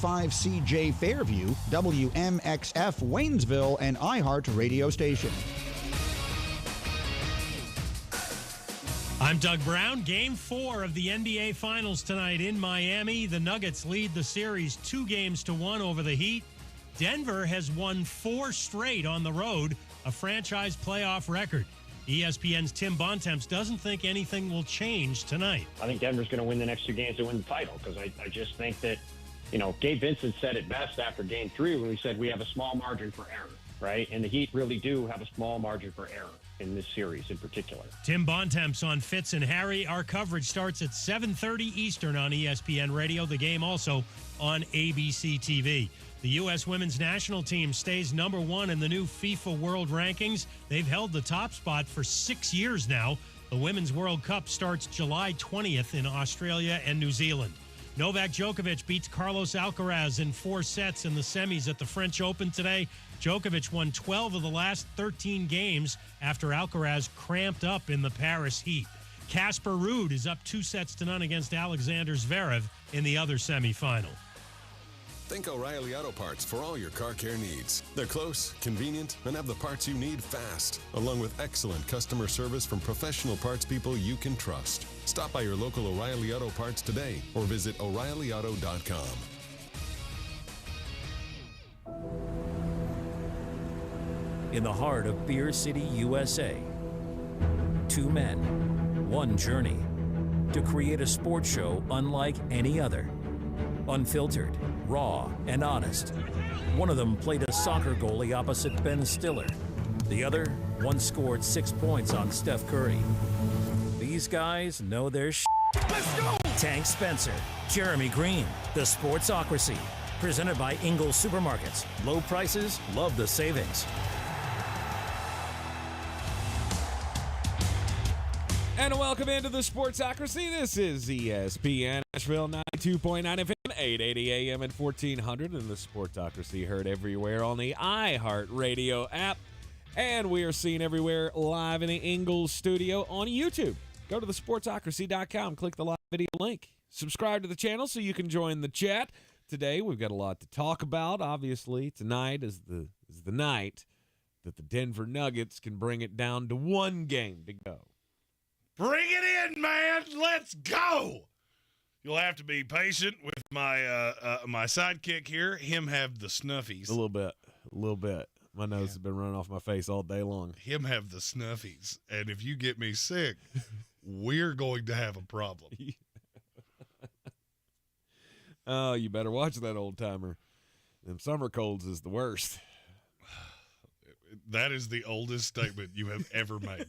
5CJ Fairview, WMXF Waynesville, and iHeart radio station. I'm Doug Brown. Game 4 of the NBA Finals tonight in Miami. The Nuggets lead the series 2-1 over the Heat. Denver has won 4 straight on the road, a franchise playoff record. ESPN's Tim Bontemps doesn't think anything will change tonight. I think Denver's going to win the next 2 games to win the title because I just think that, Gabe Vincent said it best after Game 3 when he said we have a small margin for error, right? And the Heat really do have a small margin for error in this series in particular. Tim Bontemps on Fitz and Harry. Our coverage starts at 7:30 Eastern on ESPN Radio. The game also on ABC TV. The U.S. women's national team stays number 1 in the new FIFA World Rankings. They've held the top spot for 6 years now. The Women's World Cup starts July 20th in Australia and New Zealand. Novak Djokovic beats Carlos Alcaraz in 4 sets in the semis at the French Open today. Djokovic won 12 of the last 13 games after Alcaraz cramped up in the Paris heat. Casper Ruud is up 2-0 against Alexander Zverev in the other semifinal. Think O'Reilly Auto Parts for all your car care needs. They're close, convenient, and have the parts you need fast, along with excellent customer service from professional parts people you can trust. Stop by your local O'Reilly Auto Parts today or visit O'ReillyAuto.com. In the heart of Beer City, USA, 2 men, 1 journey to create a sports show unlike any other. Unfiltered, raw, and honest. One of them played a soccer goalie opposite Ben Stiller. The other once scored 6 points on Steph Curry. These guys know their shit. Let's go! Tank Spencer, Jeremy Green, the Sportsocracy. Presented by Ingles Supermarkets. Low prices, love the savings. And welcome into the Sportsocracy. This is ESPN Asheville 92.9 FM, 880 AM and 1400, and the Sportsocracy heard everywhere on the iHeart Radio app. And we are seen everywhere live in the Ingles studio on YouTube. Go to thesportsocracy.com, click the live video link. Subscribe to the channel so you can join the chat. Today we've got a lot to talk about. Obviously, tonight is the night that the Denver Nuggets can bring it down to 1 game to go. Bring it in, man. Let's go. You'll have to be patient with my my sidekick here. Him have the snuffies. A little bit. My nose has been running off my face all day long. Him have the snuffies. And if you get me sick, we're going to have a problem. Oh, you better watch that old timer. Them summer colds is the worst. That is the oldest statement you have ever made.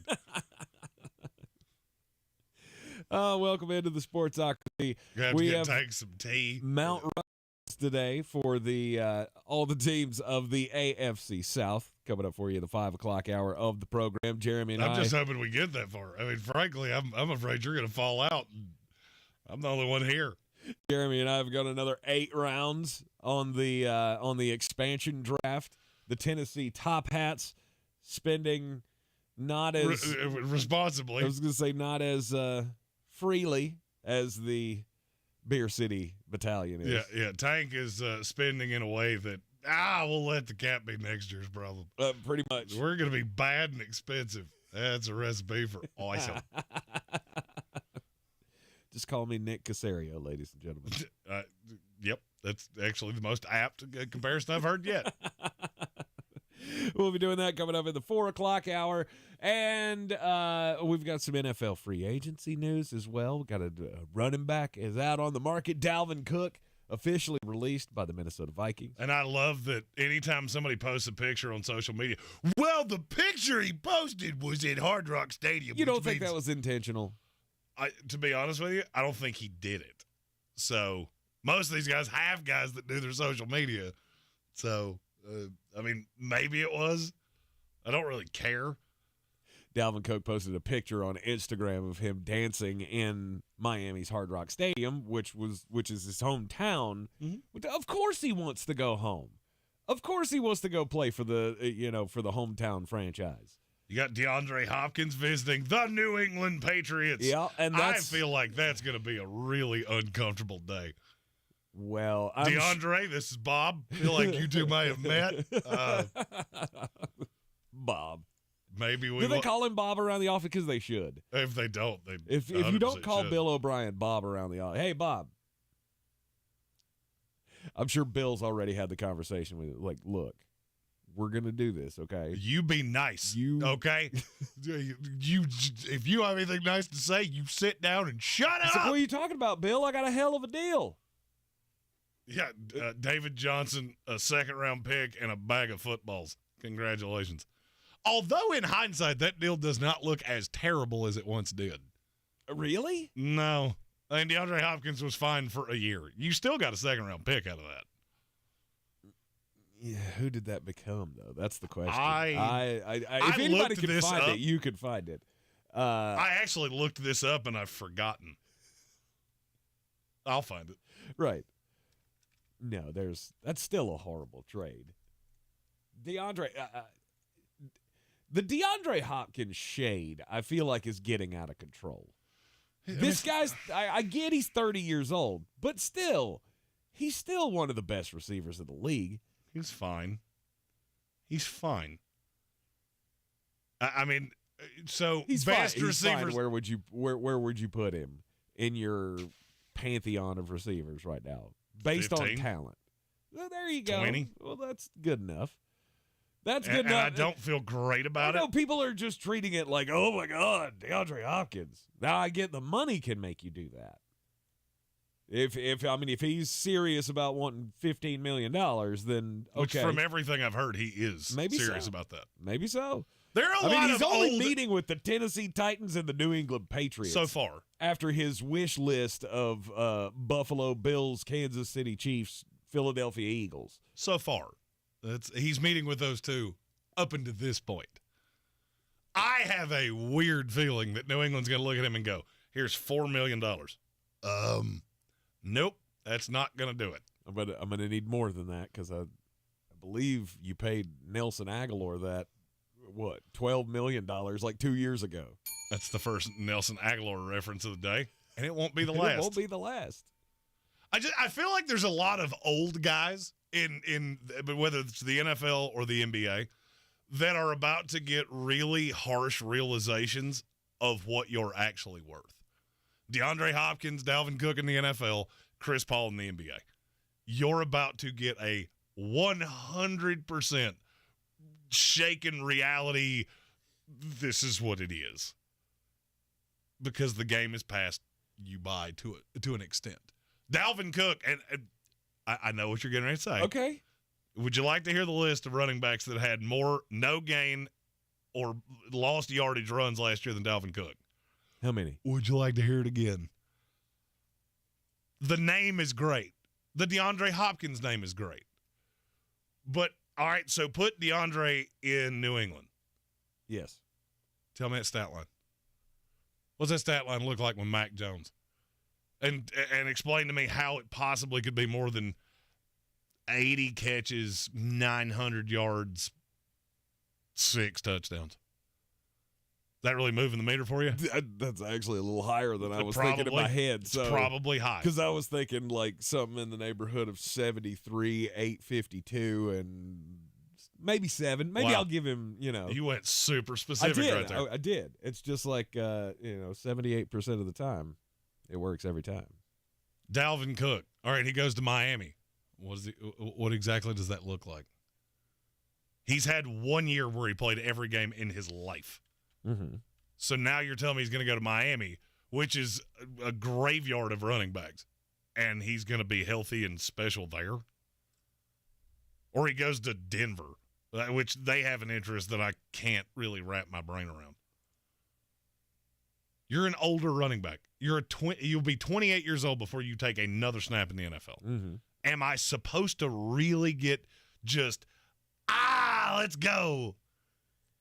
Welcome into the Sportsocracy. We have to take some tea. Mount Rushmore today for the all the teams of the AFC South coming up for you the 5 o'clock hour of the program. Jeremy and I'm just hoping we get that far. I mean, frankly, I'm afraid you're going to fall out. I'm the only one here. Jeremy and I have got another 8 rounds on the expansion draft. The Tennessee Top Hats spending not as responsibly. I was going to say not as freely as the Beer City Battalion is. Yeah. Tank is spending in a way that we'll let the cap be next year's problem. Pretty much. We're going to be bad and expensive. That's a recipe for awesome. Just call me Nick Casario, ladies and gentlemen. Yep, that's actually the most apt comparison I've heard yet. We'll be doing that coming up in the 4 o'clock hour. And we've got some NFL free agency news as well. We've got a running back is out on the market. Dalvin Cook, officially released by the Minnesota Vikings. And I love that anytime somebody posts a picture on social media, well, the picture he posted was at Hard Rock Stadium. You don't think that was intentional? To be honest with you, I don't think he did it. So most of these guys have guys that do their social media. So, I mean, maybe it was. I don't really care. Dalvin Cook posted a picture on Instagram of him dancing in Miami's Hard Rock Stadium, which is his hometown. Mm-hmm. Of course he wants to go home. Of course he wants to go play for the hometown franchise. You got DeAndre Hopkins visiting the New England Patriots. Yeah, and I feel like that's going to be a really uncomfortable day. Well, DeAndre, this is Bob. Feel like you two may have met. Bob. Maybe we Do they call him Bob around the office? Because they should. If they don't, they if you don't call should. Bill O'Brien Bob around the office, hey Bob. I'm sure Bill's already had the conversation with it. Like, look, we're gonna do this, okay? You be nice, okay? you if you have anything nice to say, you sit down and shut up. Like, what are you talking about, Bill? I got a hell of a deal. Yeah, David Johnson, a second-round pick, and a bag of footballs. Congratulations. Although, in hindsight, that deal does not look as terrible as it once did. Really? No. I mean, DeAndre Hopkins was fine for a year. You still got a second-round pick out of that. Yeah, who did that become, though? That's the question. If anybody can find it, you could find it. I actually looked this up, and I've forgotten. I'll find it. Right. No, that's still a horrible trade. DeAndre, the DeAndre Hopkins shade, I feel like, is getting out of control. This guy's, I get he's 30 years old, but still, he's still one of the best receivers in the league. He's fine. He's fine. I mean, so he's best fine. receivers. Fine. Where would you put him in your pantheon of receivers right now, based 15? on talent? Well, there you go. 20? Well, that's good enough. That's good and enough. I don't feel great about it. No, people are just treating it like, oh my God, DeAndre Hopkins. Now I get the money can make you do that. If he's serious about wanting $15 million, then okay. Which from everything I've heard, he is serious about that. Maybe so. There are a lot he's of only meeting with the Tennessee Titans and the New England Patriots so far. After his wish list of Buffalo Bills, Kansas City Chiefs, Philadelphia Eagles. So far. He's meeting with those two up until this point. I have a weird feeling that New England's going to look at him and go, here's $4 million. Nope, that's not going to do it. I'm going to need more than that because I believe you paid Nelson Aguilar that, $12 million like 2 years ago. That's the first Nelson Aguilar reference of the day, and it won't be the last. It won't be the last. I feel like there's a lot of old guys in whether it's the NFL or the NBA that are about to get really harsh realizations of what you're actually worth. DeAndre Hopkins, Dalvin Cook in the NFL, Chris Paul in the NBA. You're about to get a 100% shaken reality. This is what it is. Because the game is passed you by to an extent. Dalvin Cook, and I know what you're getting ready to say. Okay. Would you like to hear the list of running backs that had more no gain or lost yardage runs last year than Dalvin Cook? How many? Would you like to hear it again? The name is great. The DeAndre Hopkins name is great. But, all right, so put DeAndre in New England. Yes. Tell me that stat line. What's that stat line look like with Mac Jones? And explain to me how it possibly could be more than 80 catches, 900 yards, 6 touchdowns. Is that really moving the meter for you? That's actually a little higher than I was thinking in my head. It's probably high. Because I was thinking like something in the neighborhood of 73, 852, and maybe 7. Maybe I'll give him, You went super specific right there. I did. It's just like, 78% of the time. It works every time. Dalvin Cook. All right, he goes to Miami. What exactly does that look like? He's had 1 year where he played every game in his life. Mm-hmm. So now you're telling me he's going to go to Miami, which is a graveyard of running backs, and he's going to be healthy and special there? Or he goes to Denver, which they have an interest that I can't really wrap my brain around. You're an older running back. You'll be 28 years old before you take another snap in the NFL. Mm-hmm. Am I supposed to really get just, let's go?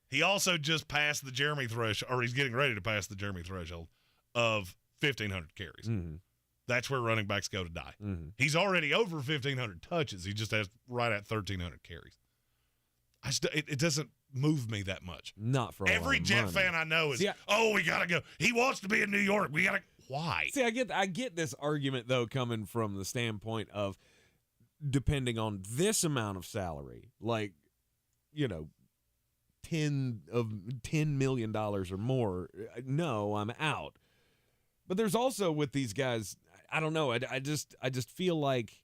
He also just passed the Jeremy threshold, or he's getting ready to pass the Jeremy threshold of 1,500 carries. Mm-hmm. That's where running backs go to die. Mm-hmm. He's already over 1,500 touches. He just has right at 1,300 carries. It doesn't move me that much. Not for every Jet fan I know is, we got to go. He wants to be in New York. We got to. why? See, I get this argument, though, coming from the standpoint of depending on this amount of salary, like, $10 million or more, no, I'm out. But there's also with these guys, I don't know, I just feel like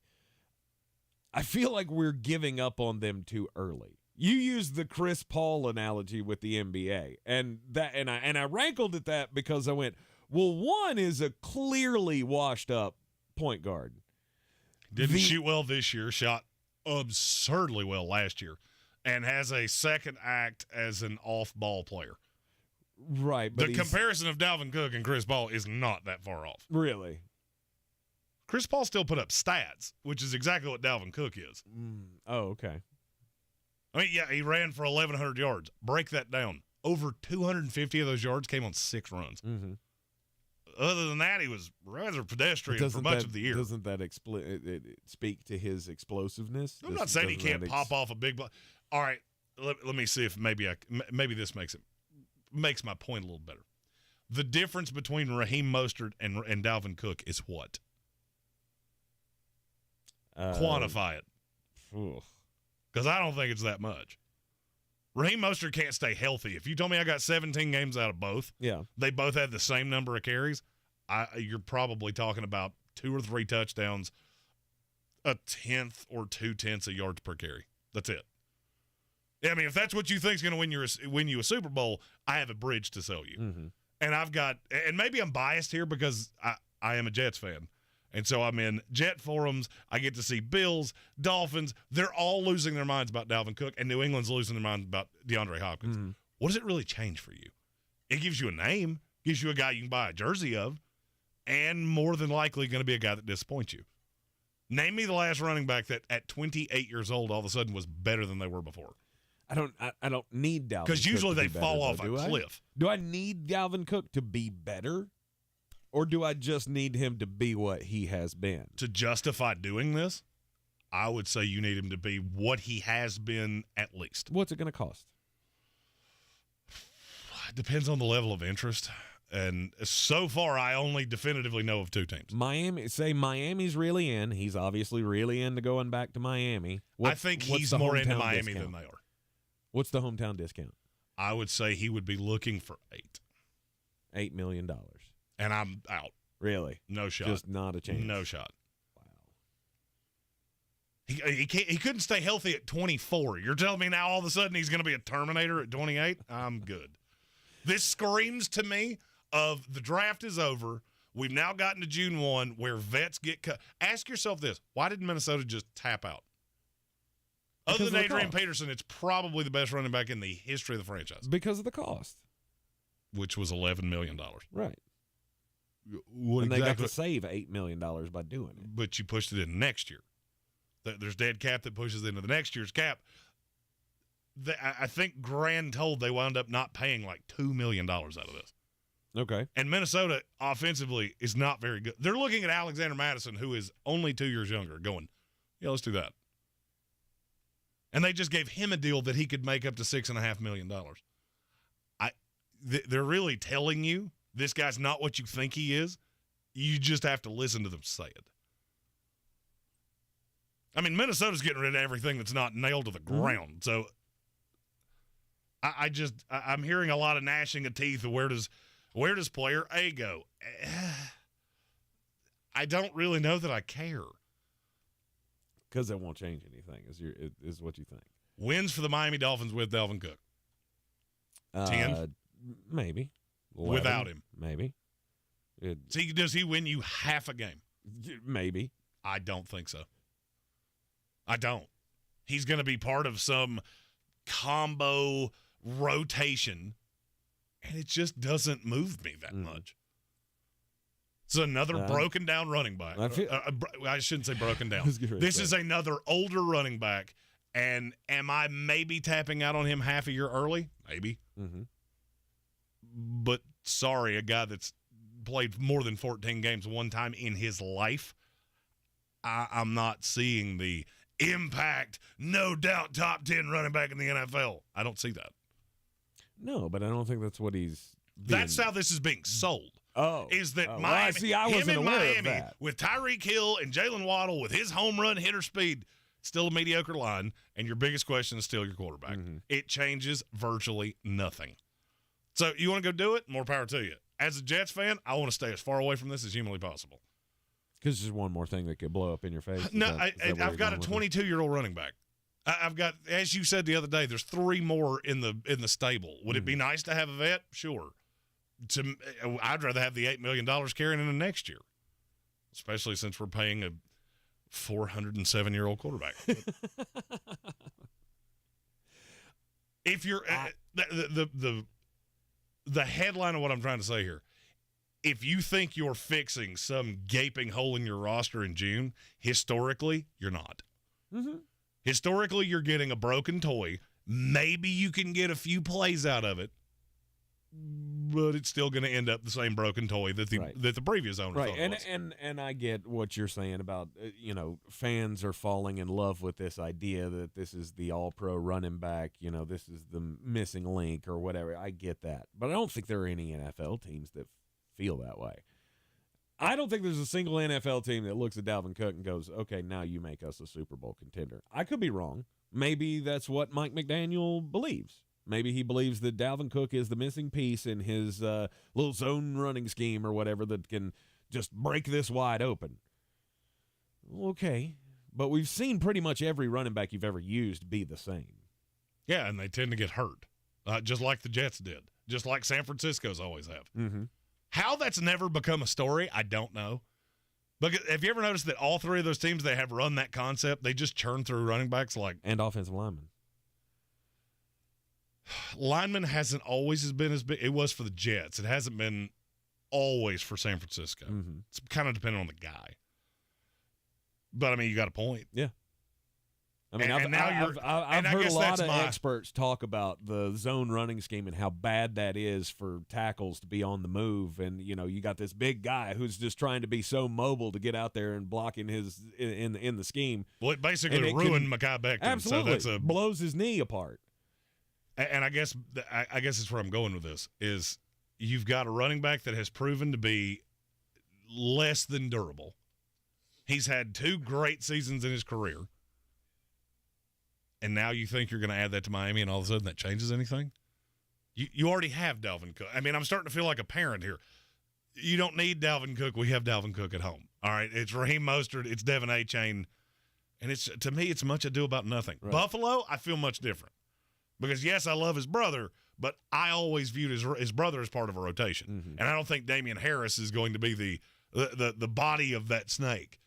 we're giving up on them too early. You used the Chris Paul analogy with the NBA, and I rankled at that because I went, well, one is a clearly washed up point guard. Didn't shoot well this year, shot absurdly well last year, and has a second act as an off-ball player. Right. But the comparison of Dalvin Cook and Chris Paul is not that far off. Really? Chris Paul still put up stats, which is exactly what Dalvin Cook is. Oh, okay. I mean, yeah, he ran for 1,100 yards. Break that down. Over 250 of those yards came on 6 runs. Mm-hmm. Other than that, he was rather pedestrian for much of the year. Doesn't that speak to his explosiveness? I'm not saying he can't pop off a big – all right, let me see if maybe this makes my point a little better. The difference between Raheem Mostert and Dalvin Cook is what? Quantify it. Because I don't think it's that much. Raheem Mostert can't stay healthy. If you told me I got 17 games out of both, they both had the same number of carries, you're probably talking about 2 or 3 touchdowns, 1/10 or 2/10 of yards per carry. That's it. I mean, if that's what you think is going to win you a Super Bowl, I have a bridge to sell you. Mm-hmm. And maybe I'm biased here because I am a Jets fan. And so I'm in Jet forums. I get to see Bills, Dolphins. They're all losing their minds about Dalvin Cook, and New England's losing their minds about DeAndre Hopkins. Mm-hmm. What does it really change for you? It gives you a name, gives you a guy you can buy a jersey of, and more than likely going to be a guy that disappoints you. Name me the last running back that at 28 years old all of a sudden was better than they were before. I don't need Dalvin Cook because usually they better, fall off a cliff. Do I need Dalvin Cook to be better? Or do I just need him to be what he has been? To justify doing this, I would say you need him to be what he has been at least. What's it going to cost? It depends on the level of interest. And so far, I only definitively know of 2 teams. Miami's really in. He's obviously really into going back to Miami. I think he's more into Miami than they are. What's the hometown discount? I would say he would be looking for $8 million. And I'm out. Really? No shot. Just not a chance. No shot. Wow. He couldn't stay healthy at 24. You're telling me now all of a sudden he's going to be a Terminator at 28? I'm good. This screams to me of the draft is over. We've now gotten to June 1 where vets get cut. Ask yourself this. Why did Minnesota just tap out? Other than Adrian Peterson, it's probably the best running back in the history of the franchise. Because of the cost. Which was $11 million. Right. What and they got to save $8 million by doing it. But you pushed it in next year. There's dead cap that pushes into the next year's cap. I think grand total they wound up not paying like $2 million out of this. Okay. And Minnesota offensively is not very good. They're looking at Alexander Mattison, who is only 2 years younger, going, yeah, let's do that. And they just gave him a deal that he could make up to $6.5 million. They're really telling you this guy's not what you think he is. You just have to listen to them say it. I mean, Minnesota's getting rid of everything that's not nailed to the ground. So I'm hearing a lot of gnashing of teeth of where does player A go? I don't really know that I care. Because it won't change anything, is what you think. Wins for the Miami Dolphins with Dalvin Cook. 10? Maybe. 11, without him. Maybe. Does he win you half a game? Maybe. I don't think so. I don't. He's going to be part of some combo rotation, and it just doesn't move me that much. It's another broken down running back. I shouldn't say broken down. This is another older running back, and am I maybe tapping out on him half a year early? Maybe. Mm-hmm. But sorry, a guy that's played more than 14 games one time in his life, I'm not seeing the impact, no doubt top 10 running back in the NFL. I don't see that. No, but I don't think that's what he's That's how this is being sold. is that Miami, I wasn't aware of that. With Tyreek Hill and Jalen Waddle with his home run hitter speed, still a mediocre line, and your biggest question is still your quarterback. Mm-hmm. It changes virtually nothing. So you want to go do it? More power to you. As a Jets fan, I want to stay as far away from this as humanly possible. Because there's one more thing that could blow up in your face. No, I've got a 22-year-old running back. I've got, as you said the other day, there's 3 more in the stable. Would it be nice to have a vet? Sure. I'd rather have the $8 million carrying into next year, especially since we're paying a 407-year-old quarterback. If you're the headline of what I'm trying to say here, if you think you're fixing some gaping hole in your roster in June, historically, you're not. Mm-hmm. Historically, you're getting a broken toy. Maybe you can get a few plays out of it, but it's still going to end up the same broken toy that the previous owner thought it was. And I get what you're saying about, fans are falling in love with this idea that this is the all-pro running back, this is the missing link or whatever. I get that. But I don't think there are any NFL teams that feel that way. I don't think there's a single NFL team that looks at Dalvin Cook and goes, okay, now you make us a Super Bowl contender. I could be wrong. Maybe that's what Mike McDaniel believes. Maybe he believes that Dalvin Cook is the missing piece in his little zone running scheme or whatever that can just break this wide open. Okay, but we've seen pretty much every running back you've ever used be the same. Yeah, and they tend to get hurt, just like the Jets did, just like San Francisco's always have. Mm-hmm. How that's never become a story, I don't know. But have you ever noticed that all 3 of those teams, they have run that concept? They just churn through running backs and offensive linemen. Lineman hasn't always been as big. It was for the Jets. It hasn't been always for San Francisco. Mm-hmm. It's kind of dependent on the guy. But, I mean, you got a point. Yeah. I mean, I've heard a lot of experts talk about the zone running scheme and how bad that is for tackles to be on the move. And, you got this big guy who's just trying to be so mobile to get out there and blocking his in the scheme. Well, it basically ruined Mekhi Becton. Absolutely. So blows his knee apart. And I guess that's where I'm going with this, is you've got a running back that has proven to be less than durable. He's had 2 great seasons in his career. And now you think you're going to add that to Miami and all of a sudden that changes anything? You already have Dalvin Cook. I mean, I'm starting to feel like a parent here. You don't need Dalvin Cook. We have Dalvin Cook at home. All right, it's Raheem Mostert. It's Devin Achane. And to me, it's much ado about nothing. Right. Buffalo, I feel much different. Because, yes, I love his brother, but I always viewed his brother as part of a rotation. Mm-hmm. And I don't think Damian Harris is going to be the body of that snake.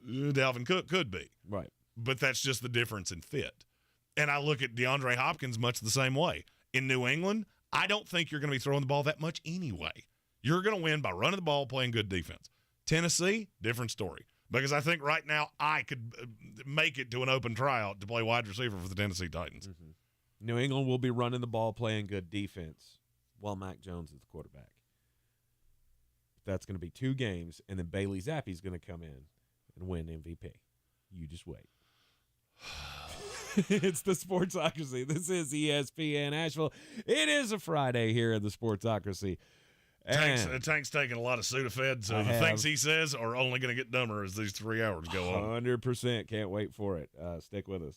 Dalvin Cook could be. Right. But that's just the difference in fit. And I look at DeAndre Hopkins much the same way. In New England, I don't think you're going to be throwing the ball that much anyway. You're going to win by running the ball, playing good defense. Tennessee, different story. Because I think right now I could make it to an open tryout to play wide receiver for the Tennessee Titans. Mm-hmm. New England will be running the ball, playing good defense, while Mac Jones is the quarterback. That's going to be 2 games, and then Bailey Zappe's going to come in and win MVP. You just wait. It's the Sportsocracy. This is ESPN Asheville. It is a Friday here in the Sportsocracy. Tank's taking a lot of Sudafed, so the things he says are only going to get dumber as these 3 hours go on. 100%. Can't wait for it. Stick with us.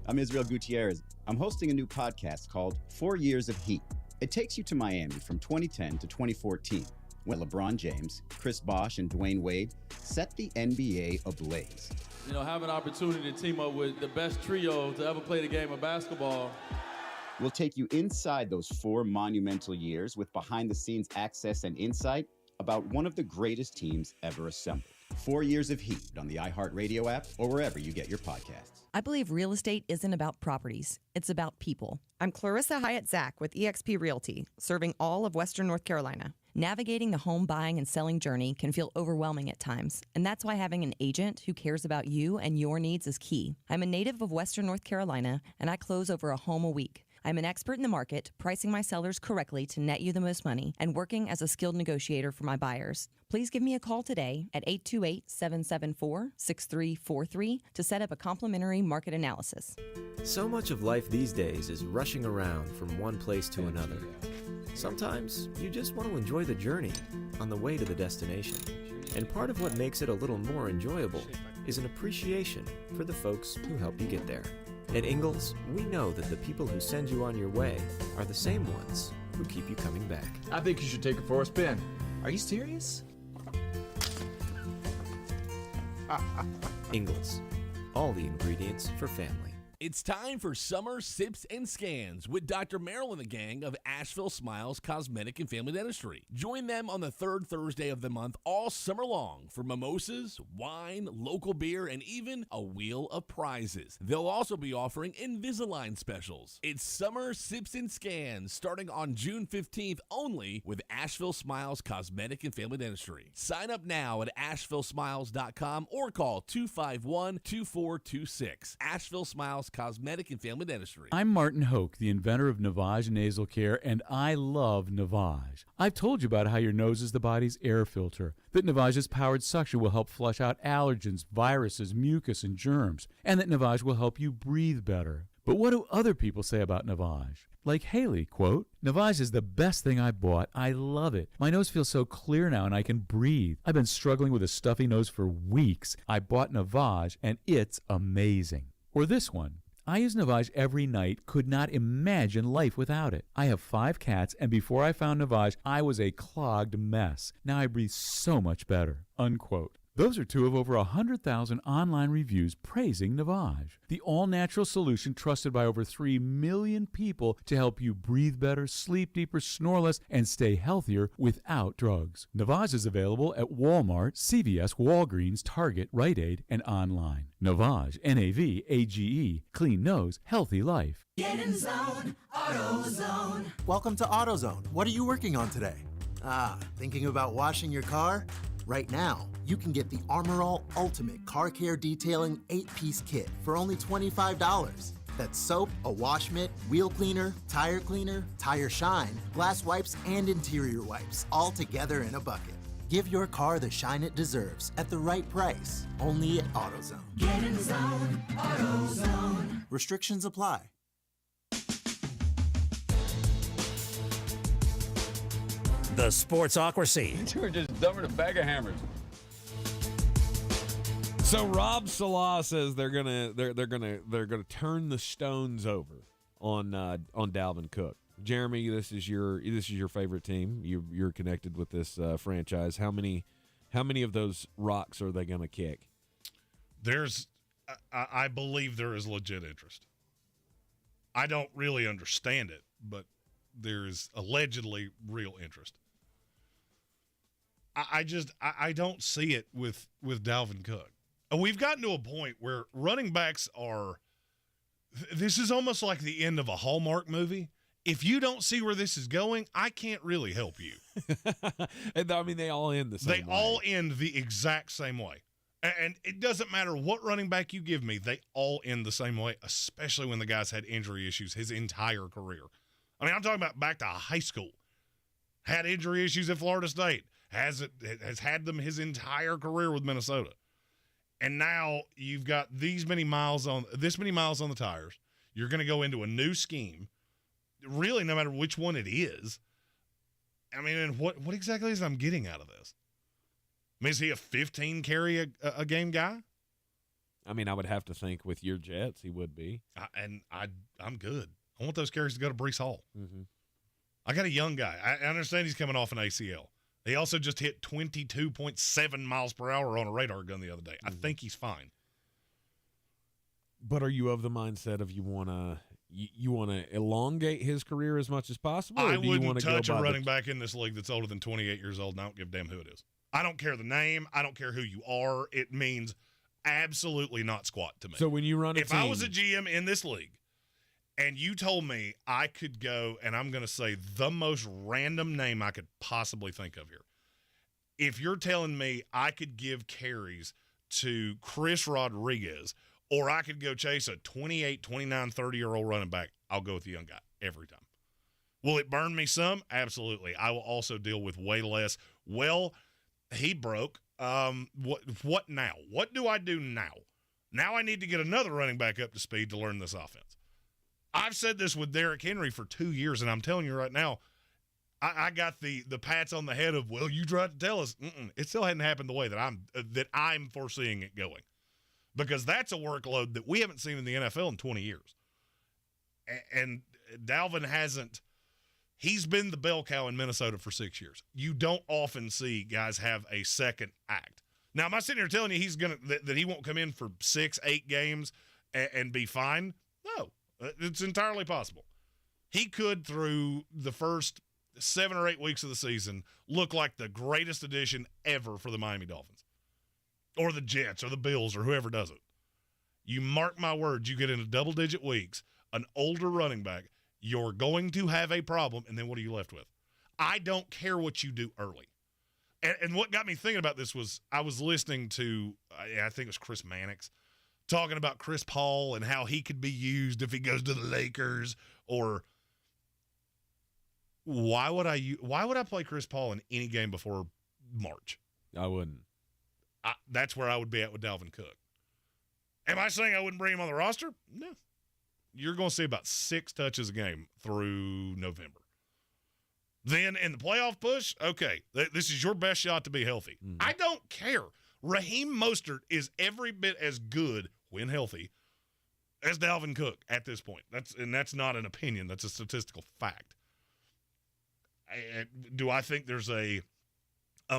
I'm Israel Gutierrez. I'm hosting a new podcast called 4 Years of Heat. It takes you to Miami from 2010 to 2014, when LeBron James, Chris Bosh, and Dwayne Wade set the NBA ablaze. Have an opportunity to team up with the best trio to ever play the game of basketball. We'll take you inside those 4 monumental years with behind-the-scenes access and insight about one of the greatest teams ever assembled. 4 Years of Heat on the iHeartRadio app or wherever you get your podcasts. I believe real estate isn't about properties. It's about people. I'm Clarissa Hyatt-Zach with eXp Realty, serving all of Western North Carolina. Navigating the home buying and selling journey can feel overwhelming at times, and that's why having an agent who cares about you and your needs is key. I'm a native of Western North Carolina, and I close over a home a week. I'm an expert in the market, pricing my sellers correctly to net you the most money, and working as a skilled negotiator for my buyers. Please give me a call today at 828-774-6343 to set up a complimentary market analysis. So much of life these days is rushing around from one place to another. Sometimes you just want to enjoy the journey on the way to the destination. And part of what makes it a little more enjoyable is an appreciation for the folks who help you get there. At Ingalls, we know that the people who send you on your way are the same ones who keep you coming back. I think you should take it for a spin. Are you serious? Ingalls, all the ingredients for family. It's time for Summer Sips and Scans with Dr. Merrill and the gang of Asheville Smiles Cosmetic and Family Dentistry. Join them on the third Thursday of the month all summer long for mimosas, wine, local beer, and even a wheel of prizes. They'll also be offering Invisalign specials. It's Summer Sips and Scans starting on June 15th only with Asheville Smiles Cosmetic and Family Dentistry. Sign up now at AshevilleSmiles.com or call 251-2426. Asheville Smiles Cosmetic and Family Dentistry. I'm Martin Hoke, the inventor of Navage Nasal Care, and I love Navage. I've told you about how your nose is the body's air filter, that Navage's powered suction will help flush out allergens, viruses, mucus, and germs, and that Navage will help you breathe better. But what do other people say about Navage? Like Haley, quote, "Navage is the best thing I bought. I love it. My nose feels so clear now and I can breathe. I've been struggling with a stuffy nose for weeks. I bought Navage and it's amazing." Or this one, "I use Navage every night, could not imagine life without it. I have 5 cats, and before I found Navage, I was a clogged mess. Now I breathe so much better." Unquote. Those are 2 of over 100,000 online reviews praising Navage, the all-natural solution trusted by over 3 million people to help you breathe better, sleep deeper, snore less, and stay healthier without drugs. Navage is available at Walmart, CVS, Walgreens, Target, Rite Aid, and online. Navage, Navage, clean nose, healthy life. Get in zone, AutoZone. Welcome to AutoZone. What are you working on today? Thinking about washing your car? Right now, you can get the Armor All Ultimate Car Care Detailing 8-piece kit for only $25. That's soap, a wash mitt, wheel cleaner, tire shine, glass wipes, and interior wipes, all together in a bucket. Give your car the shine it deserves at the right price, only at AutoZone. Get in zone, AutoZone. Restrictions apply. The Sportsocracy. You were just dumping a bag of hammers. So Rob Salah says they're gonna turn the stones over on Dalvin Cook. Jeremy, this is your favorite team. You're connected with this franchise. How many of those rocks are they gonna kick? I believe there is legit interest. I don't really understand it, but there is allegedly real interest. I don't see it with Dalvin Cook. We've gotten to a point where running backs are – this is almost like the end of a Hallmark movie. If you don't see where this is going, I can't really help you. I mean, they all end the same way. They all end the exact same way. And it doesn't matter what running back you give me, they all end the same way, especially when the guy's had injury issues his entire career. I mean, I'm talking about back to high school. Had injury issues at Florida State. Has had them his entire career with Minnesota. And now you've got this many miles on the tires. You're going to go into a new scheme. Really, no matter which one it is. I mean, and what exactly is I'm getting out of this? I mean, is he a 15 carry a game guy? I mean, I would have to think with your Jets, he would be. I'm good. I want those carries to go to Breece Hall. Mm-hmm. I got a young guy. I understand he's coming off an ACL. He also just hit 22.7 miles per hour on a radar gun the other day. I think he's fine. But are you of the mindset of you want to elongate his career as much as possible? I wouldn't touch a running back in this league that's older than 28 years old, and I don't give a damn who it is. I don't care the name. I don't care who you are. It means absolutely not squat to me. So when you run a if team, I was a GM in this league, and you told me I could go, and I'm going to say the most random name I could possibly think of here. If you're telling me I could give carries to Chris Rodriguez, or I could go chase a 28, 29, 30-year-old running back, I'll go with the young guy every time. Will it burn me some? Absolutely. I will also deal with way less. Well, he broke. What now? What do I do now? Now I need to get another running back up to speed to learn this offense. I've said this with Derrick Henry for 2 years, and I'm telling you right now, I got the pats on the head of, well, you tried to tell us. It still hadn't happened the way that I'm foreseeing it going, because that's a workload that we haven't seen in the NFL in 20 years. And Dalvin hasn't. He's been the bell cow in Minnesota for 6 years. You don't often see guys have a second act. Now, am I sitting here telling you that he won't come in for 6-8 games and be fine? No, it's entirely possible. He could, through the first 7 or 8 weeks of the season, look like the greatest addition ever for the Miami Dolphins or the Jets or the Bills or whoever does it. You mark my words, you get into double-digit weeks, an older running back, you're going to have a problem, and then what are you left with? I don't care what you do early. And what got me thinking about this was I was listening to, I think it was Chris Mannix, talking about Chris Paul and how he could be used if he goes to the Lakers, or why would I play Chris Paul in any game before March? I wouldn't. That's where I would be at with Dalvin Cook. Am I saying I wouldn't bring him on the roster? No. You're going to see about 6 touches a game through November. Then in the playoff push, okay, this is your best shot to be healthy. Mm-hmm. I don't care. Raheem Mostert is every bit as good, when healthy, as Dalvin Cook at this point. That's not an opinion. That's a statistical fact. Do I think there's a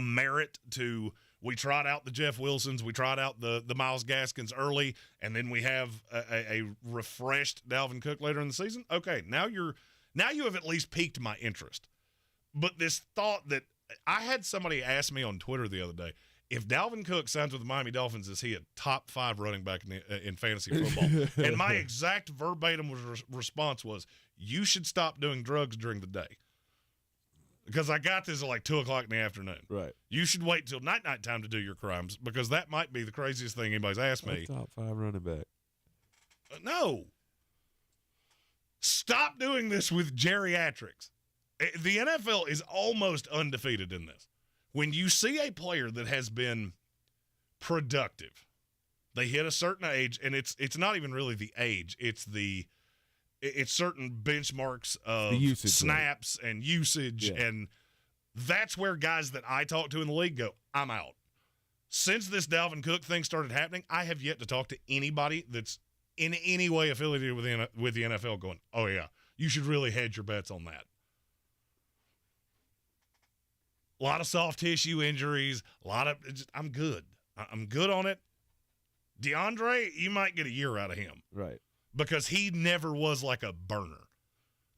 merit to, we trot out the Jeff Wilsons, we trot out the Myles Gaskins early, and then we have a refreshed Dalvin Cook later in the season? Okay, now you have at least piqued my interest. But this thought that I had somebody ask me on Twitter the other day, if Dalvin Cook signs with the Miami Dolphins, is he a top 5 running back in fantasy football? And my exact verbatim response was, you should stop doing drugs during the day. Because I got this at like 2 o'clock in the afternoon. Right. You should wait till night time to do your crimes, because that might be the craziest thing anybody's asked me. Top 5 running back. No. Stop doing this with geriatrics. The NFL is almost undefeated in this. When you see a player that has been productive, they hit a certain age, and it's not even really the age. It's certain benchmarks of snaps and usage, and that's where guys that I talk to in the league go, I'm out. Since this Dalvin Cook thing started happening, I have yet to talk to anybody that's in any way affiliated with the NFL going, oh, yeah, you should really hedge your bets on that. A lot of soft tissue injuries, I'm good. I'm good on it. DeAndre, you might get a year out of him. Right. Because he never was like a burner.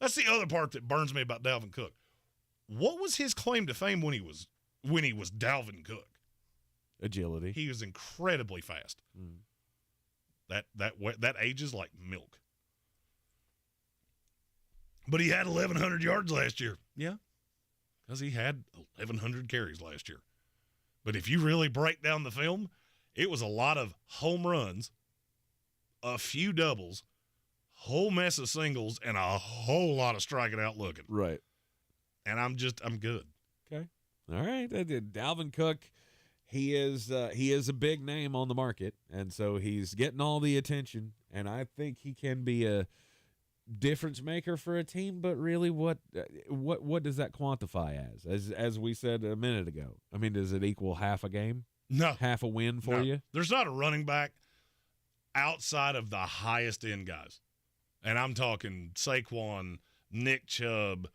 That's the other part that burns me about Dalvin Cook. What was his claim to fame when he was Dalvin Cook? Agility. He was incredibly fast. Mm. That ages like milk. But he had 1,100 yards last year. Yeah. Because he had 1,100 carries last year. But if you really break down the film, it was a lot of home runs, a few doubles, whole mess of singles, and a whole lot of striking out looking. Right. And I'm good. Okay. All right. Dalvin Cook, he is a big name on the market, and so he's getting all the attention, and I think he can be a difference maker for a team. But really, what does that quantify as we said a minute ago? I mean, does it equal half a game? No. Half a win for you? There's not a running back outside of the highest end guys. And I'm talking Saquon, Nick Chubb,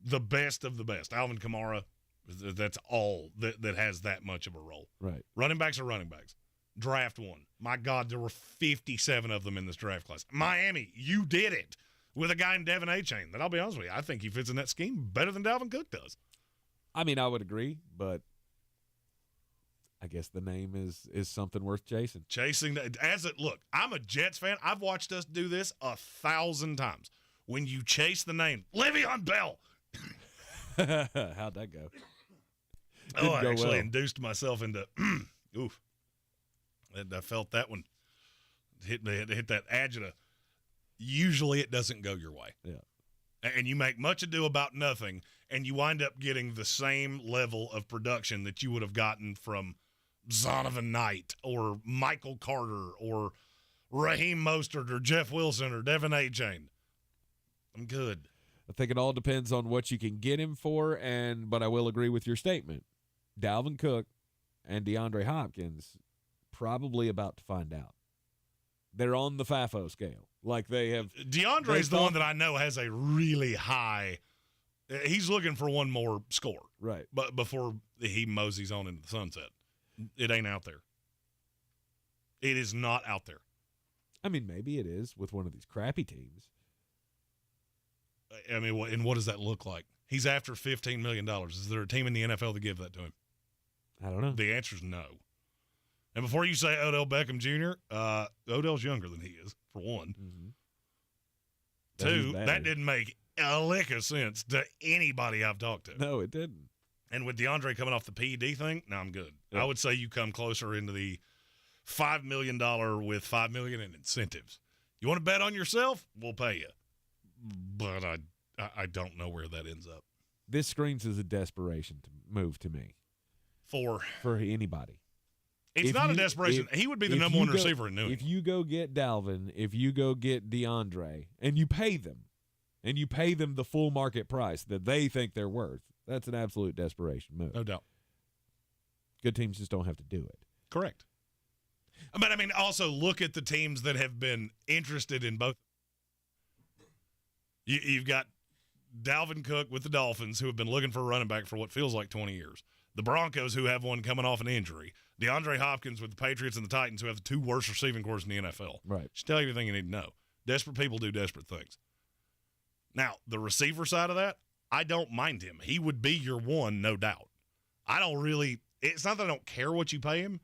the best of the best. Alvin Kamara, that's all that has that much of a role. Right. Running backs are running backs. Draft one. My God, there were 57 of them in this draft class. Miami, you did it with a guy named Devin A-Chain. That I'll be honest with you, I think he fits in that scheme better than Dalvin Cook does. I mean, I would agree, but I guess the name is something worth chasing. Look, I'm a Jets fan. I've watched us do this 1,000 times. When you chase the name, Le'Veon Bell. How'd that go? I actually induced myself into oof. And I felt that one hit that agita. Usually it doesn't go your way. Yeah. And you make much ado about nothing, and you wind up getting the same level of production that you would have gotten from Zonovan Knight or Michael Carter or Raheem Mostert or Jeff Wilson or Devin A-Chain. I'm good. I think it all depends on what you can get him for, but I will agree with your statement. Dalvin Cook and DeAndre Hopkins probably about to find out. They're on the FAFO scale. Like they have. DeAndre's the one that I know has a really high. He's looking for one more score. Right. But before he moseys on into the sunset. It ain't out there. It is not out there. I mean, maybe it is with one of these crappy teams. I mean, and what does that look like? He's after $15 million. Is there a team in the NFL to give that to him? I don't know. The answer is no. And before you say Odell Beckham Jr., Odell's younger than he is, for one. Mm-hmm. Two, that didn't make a lick of sense to anybody I've talked to. No, it didn't. And with DeAndre coming off the PED thing, no, I'm good. Yeah. I would say you come closer into the $5 million with $5 million in incentives. You want to bet on yourself? We'll pay you. But I don't know where that ends up. This screams as a desperation move to me. For anybody. It's not a desperation. He would be the number one receiver in New England. If you go get Dalvin, if you go get DeAndre, and you pay them the full market price that they think they're worth, that's an absolute desperation move. No doubt. Good teams just don't have to do it. Correct. But, I mean, also look at the teams that have been interested in both. You've got Dalvin Cook with the Dolphins, who have been looking for a running back for what feels like 20 years. The Broncos, who have one coming off an injury. DeAndre Hopkins with the Patriots and the Titans, who have the two worst receiving corps in the NFL. Right. Just tell you everything you need to know. Desperate people do desperate things. Now, the receiver side of that, I don't mind him. He would be your one, no doubt. It's not that I don't care what you pay him.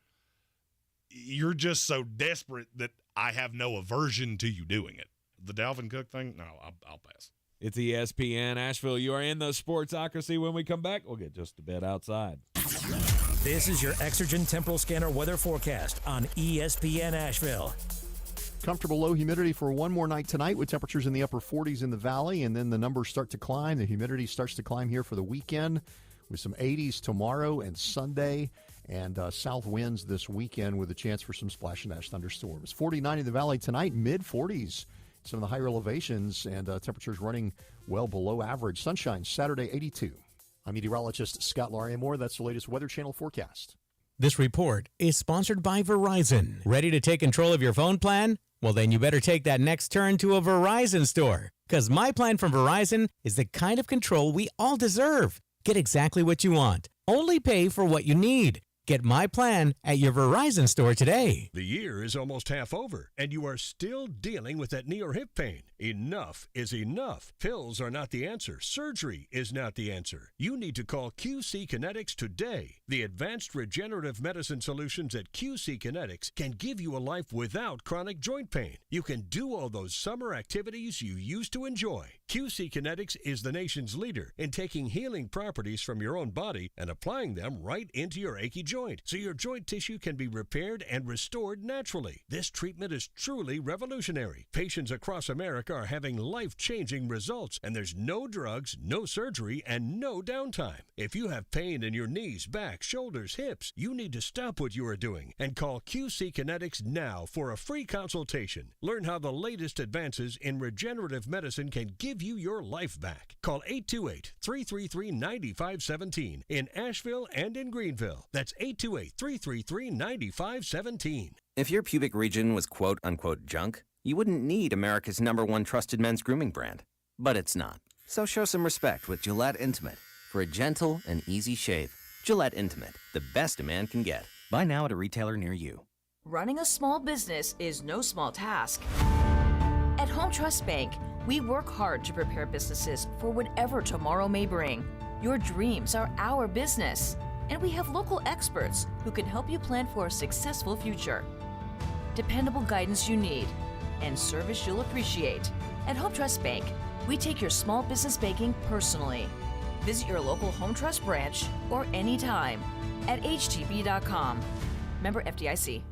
You're just so desperate that I have no aversion to you doing it. The Dalvin Cook thing, no, I'll pass. It's ESPN Asheville. You are in the Sportsocracy. When we come back, we'll get just a bit outside. This is your Exergen Temporal Scanner weather forecast on ESPN Asheville. Comfortable low humidity for one more night tonight with temperatures in the upper 40s in the valley, and then the numbers start to climb. The humidity starts to climb here for the weekend with some 80s tomorrow and Sunday, and south winds this weekend with a chance for some splash and dash thunderstorms. 49 in the valley tonight, mid-40s. Some of the higher elevations, and temperatures running well below average. Sunshine Saturday, 82. I'm meteorologist Scott Larimore. That's the latest Weather Channel forecast. This report is sponsored by Verizon. Ready to take control of your phone plan? Well, then you better take that next turn to a Verizon store, because my plan from Verizon is the kind of control we all deserve. Get exactly what you want. Only pay for what you need. Get my plan at your Verizon store today. The year is almost half over, and you are still dealing with that knee or hip pain. Enough is enough. Pills are not the answer. Surgery is not the answer. You need to call QC Kinetics today. The advanced regenerative medicine solutions at QC Kinetics can give you a life without chronic joint pain. You can do all those summer activities you used to enjoy. QC Kinetics is the nation's leader in taking healing properties from your own body and applying them right into your achy joint, so your joint tissue can be repaired and restored naturally. This treatment is truly revolutionary. Patients across America are having life-changing results, and there's no drugs, no surgery, and no downtime. If you have pain in your knees, back, shoulders, hips, you need to stop what you are doing and call QC Kinetics now for a free consultation. Learn how the latest advances in regenerative medicine can give you your life back. Call 828-333-9517 in Asheville and in Greenville. That's 828-333-9517. If your pubic region was quote-unquote junk, you wouldn't need America's #1 trusted men's grooming brand. But it's not. So show some respect with Gillette Intimate. For a gentle and easy shave, Gillette Intimate, the best a man can get. Buy now at a retailer near you. Running a small business is no small task. At Home Trust Bank, we work hard to prepare businesses for whatever tomorrow may bring. Your dreams are our business, and we have local experts who can help you plan for a successful future. Dependable guidance you need, and service you'll appreciate. At Home Trust Bank, we take your small business banking personally. Visit your local Home Trust branch or anytime at htb.com. Member FDIC.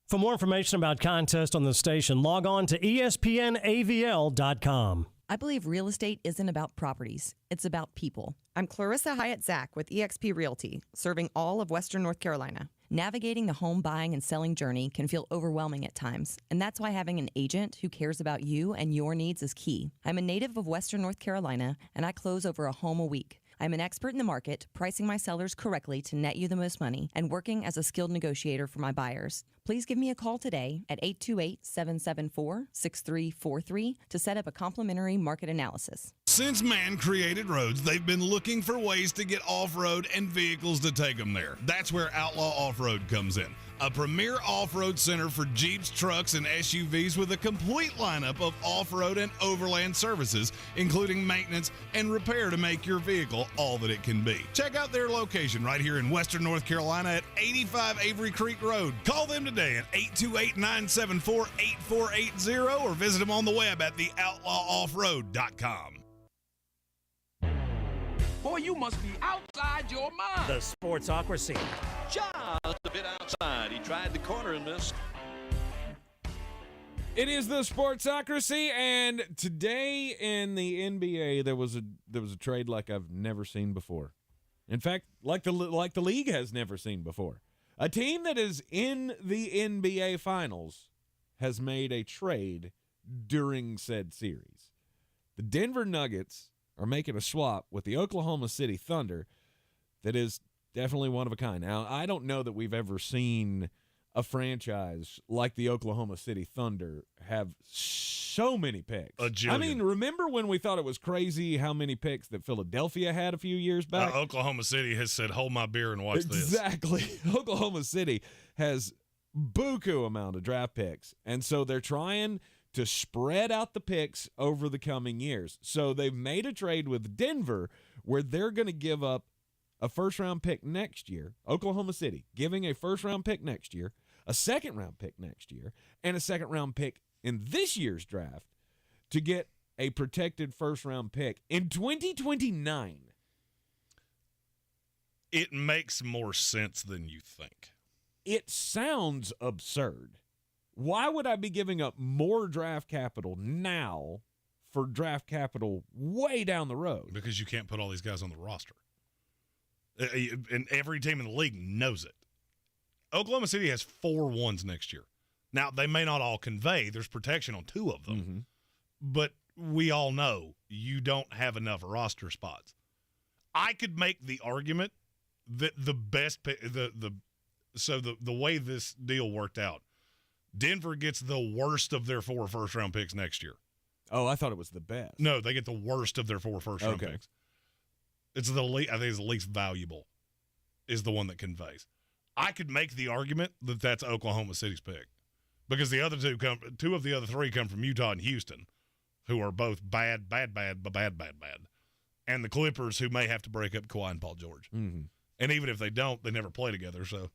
For more information about contests on the station, log on to espnavl.com. I believe real estate isn't about properties. It's about people. I'm Clarissa Hyatt Zach with eXp Realty, serving all of Western North Carolina. Navigating the home buying and selling journey can feel overwhelming at times, and that's why having an agent who cares about you and your needs is key. I'm a native of Western North Carolina, and I close over a home a week. I'm an expert in the market, pricing my sellers correctly to net you the most money, and working as a skilled negotiator for my buyers. Please give me a call today at 828-774-6343 to set up a complimentary market analysis. Since man created roads, they've been looking for ways to get off-road and vehicles to take them there. That's where Outlaw Off-Road comes in. A premier off-road center for Jeeps, trucks, and SUVs with a complete lineup of off-road and overland services, including maintenance and repair to make your vehicle all that it can be. Check out their location right here in Western North Carolina at 85 Avery Creek Road. Call them today at 828-974-8480 or visit them on the web at theoutlawoffroad.com. Boy, you must be outside your mind. The Sportsocracy. Just a bit outside. He tried the corner and missed. It is the Sportsocracy, and today in the NBA there was a trade like I've never seen before. In fact, like the league has never seen before. A team that is in the NBA Finals has made a trade during said series. The Denver Nuggets are making a swap with the Oklahoma City Thunder that is definitely one of a kind. Now, I don't know that we've ever seen a franchise like the Oklahoma City Thunder have so many picks. I mean, remember when we thought it was crazy how many picks that Philadelphia had a few years back? Oklahoma City has said, hold my beer and watch this. Exactly. Oklahoma City has buku amount of draft picks, and so they're trying to spread out the picks over the coming years. So they've made a trade with Denver where they're going to give up a first-round pick next year, Oklahoma City giving a first-round pick next year, a second-round pick next year, and a second-round pick in this year's draft to get a protected first-round pick in 2029. It makes more sense than you think. It sounds absurd. Why would I be giving up more draft capital now for draft capital way down the road? Because you can't put all these guys on the roster. And every team in the league knows it. Oklahoma City has 4 ones next year. Now, they may not all convey. There's protection on 2 of them. Mm-hmm. But we all know you don't have enough roster spots. I could make the argument that the best so the way this deal worked out, Denver gets the worst of their 4 first-round picks next year. Oh, I thought it was the best. No, they get the worst of their 4 first-round picks. It's I think it's the least valuable is the one that conveys. I could make the argument that that's Oklahoma City's pick because the other 2 of the other 3 come from Utah and Houston, who are both bad, and the Clippers, who may have to break up Kawhi and Paul George. Mm-hmm. And even if they don't, they never play together, so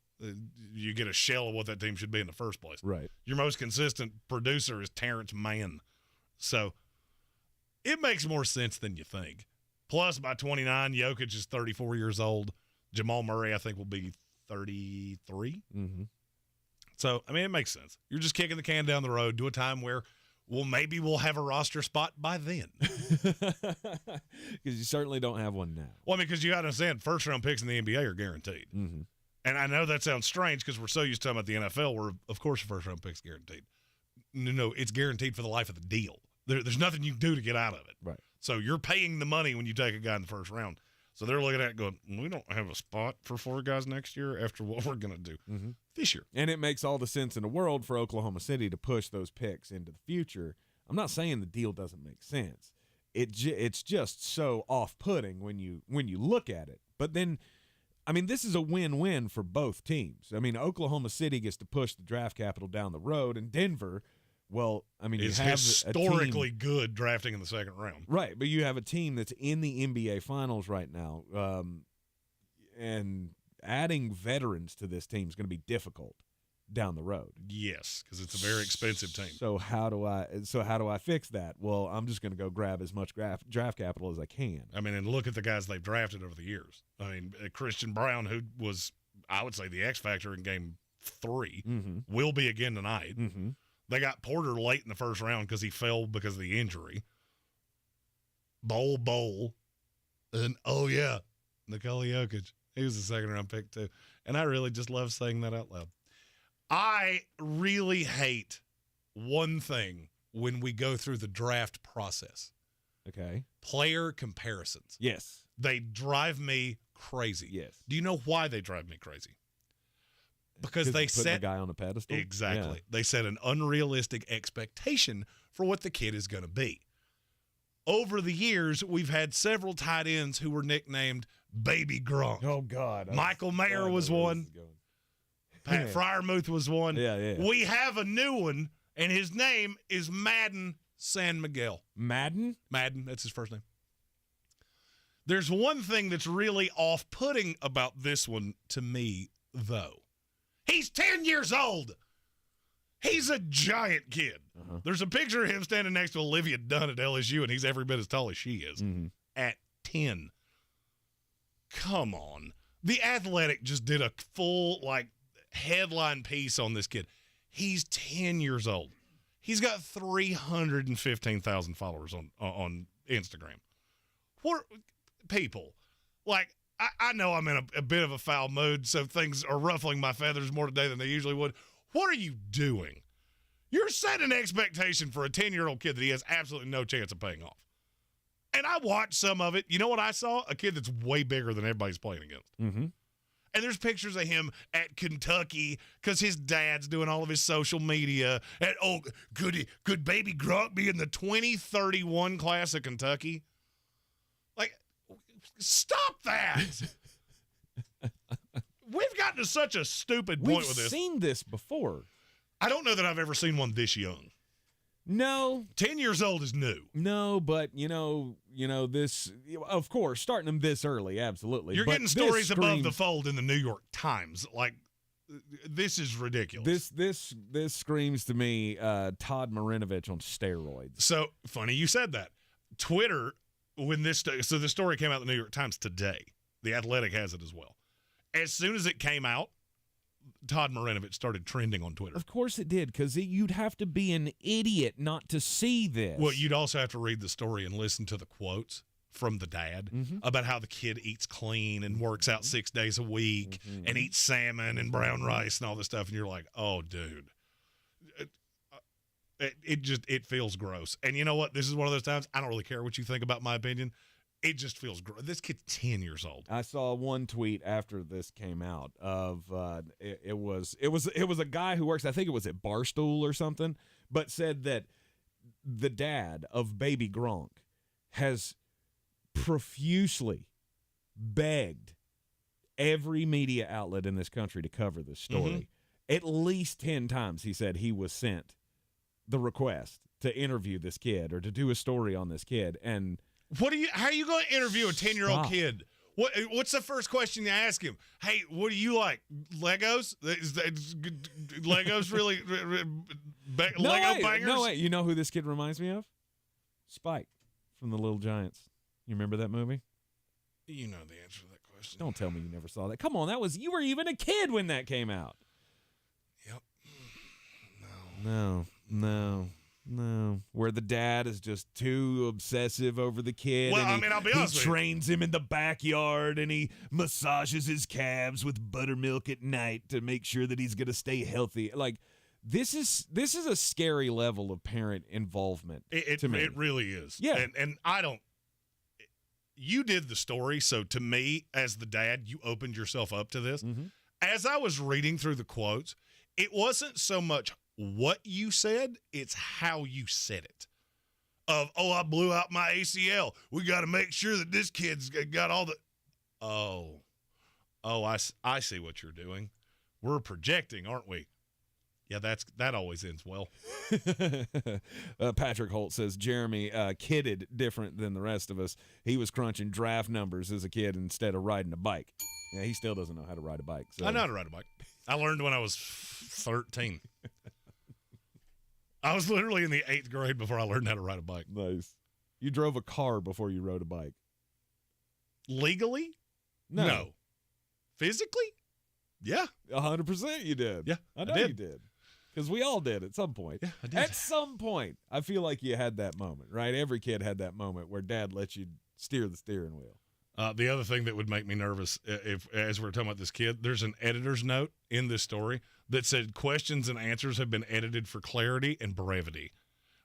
you get a shell of what that team should be in the first place. Right. Your most consistent producer is Terrence Mann. So it makes more sense than you think. Plus, by 29, Jokic is 34 years old. Jamal Murray, I think, will be 33. Mm-hmm. So, I mean, it makes sense. You're just kicking the can down the road to a time where, well, maybe we'll have a roster spot by then. Because you certainly don't have one now. Well, I mean, because you got to understand, first-round picks in the NBA are guaranteed. Mm-hmm. And I know that sounds strange because we're so used to talking about the NFL where, of course, a first-round pick's guaranteed. No, it's guaranteed for the life of the deal. There's nothing you can do to get out of it. Right. So you're paying the money when you take a guy in the first round. So they're looking at it going, we don't have a spot for 4 guys next year after what we're going to do this year. And it makes all the sense in the world for Oklahoma City to push those picks into the future. I'm not saying the deal doesn't make sense. It's just so off-putting when you look at it. But then, I mean, this is a win-win for both teams. I mean, Oklahoma City gets to push the draft capital down the road, and Denver, well, I mean, it's you have historically good drafting in the second round. Right, but you have a team that's in the NBA Finals right now, and adding veterans to this team is going to be difficult down the road. Yes, because it's a very expensive team. So how do I fix that? Well, I'm just going to go grab as much draft capital as I can. I mean, and look at the guys they've drafted over the years. I mean, Christian Brown, who was, I would say, the X factor in Game 3, will be again tonight. Mm-hmm. They got Porter late in the first round because he fell because of the injury. Bowl, and oh yeah, Nikola Jokic. He was a second-round pick, too. And I really just love saying that out loud. I really hate one thing when we go through the draft process. Okay. Player comparisons. Yes. They drive me crazy. Yes. Do you know why they drive me crazy? Because they set set a guy on a pedestal. Exactly. Yeah. They set an unrealistic expectation for what the kid is going to be. Over the years, we've had several tight ends who were nicknamed Baby Gronk. Oh, God. Michael Mayer was one. Pat Freiermuth was one. Yeah. We have a new one, and his name is Madden San Miguel. Madden? Madden, that's his first name. There's one thing that's really off-putting about this one to me, though. He's 10 years old. He's a giant kid. There's a picture of him standing next to Olivia Dunn at LSU, and he's every bit as tall as she is at 10. Come on. The Athletic just did a full, headline piece on this kid. He's 10 years old. He's got 315,000 followers on Instagram. What people? I know I'm in a bit of a foul mood, so things are ruffling my feathers more today than they usually would. What are you doing? You're setting an expectation for a 10-year-old kid that he has absolutely no chance of paying off. And I watched some of it. You know what I saw? A kid that's way bigger than everybody's playing against. Mm-hmm. And there's pictures of him at Kentucky because his dad's doing all of his social media. And, could Baby Gronk be in the 2031 class of Kentucky? Stop that. We've gotten to such a stupid point with this. We've seen this before. I don't know that I've ever seen one this young. No. 10 years old is new. No, but, this, of course, starting them this early, absolutely. You're but getting stories above the fold in the New York Times. This is ridiculous. This screams to me Todd Marinovich on steroids. So, funny you said that. Twitter, so the story came out in the New York Times today. The Athletic has it as well. As soon as it came out, Todd Marinovich started trending on Twitter. Of course it did, because you'd have to be an idiot not to see this. Well, you'd also have to read the story and listen to the quotes from the dad about how the kid eats clean and works out 6 days a week and eats salmon and brown rice and all this stuff. And you're like, oh, dude. It feels gross. And you know what? This is one of those times I don't really care what you think about my opinion. It just feels gross. This kid's 10 years old. I saw one tweet after this came out of it was a guy who works, I think it was at Barstool or something, but said that the dad of Baby Gronk has profusely begged every media outlet in this country to cover this story. At least 10 times he said he was sent the request to interview this kid or to do a story on this kid. And how are you going to interview a 10-year-old kid? What's the first question you ask him? Hey, what do you like? Legos? Legos really Lego bangers? No way. You know who this kid reminds me of? Spike from The Little Giants. You remember that movie? You know the answer to that question. Don't tell me you never saw that. Come on, you were even a kid when that came out. Yep. No. Where the dad is just too obsessive over the kid. Well, and I'll be honest with you. He trains him in the backyard and he massages his calves with buttermilk at night to make sure that he's going to stay healthy. This is a scary level of parent involvement to me. It really is. Yeah. And I don't. You did the story, so to me, as the dad, you opened yourself up to this. As I was reading through the quotes, it wasn't so much what you said, it's how you said it. I blew out my ACL. We got to make sure that this kid's got all the... I see what you're doing. We're projecting, aren't we? Yeah, that always ends well. Patrick Holt says, Jeremy, kidded different than the rest of us. He was crunching draft numbers as a kid instead of riding a bike. Yeah, he still doesn't know how to ride a bike. So. I know how to ride a bike. I learned when I was 13. I was literally in the 8th grade before I learned how to ride a bike. Nice. You drove a car before you rode a bike. Legally? No. Physically? Yeah. 100% you did. Yeah, I know you did. Because we all did at some point. Yeah, I did. At some point, I feel like you had that moment, right? Every kid had that moment where dad lets you steer the steering wheel. The other thing that would make me nervous, as we're talking about this kid, there's an editor's note in this story that said questions and answers have been edited for clarity and brevity,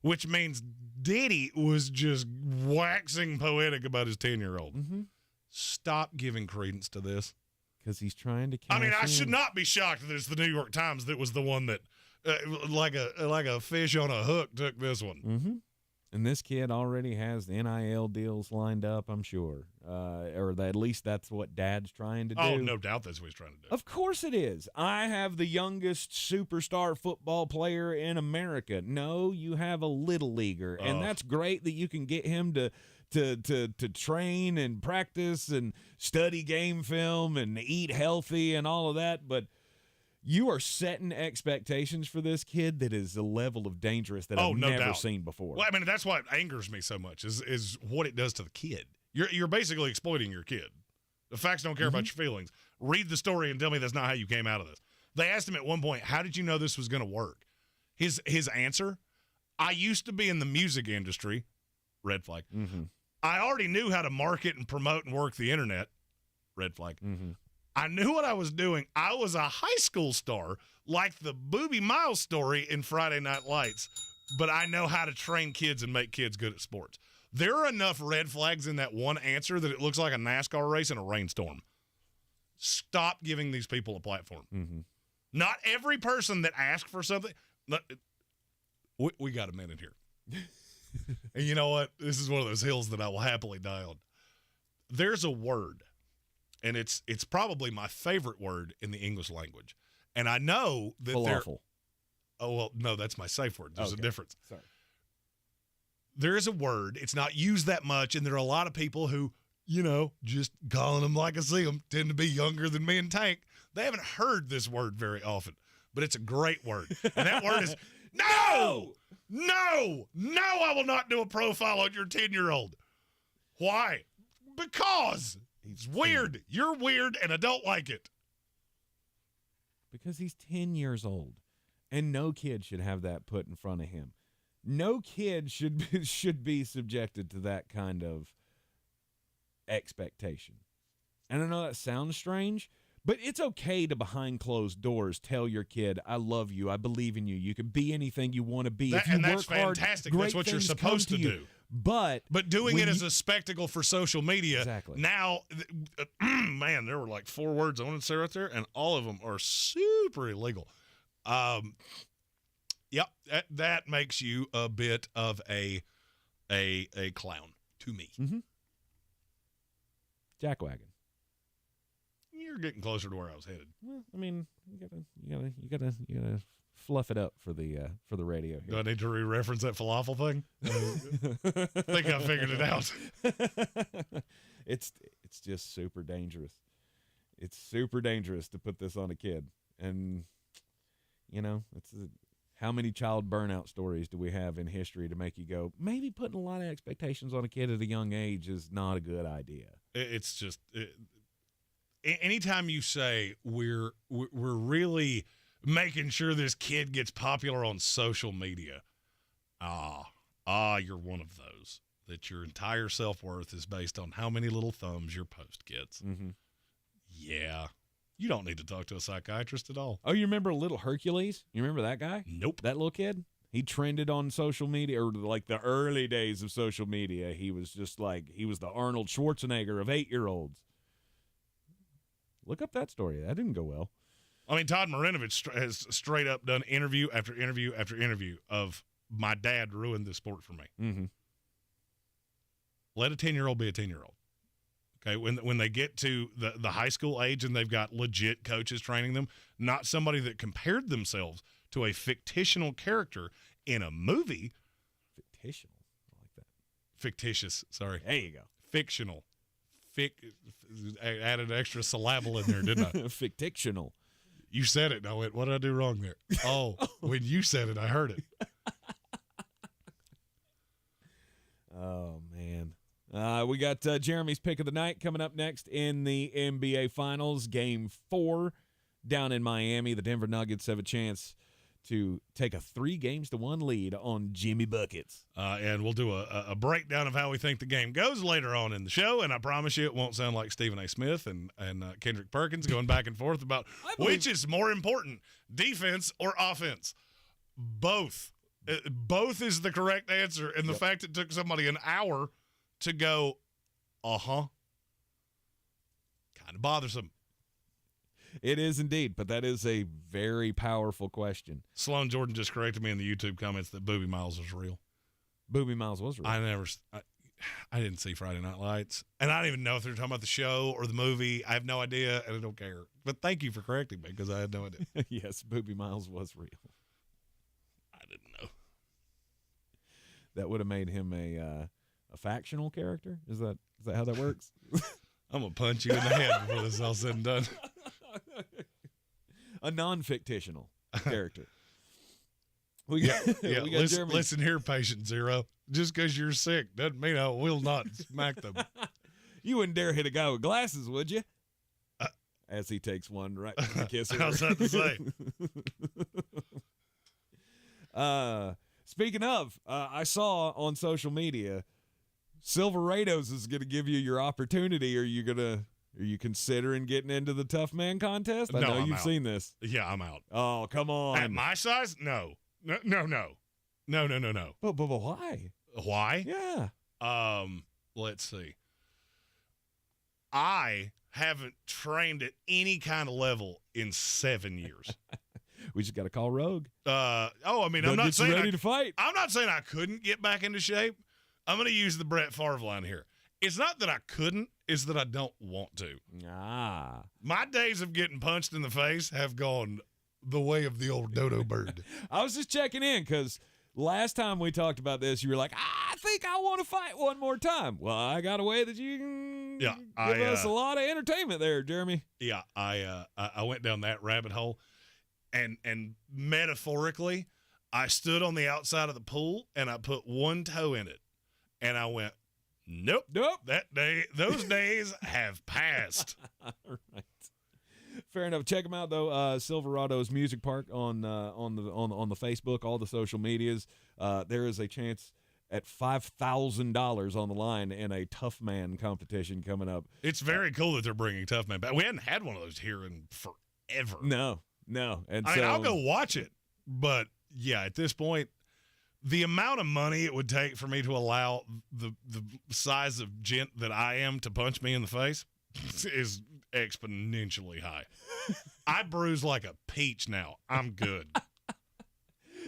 which means Diddy was just waxing poetic about his 10-year-old. Mm-hmm. Stop giving credence to this. Because he's trying to I mean, I cash should in. not be shocked that it's the New York Times that was the one that, like a fish on a hook, took this one. Mm-hmm. And this kid already has NIL deals lined up, I'm sure. Or at least that's what Dad's trying to do. Oh, no doubt that's what he's trying to do. Of course it is. I have the youngest superstar football player in America. No, you have a little leaguer. And that's great that you can get him to train and practice and study game film and eat healthy and all of that. But you are setting expectations for this kid that is a level of dangerous that I've never seen before. Well, I mean, that's what angers me so much is what it does to the kid. You're basically exploiting your kid. The facts don't care about your feelings. Read the story and tell me that's not how you came out of this. They asked him at one point, how did you know this was going to work? His answer, I used to be in the music industry, red flag. Mm-hmm. I already knew how to market and promote and work the internet, red flag. Mm-hmm. I knew what I was doing. I was a high school star, like the Boobie Miles story in Friday Night Lights, but I know how to train kids and make kids good at sports. There are enough red flags in that one answer that it looks like a NASCAR race in a rainstorm. Stop giving these people a platform. Mm-hmm. Not every person that asks for something. We got a minute here. And you know what? This is one of those hills that I will happily die on. There's a word, and it's probably my favorite word in the English language. And I know that falafel. Oh, well, no, that's my safe word. There's a difference. Sorry. There is a word. It's not used that much, and there are a lot of people who, just calling them like I see them, tend to be younger than me and Tank. They haven't heard this word very often, but it's a great word. And that word is no! No! No, I will not do a profile on your 10-year-old. Why? Because he's weird. You're weird, and I don't like it. Because he's 10 years old, and no kid should have that put in front of him. No kid should be subjected to that kind of expectation. And I know that sounds strange, but it's okay to behind closed doors tell your kid, I love you, I believe in you, you can be anything you want to be. If you that's work hard, fantastic. great That's what you're things supposed come to you. do. But doing it as a spectacle for social media, exactly. Now, man, there were like 4 words I wanted to say right there, and all of them are super illegal. Yep, that makes you a bit of a clown to me. Mm-hmm. Jackwagon. You're getting closer to where I was headed. Well, I mean, you gotta fluff it up for the radio here. Do I need to re-reference that falafel thing? I think I figured it out. It's just super dangerous. It's super dangerous to put this on a kid, and how many child burnout stories do we have in history to make you go, maybe putting a lot of expectations on a kid at a young age is not a good idea. It's just anytime you say we're really making sure this kid gets popular on social media, you're one of those that your entire self-worth is based on how many little thumbs your post gets. Mm-hmm. Yeah. You don't need to talk to a psychiatrist at all. Oh, you remember Little Hercules? You remember that guy? Nope. That little kid? He trended on social media, or like the early days of social media. He was just like, he was the Arnold Schwarzenegger of 8-year-olds. Look up that story. That didn't go well. I mean, Todd Marinovich has straight up done interview after interview after interview of my dad ruined this sport for me. Mm-hmm. Let a 10-year-old be a 10-year-old. Okay, when they get to the high school age and they've got legit coaches training them, not somebody that compared themselves to a fictional character in a fictional. I like that. Fictitious. Sorry. There you go. Fictional. Added an extra syllable in there, didn't I? Fictional. You said it, and I went, what did I do wrong there? Oh, when you said it, I heard it. Oh, man. We got Jeremy's pick of the night coming up next in the NBA Finals. Game 4 down in Miami. The Denver Nuggets have a chance to take a 3-1 lead on Jimmy Buckets. And we'll do a breakdown of how we think the game goes later on in the show. And I promise you it won't sound like Stephen A. Smith and Kendrick Perkins going back and forth about which is more important, defense or offense. Both. Both is the correct answer. And the fact it took somebody an hour to go, kind of bothersome. It is indeed, but that is a very powerful question. Sloan Jordan just corrected me in the YouTube comments that Booby Miles was real. Booby Miles was real. I didn't see Friday Night Lights, and I don't even know if they're talking about the show or the movie. I have no idea, and I don't care. But thank you for correcting me because I had no idea. Yes, Booby Miles was real. I didn't know. That would have made him a factional character. Is that how that works? I'm gonna punch you in the head before this is all said and done. A non-fictional character. We got listen here, patient zero. Just because you're sick doesn't mean I will not smack them. You wouldn't dare hit a guy with glasses, would you? As he takes one right in the kisser. I was about to say. Speaking of, I saw on social media, Silverados is going to give you your opportunity. Are you considering getting into the Tough Man contest? I know you've seen this. Yeah, I'm out. Oh, come on. At my size? No. No. But why? Why? Yeah. Let's see. I haven't trained at any kind of level in 7 years. We just got to call Rogue. I'm not saying ready to fight. I'm not saying I couldn't get back into shape. I'm going to use the Brett Favre line here. It's not that I couldn't, it's that I don't want to. My days of getting punched in the face have gone the way of the old dodo bird. I was just checking in because last time we talked about this, you were like, I think I want to fight one more time. Well, I got a way that you can give us a lot of entertainment there, Jeremy. Yeah, I went down that rabbit hole, and metaphorically, I stood on the outside of the pool, and I put one toe in it, and I went, Nope. Those days have passed. All right. Fair enough. Check them out though. Silverado's Music Park on the Facebook, all the social medias. There is a chance at $5,000 on the line in a Tough Man competition coming up. It's very cool that they're bringing Tough Man back. We hadn't had one of those here in forever. No. And I'll go watch it, but yeah, at this point, the amount of money it would take for me to allow the size of gent that I am to punch me in the face is exponentially high. I bruise like a peach now. I'm good.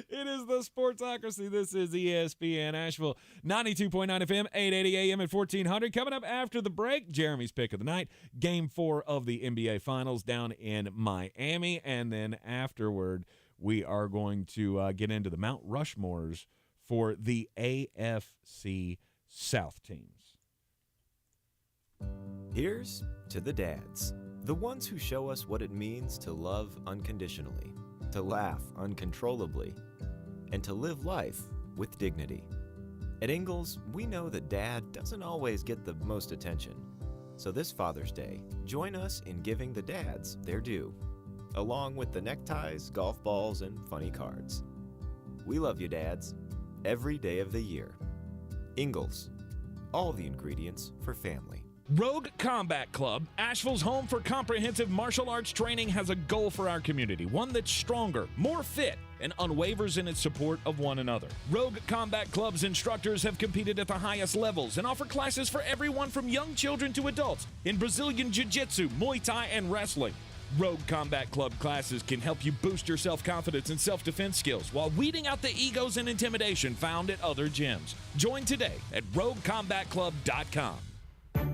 It is the Sportsocracy. This is ESPN Asheville, 92.9 FM, 880 AM at 1400. Coming up after the break, Jeremy's pick of the night, Game 4 of the NBA Finals down in Miami. And then afterward, we are going to get into the Mount Rushmores for the AFC South teams. Here's to the dads, the ones who show us what it means to love unconditionally, to laugh uncontrollably, and to live life with dignity. At Ingalls, we know that Dad doesn't always get the most attention. So this Father's Day, join us in giving the dads their due, along with the neckties, golf balls, and funny cards. We love you, dads, every day of the year. Ingalls, all the ingredients for family. Rogue Combat Club, Asheville's home for comprehensive martial arts training, has a goal for our community, one that's stronger, more fit, and unwavers in its support of one another. Rogue Combat Club's instructors have competed at the highest levels and offer classes for everyone from young children to adults in Brazilian Jiu-Jitsu, Muay Thai, and wrestling. Rogue Combat Club classes can help you boost your self-confidence and self-defense skills while weeding out the egos and intimidation found at other gyms. Join today at roguecombatclub.com.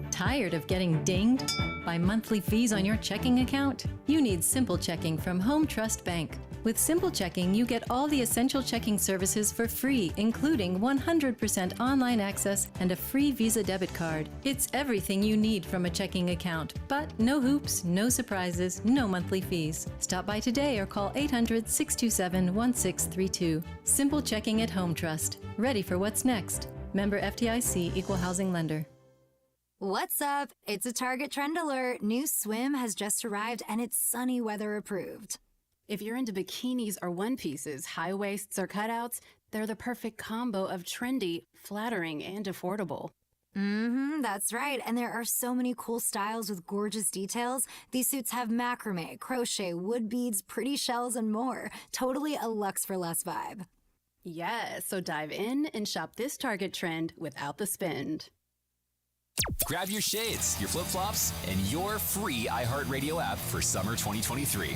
Tired of getting dinged by monthly fees on your checking account? You need Simple Checking from Home Trust Bank. With Simple Checking, you get all the essential checking services for free, including 100% online access and a free Visa debit card. It's everything you need from a checking account, but no hoops, no surprises, no monthly fees. Stop by today or call 800-627-1632. Simple Checking at Home Trust. Ready for what's next. Member FDIC, Equal Housing Lender. What's up? It's a Target trend alert. New swim has just arrived and it's sunny weather approved. If you're into bikinis or one pieces, high waists or cutouts, they're the perfect combo of trendy, flattering, and affordable. That's right. And there are so many cool styles with gorgeous details. These suits have macrame, crochet, wood beads, pretty shells, and more. Totally a luxe for less vibe. Yes, so dive in and shop this Target trend without the spend. Grab your shades, your flip-flops, and your free iHeartRadio app for summer 2023.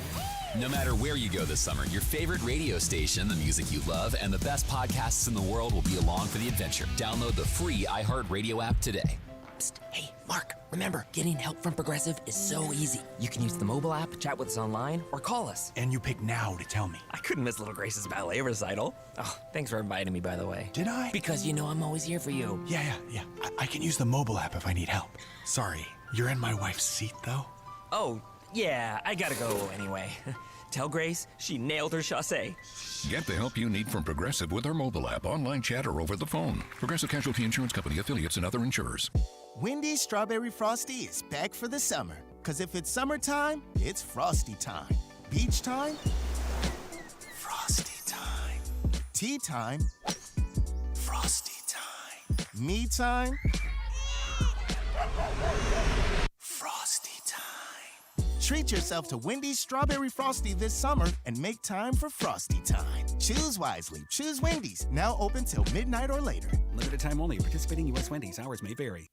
No matter where you go this summer, your favorite radio station, the music you love, and the best podcasts in the world will be along for the adventure. Download the free iHeartRadio app today. Psst, hey, Mark, remember, getting help from Progressive is so easy. You can use the mobile app, chat with us online, or call us. And you pick now to tell me. I couldn't miss Little Grace's ballet recital. Oh, thanks for inviting me, by the way. Did I? Because you know I'm always here for you. Yeah. I can use the mobile app if I need help. Sorry, you're in my wife's seat, though? Oh, yeah, I gotta go anyway. Tell Grace she nailed her chassé. Get the help you need from Progressive with our mobile app, online chat, or over the phone. Progressive Casualty Insurance Company, affiliates, and other insurers. Wendy's Strawberry Frosty is back for the summer. Because if it's summertime, it's Frosty time. Beach time, Frosty time. Tea time, Frosty time. Me time, Frosty time. Treat yourself to Wendy's Strawberry Frosty this summer and make time for Frosty time. Choose wisely. Choose Wendy's. Now open till midnight or later. Limited time only. Participating U.S. Wendy's. Hours may vary.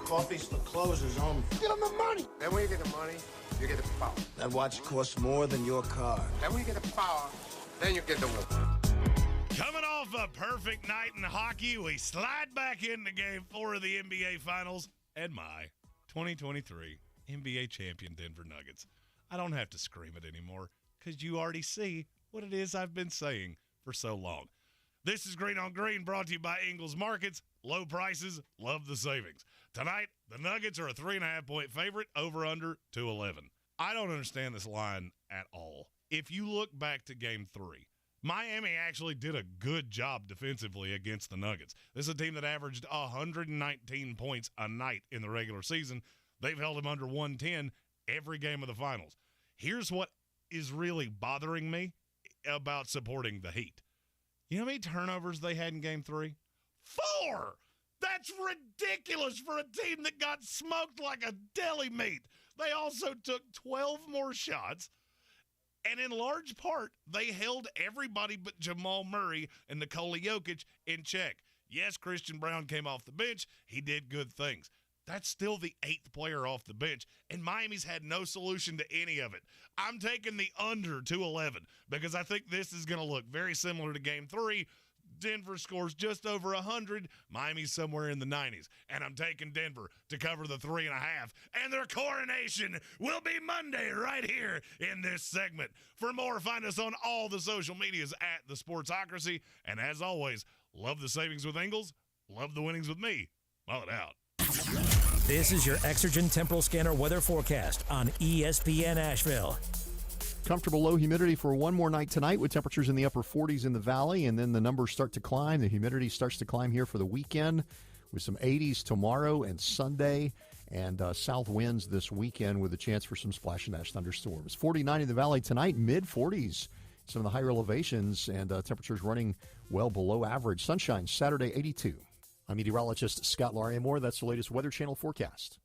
Coffee's the closer's home. Give them the money. Then when you get the money, you get the power. That watch costs more than your car. Then when you get the power, then you get the woman. Coming off a perfect night in hockey, we slide back into Game 4 of the NBA Finals and my 2023 NBA champion Denver Nuggets. I don't have to scream it anymore because you already see what it is I've been saying for so long. This is Green on Green, brought to you by Ingles Markets. Low prices, love the savings. Tonight, the Nuggets are a 3.5-point favorite, over under 211. I don't understand this line at all. If you look back to Game 3, Miami actually did a good job defensively against the Nuggets. This is a team that averaged 119 points a night in the regular season. They've held them under 110 every game of the finals. Here's what is really bothering me about supporting the Heat. You know how many turnovers they had in Game 3? 4! That's ridiculous for a team that got smoked like a deli meat. They also took 12 more shots, and in large part, they held everybody but Jamal Murray and Nikola Jokic in check. Yes, Christian Brown came off the bench. He did good things. That's still the 8th player off the bench, and Miami's had no solution to any of it. I'm taking the under 211 because I think this is going to look very similar to Game 3. Denver scores just over 100. Miami's somewhere in the 90s. And I'm taking Denver to cover the 3.5. And their coronation will be Monday right here in this segment. For more, find us on all the social medias at The Sportsocracy. And as always, love the savings with Ingles. Love the winnings with me. Mull it out. This is your Exergen Temporal Scanner weather forecast on ESPN Asheville. Comfortable low humidity for one more night tonight with temperatures in the upper 40s in the valley, and then the numbers start to climb. The humidity starts to climb here for the weekend with some 80s tomorrow and Sunday, and south winds this weekend with a chance for some splash and ash thunderstorms. 49 in the valley tonight, mid-40s. Some of the higher elevations and temperatures running well below average. Sunshine Saturday, 82. I'm meteorologist Scott Larimore. That's the latest Weather Channel forecast.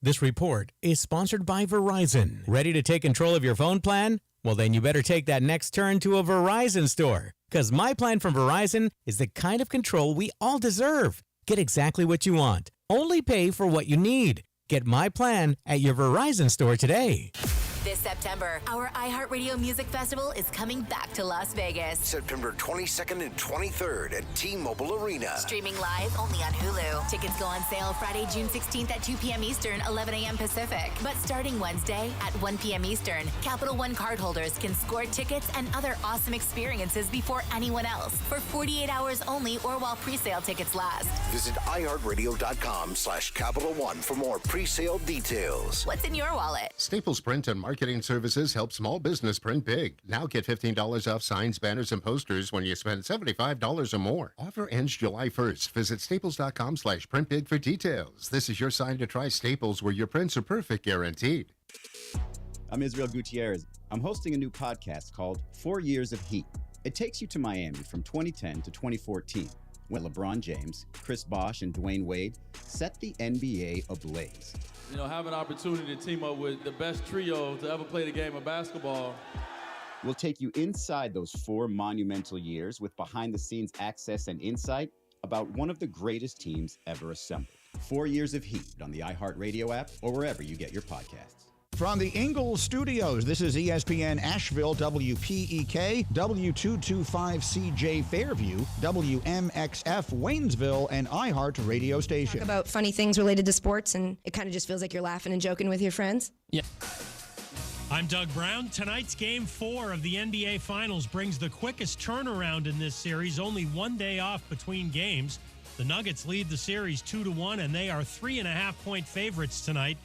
This report is sponsored by Verizon. Ready to take control of your phone plan? Well, then you better take that next turn to a Verizon store. Because my plan from Verizon is the kind of control we all deserve. Get exactly what you want. Only pay for what you need. Get my plan at your Verizon store today. This September, our iHeartRadio Music Festival is coming back to Las Vegas. September 22nd and 23rd at T-Mobile Arena. Streaming live only on Hulu. Tickets go on sale Friday, June 16th at 2 p.m. Eastern, 11 a.m. Pacific. But starting Wednesday at 1 p.m. Eastern, Capital One cardholders can score tickets and other awesome experiences before anyone else for 48 hours only or while pre-sale tickets last. Visit iHeartRadio.com/Capital One for more pre-sale details. What's in your wallet? Staples Print and Marketing Services help small business print big. Now get $15 off signs, banners, and posters when you spend $75 or more. Offer ends July 1st. Visit staples.com/printbig for details. This is your sign to try Staples, where your prints are perfect guaranteed. I'm Israel Gutierrez. I'm hosting a new podcast called 4 Years of Heat. It takes you to Miami from 2010 to 2014, when LeBron James, Chris Bosh, and Dwayne Wade set the NBA ablaze. Have an opportunity to team up with the best trio to ever play the game of basketball. We'll take you inside those 4 monumental years with behind-the-scenes access and insight about one of the greatest teams ever assembled. 4 Years of Heat on the iHeartRadio app or wherever you get your podcasts. From the Ingalls Studios, this is ESPN Asheville, WPEK, W225CJ Fairview, WMXF Waynesville, and iHeart Radio Station. Talk about funny things related to sports, and it kind of just feels like you're laughing and joking with your friends. Yeah. I'm Doug Brown. Tonight's Game 4 of the NBA Finals brings the quickest turnaround in this series, only 1 day off between games. The Nuggets lead the series 2-1, and they are 3.5-point favorites tonight.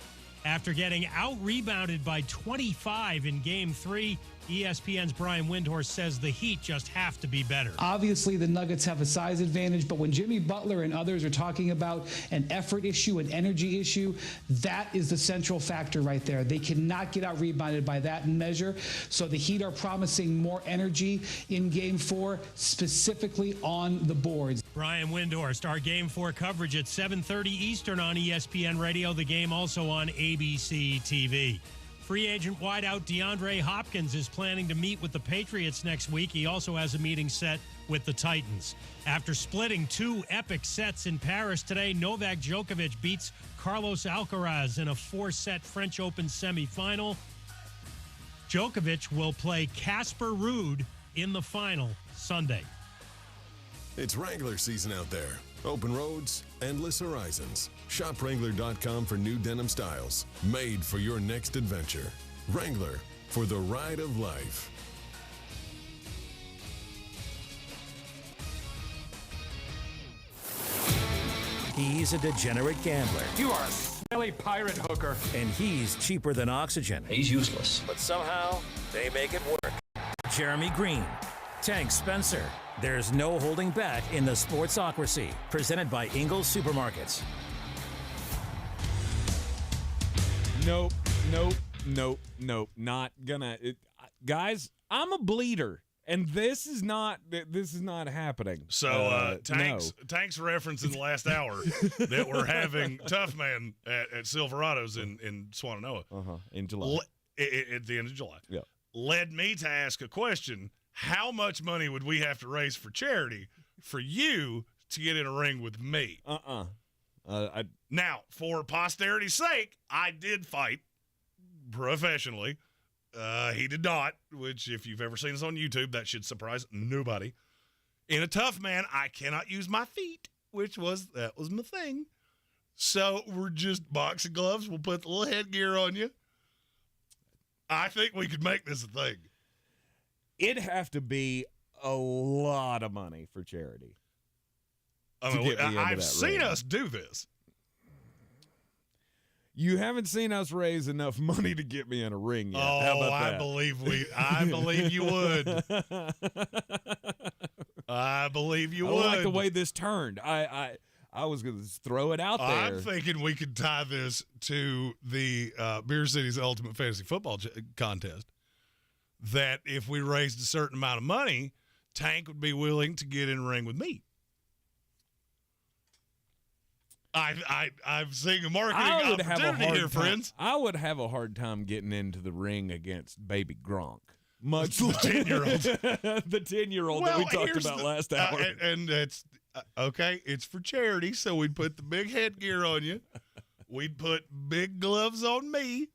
After getting out-rebounded by 25 in Game 3, ESPN's Brian Windhorst says the Heat just have to be better. Obviously, the Nuggets have a size advantage, but when Jimmy Butler and others are talking about an effort issue, an energy issue, that is the central factor right there. They cannot get out-rebounded by that measure, so the Heat are promising more energy in Game 4, specifically on the boards. Brian Windhorst, our Game 4 coverage at 7:30 Eastern on ESPN Radio, the game also on ABC TV. Free agent wideout DeAndre Hopkins is planning to meet with the Patriots next week. He also has a meeting set with the Titans. After splitting 2 epic sets in Paris today, Novak Djokovic beats Carlos Alcaraz in a 4-set French Open semifinal. Djokovic will play Casper Ruud in the final Sunday. It's Wrangler season out there. Open roads, endless horizons. Shop Wrangler.com for new denim styles, made for your next adventure. Wrangler, for the ride of life. He's a degenerate gambler. You are a smelly pirate hooker. And he's cheaper than oxygen. He's useless. But somehow, they make it work. Jeremy Green, Tank Spencer. There's no holding back in the Sportsocracy, presented by Ingalls Supermarkets. Nope. Not gonna. Guys, I'm a bleeder, and this is not happening. So Tank's reference in the last hour that we're having Tough Man at Silverado's in Swannanoa in July. At the end of July. Yeah. Led me to ask a question. How much money would we have to raise for charity for you to get in a ring with me? Now, for posterity's sake, I did fight professionally. He did not, which if you've ever seen us on YouTube, that should surprise nobody. In a Tough Man, I cannot use my feet, that was my thing. So we're just boxing gloves. We'll put the little headgear on you. I think we could make this a thing. It'd have to be a lot of money for charity. I mean, I've seen us do this. You haven't seen us raise enough money to get me in a ring yet. Oh, How about that? I believe you would. I believe you would. I like the way this turned. I was going to throw it out there. I'm thinking we could tie this to the Beer City's Ultimate Fantasy Football contest. That if we raised a certain amount of money, Tank would be willing to get in a ring with me. I'm seeing a marketing opportunity here, friends. I would have a hard time getting into the ring against Baby Gronk. Much the 10-year-old. The 10-year-old that we talked about last hour. And it's, okay, it's for charity, so we'd put the big headgear on you. We'd put big gloves on me.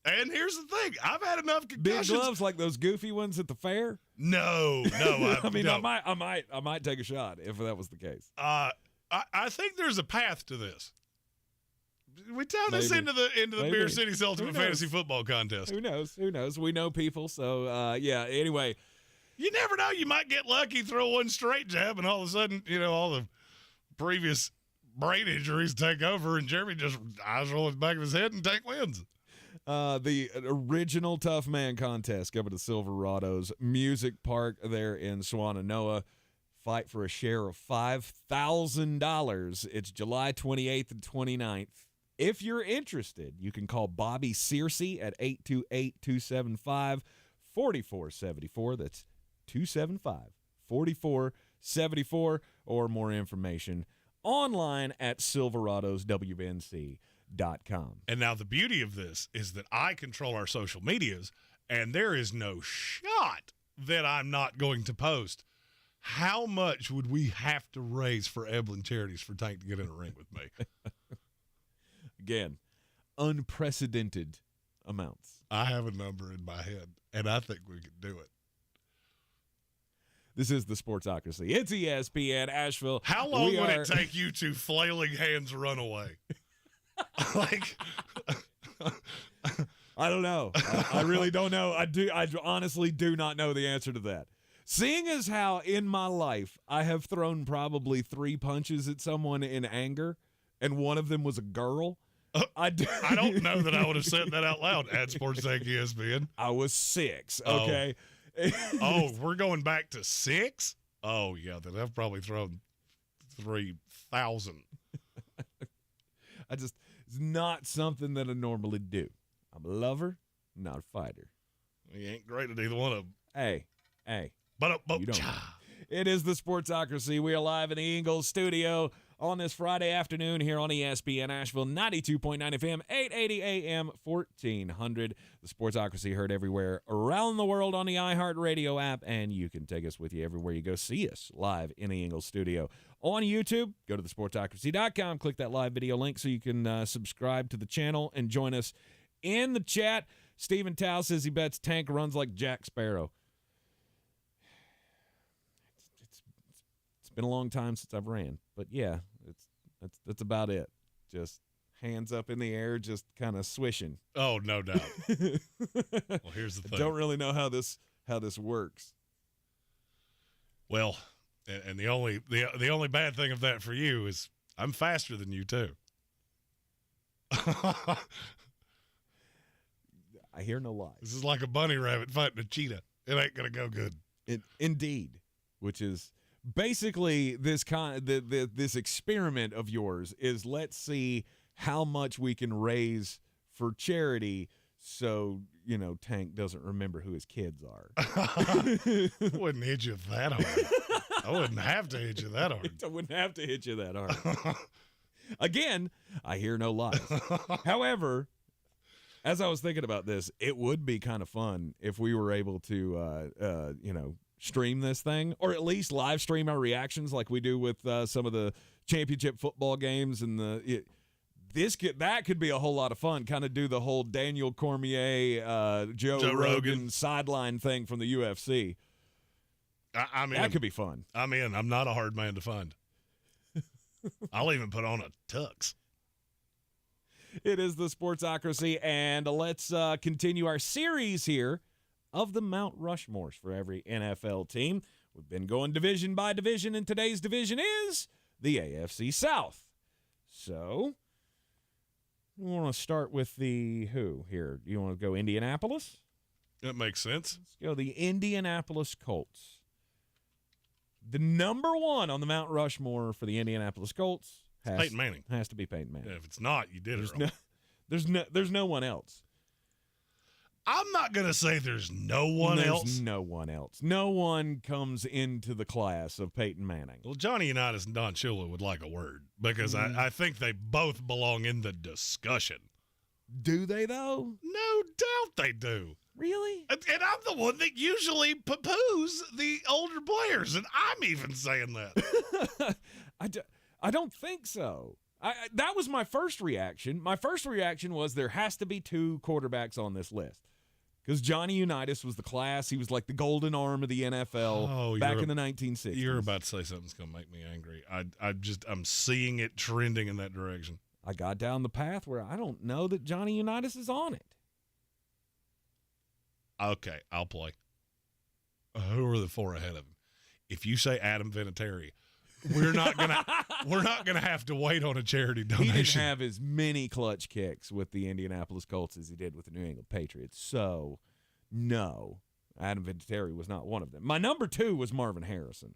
And here's the thing. I've had enough concussions. Big gloves like those goofy ones at the fair? No. I mean, no. I might take a shot if that was the case. I think there's a path to this. We turn this into the Beer City's Ultimate Fantasy Football contest. Who knows? We know people, so yeah. Anyway, you never know. You might get lucky, throw one straight jab, and all of a sudden, all the previous brain injuries take over, and Jeremy just eyes roll the back of his head, and Tank wins. The original Tough Man contest coming to Silverado's Music Park there in Swannanoa. Fight for a share of $5,000. It's July 28th and 29th. If you're interested, you can call Bobby Searcy at 828-275-4474. That's 275-4474, or more information online at silveradoswnc.com. And now the beauty of this is that I control our social medias, and there is no shot that I'm not going to post. How much would we have to raise for Evelyn Charities for Tank to get in a ring with me? Again, unprecedented amounts. I have a number in my head, and I think we could do it. This is the Sportsocracy. It's ESPN Asheville. How long would it take you to flailing hands run away? Like, I don't know. I really don't know. I honestly do not know the answer to that. Seeing as how in my life I have thrown probably 3 punches at someone in anger, and one of them was a girl. I don't know that I would have said that out loud at Sports Tech ESPN. I was 6, okay? Oh, we're going back to 6? Oh, yeah, then I've probably thrown 3,000. It's not something that I normally do. I'm a lover, not a fighter. You ain't great at either one of them. Hey. But You don't. It is the Sportsocracy. We are live in the Ingles studio on this Friday afternoon here on ESPN Asheville, 92.9 FM, 880 AM, 1400. The Sportsocracy heard everywhere around the world on the iHeartRadio app, and you can take us with you everywhere you go. See us live in the Ingles studio. On YouTube, go to thesportsocracy.com, click that live video link so you can subscribe to the channel and join us in the chat. Stephen Tao says he bets Tank runs like Jack Sparrow. It's been a long time since I've ran, but yeah, that's about it. Just hands up in the air, just kind of swishing. Oh, no doubt. Well, here's the thing. I don't really know how this works. Well, and the only bad thing of that for you is I'm faster than you too. I hear no lies. This is like a bunny rabbit fighting a cheetah. It ain't gonna go good. Indeed, which is basically this this experiment of yours is let's see how much we can raise for charity, so Tank doesn't remember who his kids are. I wouldn't hit you that hard. I wouldn't have to hit you that hard. I wouldn't have to hit you that hard. Again, I hear no lies. However, as I was thinking about this, it would be kind of fun if we were able to, stream this thing, or at least live stream our reactions like we do with some of the championship football games. And that could be a whole lot of fun. Kind of do the whole Daniel Cormier, Joe Rogan sideline thing from the UFC. I mean, that could be fun. I'm in. I'm not a hard man to find. I'll even put on a tux. It is the Sportsocracy, and let's continue our series here of the Mount Rushmores for every NFL team. We've been going division by division, and today's division is the AFC South. So, we want to start with the who here? Do you want to go Indianapolis? That makes sense. Let's go the Indianapolis Colts. The number one on the Mount Rushmore for the Indianapolis Colts Peyton Manning. Has to be Peyton Manning. Yeah, if it's not, you did it wrong. There's no one else. I'm not going to say there's no one else. There's no one else. No one comes into the class of Peyton Manning. Well, Johnny Unitas and Don Shula would like a word because I think they both belong in the discussion. Do they, though? No doubt they do. Really? And I'm the one that usually poo-poos the older players, and I'm even saying that. I don't think so. That was my first reaction. My first reaction was there has to be 2 quarterbacks on this list. Because Johnny Unitas was the class. He was like the golden arm of the NFL back in the 1960s. You're about to say something that's going to make me angry. I'm seeing it trending in that direction. I got down the path where I don't know that Johnny Unitas is on it. Okay, I'll play. Who are the 4 ahead of him? If you say Adam Vinatieri, we're not gonna have to wait on a charity donation. He didn't have as many clutch kicks with the Indianapolis Colts as he did with the New England Patriots. So, no, Adam Vinatieri was not one of them. My number 2 was Marvin Harrison.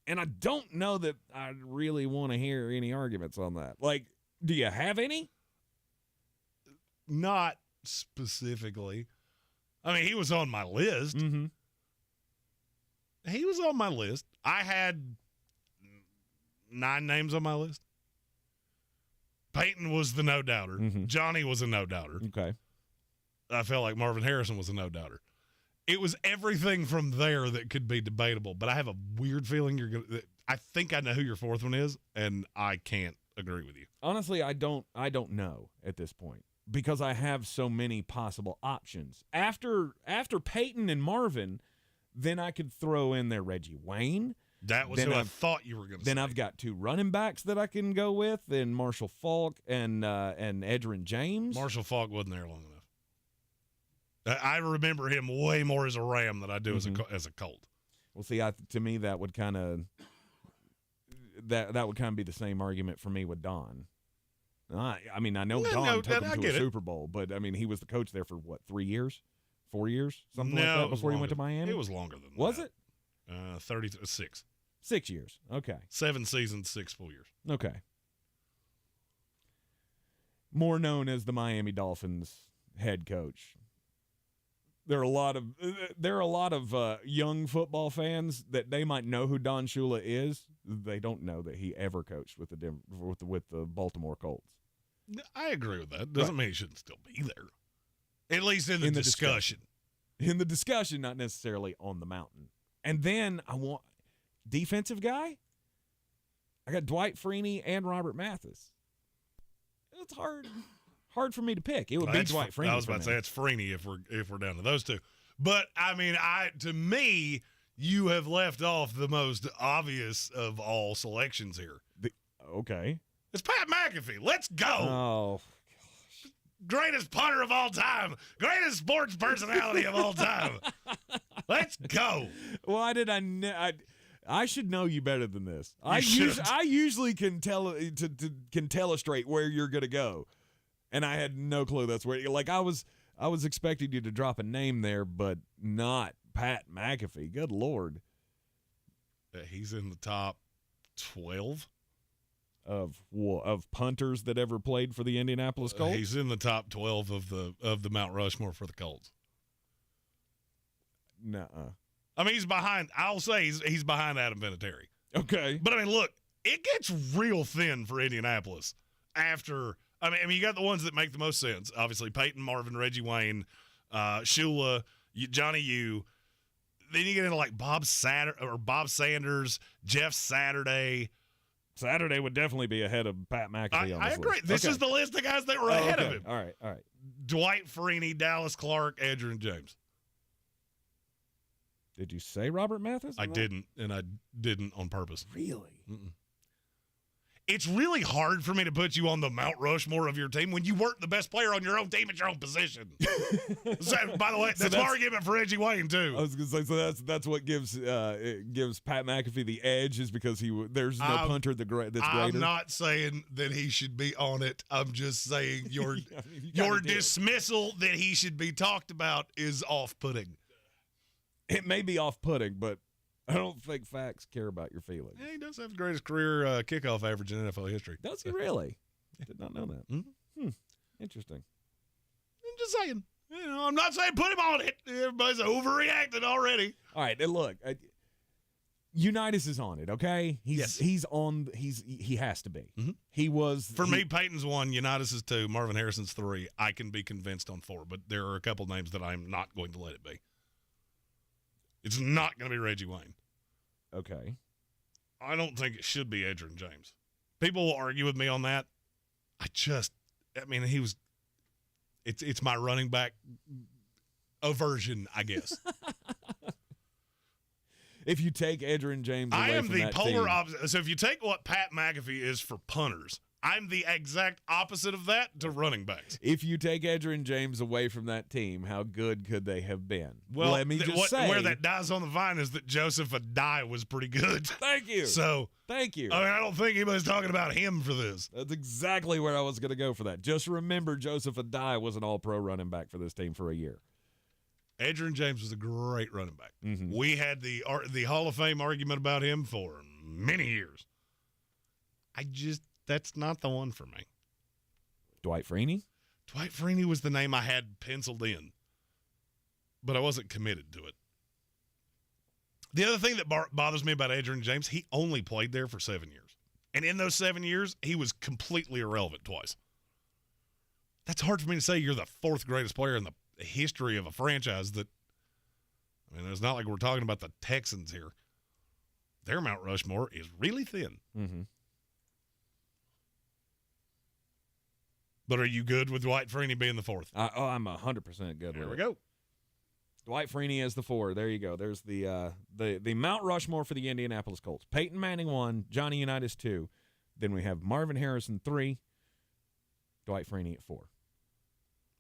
And I don't know that I really want to hear any arguments on that. Like, Do you have any? Not specifically. I mean, he was on my list. Mm-hmm. He was on my list. I had 9 names on my list. Peyton was the no-doubter. Mm-hmm. Johnny was a no-doubter. Okay. I felt like Marvin Harrison was a no-doubter. It was everything from there that could be debatable, but I have a weird feeling I think I know who your fourth one is, and I can't agree with you. Honestly, I don't know at this point because I have so many possible options. After Peyton and Marvin, then I could throw in there Reggie Wayne. That was who I thought you were going to say. Then I've got 2 running backs that I can go with, and Marshall Faulk and Edgerrin James. Marshall Faulk wasn't there long enough. I remember him way more as a Ram than I do as a Colt. Well, see, to me that would kind of be the same argument for me with Don. I mean, I know Don took him to a Super Bowl, but I mean, he was the coach there for what, 3 years, 4 years, something like that before he went to Miami. It was longer than that. Was it? 36. 6 years. Okay. 7 seasons, 6 full years. Okay. More known as the Miami Dolphins head coach. There are a lot of young football fans that they might know who Don Shula is. They don't know that he ever coached with the Baltimore Colts. I agree with that. Doesn't mean he shouldn't still be there. At least in the discussion. In the discussion, not necessarily on the mountain. And then I want defensive guy. I got Dwight Freeney and Robert Mathis. It's hard for me to pick. It would be Dwight Freeney. I was about to say it's Freeney if we're down to those two. But I mean, to me, you have left off the most obvious of all selections here. Okay. It's Pat McAfee. Let's go. Oh, gosh. Greatest punter of all time. Greatest sports personality of all time. Let's go. Why did I should know you better than this. I usually can tell straight where you're going to go. And I had no clue that's where. Like I was expecting you to drop a name there, but not Pat McAfee. Good Lord. He's in the top 12 of punters that ever played for the Indianapolis Colts. He's in the top 12 of the Mount Rushmore for the Colts. Nuh-uh. I mean, he's behind. I'll say he's behind Adam Vinatieri. Okay, but I mean, look, it gets real thin for Indianapolis after. I mean, you got the ones that make the most sense. Obviously, Peyton, Marvin, Reggie Wayne, Shula, Johnny U. Then you get into like Bob Sanders, Jeff Saturday. Saturday would definitely be ahead of Pat McAfee. I agree. This is the list of guys that were ahead of him. All right. Dwight Freeney, Dallas Clark, Edgerrin James. Did you say Robert Mathis? I didn't, and I didn't on purpose. Really? Mm-mm. It's really hard for me to put you on the Mount Rushmore of your team when you weren't the best player on your own team at your own position. So, by the way, that's my argument for Reggie Wayne too. I was going to say, so that's what gives Pat McAfee the edge is because there's no punter that's greater. I'm not saying that he should be on it. I'm just saying your dismissal that he should be talked about is off-putting. It may be off-putting, but I don't think facts care about your feelings. Yeah, he does have the greatest career kickoff average in NFL history. Does he really? Did not know that. Mm-hmm. Interesting. I'm just saying. I'm not saying put him on it. Everybody's overreacted already. All right, and look, Unitas is on it. Okay, he has to be. Mm-hmm. He was for me. Peyton's 1, Unitas is 2, Marvin Harrison's 3. I can be convinced on 4, but there are a couple names that I'm not going to let it be. It's not going to be Reggie Wayne. Okay. I don't think it should be Edgerrin James. People will argue with me on that. He was – it's my running back aversion, I guess. If you take Edgerrin James away I am from the that polar team. opposite. So if you take what Pat McAfee is for punters, I'm the exact opposite of that to running backs. If you take Edgerrin James away from that team, how good could they have been? Well, let me just say where that dies on the vine is that Joseph Adai was pretty good. Thank you. So thank you. I mean, I don't think anybody's talking about him for this. That's exactly where I was going to go for that. Just remember, Joseph Adai was an all-pro running back for this team for a year. Edgerrin James was a great running back. Mm-hmm. We had the Hall of Fame argument about him for many years. That's not the one for me. Dwight Freeney? Dwight Freeney was the name I had penciled in, but I wasn't committed to it. The other thing that bothers me about Adrian James, he only played there for 7 years. And in those 7 years, he was completely irrelevant twice. That's hard for me to say you're the fourth greatest player in the history of a franchise that, I mean, it's not like we're talking about the Texans here. Their Mount Rushmore is really thin. Mm-hmm. But are you good with Dwight Freeney being the fourth? I'm 100% good with it. There we go. Dwight Freeney as the 4. There you go. There's the Mount Rushmore for the Indianapolis Colts. Peyton Manning 1, Johnny Unitas 2. Then we have Marvin Harrison 3, Dwight Freeney at 4.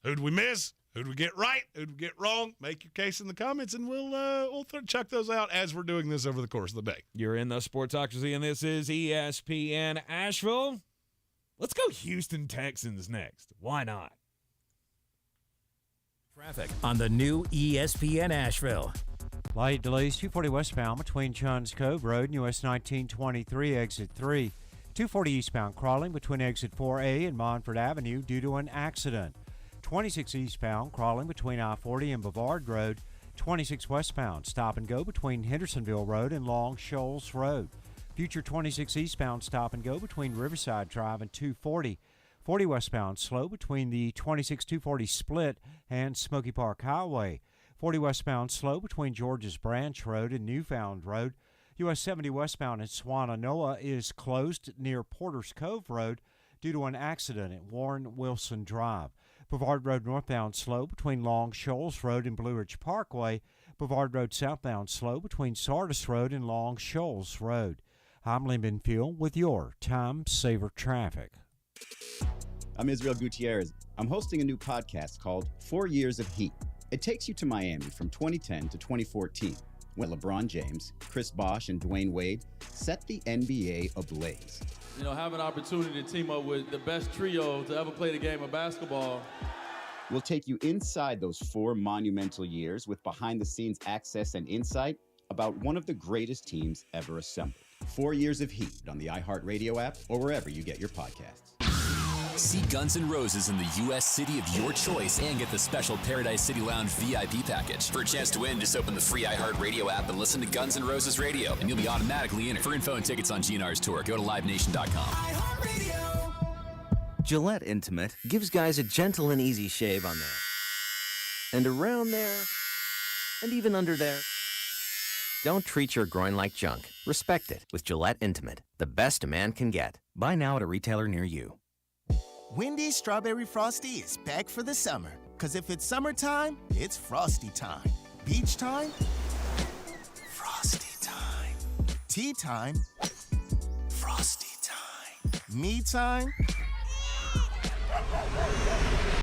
Who'd we miss? Who'd we get right? Who'd we get wrong? Make your case in the comments, and we'll chuck those out as we're doing this over the course of the day. You're in the Sportsocracy, and this is ESPN Asheville. Let's go Houston Texans next. Why not? Traffic on the new ESPN Asheville. Light delays 240 westbound between Johns Cove Road and US 1923 exit 3. 240 eastbound crawling between exit 4A and Montford Avenue due to an accident. 26 eastbound crawling between I-40 and Bavard Road. 26 westbound stop and go between Hendersonville Road and Long Shoals Road. Future 26 eastbound stop and go between Riverside Drive and 240. 40 westbound slow between the 26-240 split and Smoky Park Highway. 40 westbound slow between George's Branch Road and Newfound Road. US 70 westbound at Swannanoa is closed near Porter's Cove Road due to an accident at Warren Wilson Drive. Brevard Road northbound slow between Long Shoals Road and Blue Ridge Parkway. Brevard Road southbound slow between Sardis Road and Long Shoals Road. I'm Lyndon Field with your Time Saver Traffic. I'm Israel Gutierrez. I'm hosting a new podcast called 4 Years of Heat. It takes you to Miami from 2010 to 2014, when LeBron James, Chris Bosh, and Dwayne Wade set the NBA ablaze. You know, have an opportunity to team up with the best trio to ever play the game of basketball. We'll take you inside those 4 monumental years with behind-the-scenes access and insight about one of the greatest teams ever assembled. 4 Years of Heat on the iHeartRadio app or wherever you get your podcasts. See Guns N' Roses in the U.S. city of your choice and get the special Paradise City Lounge VIP package. For a chance to win, just open the free iHeartRadio app and listen to Guns N' Roses Radio, and you'll be automatically in it. For info and tickets on GNR's tour, go to livenation.com. Gillette Intimate gives guys a gentle and easy shave on there, and around there, and even under there. Don't treat your groin like junk. Respect it with Gillette Intimate, the best a man can get. Buy now at a retailer near you. Wendy's Strawberry Frosty is back for the summer. Because if it's summertime, it's Frosty time. Beach time, Frosty time. Tea time, Frosty time. Me time,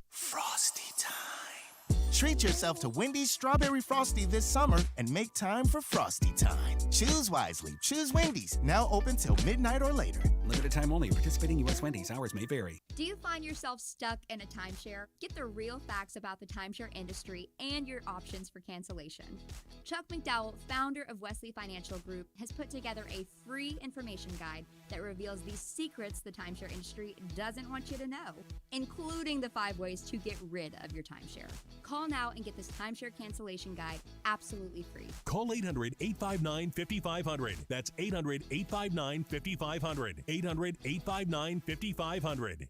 Frosty time. Treat yourself to Wendy's Strawberry Frosty this summer and make time for Frosty time. Choose wisely. Choose Wendy's. Now open till midnight or later. Limited time only. Participating U.S. Wendy's. Hours may vary. Do you find yourself stuck in a timeshare? Get the real facts about the timeshare industry and your options for cancellation. Chuck McDowell, founder of Wesley Financial Group, has put together a free information guide that reveals the secrets the timeshare industry doesn't want you to know, including the 5 ways to get rid of your timeshare. Call now and get this timeshare cancellation guide absolutely free. Call 800-859-5500. That's 800-859-5500. 800-859-5500.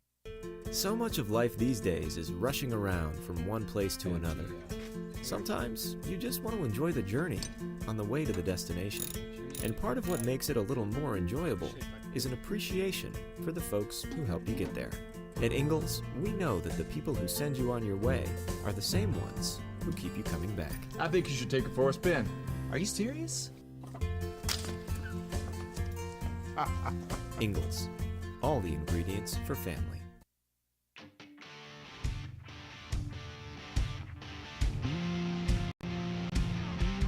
So much of life these days is rushing around from one place to another. Sometimes you just want to enjoy the journey on the way to the destination. And part of what makes it a little more enjoyable is an appreciation for the folks who help you get there. At Ingalls, we know that the people who send you on your way are the same ones who keep you coming back. I think you should take her for a spin. Are you serious? Ingalls, all the ingredients for family.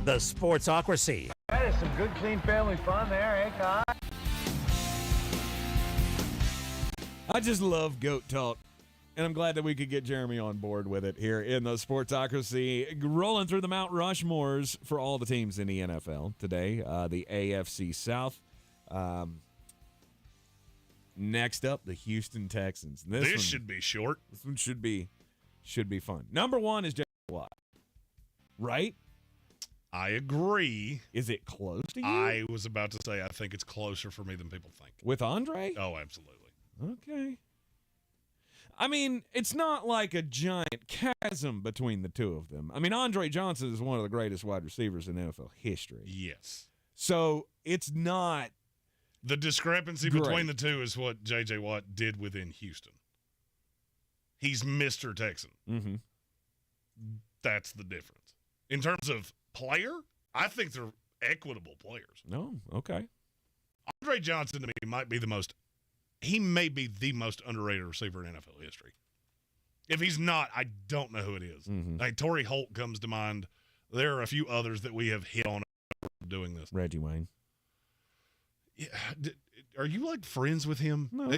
The Sportsocracy. That is some good, clean family fun there, eh, Kai? I just love GOAT talk, and I'm glad that we could get Jeremy on board with it here in the Sportsocracy, rolling through the Mount Rushmores for all the teams in the NFL today. The AFC South. Next up, the Houston Texans. This should be short. This one should be fun. Number 1 is J.J. Watt. Right? I agree. Is it close to you? I was about to say I think it's closer for me than people think. With Andre? Oh, absolutely. Okay. I mean, it's not like a giant chasm between the two of them. I mean, Andre Johnson is one of the greatest wide receivers in NFL history. Yes. So it's not. The discrepancy between the two is what J.J. Watt did within Houston. He's Mr. Texan. Mm-hmm. That's the difference. In terms of player, I think they're equitable players. No, okay. Andre Johnson, to me, may be the most underrated receiver in NFL history. If he's not, I don't know who it is. Mm-hmm. Like Torrey Holt comes to mind. There are a few others that we have hit on doing this. Reggie Wayne. Yeah, are you like friends with him? No.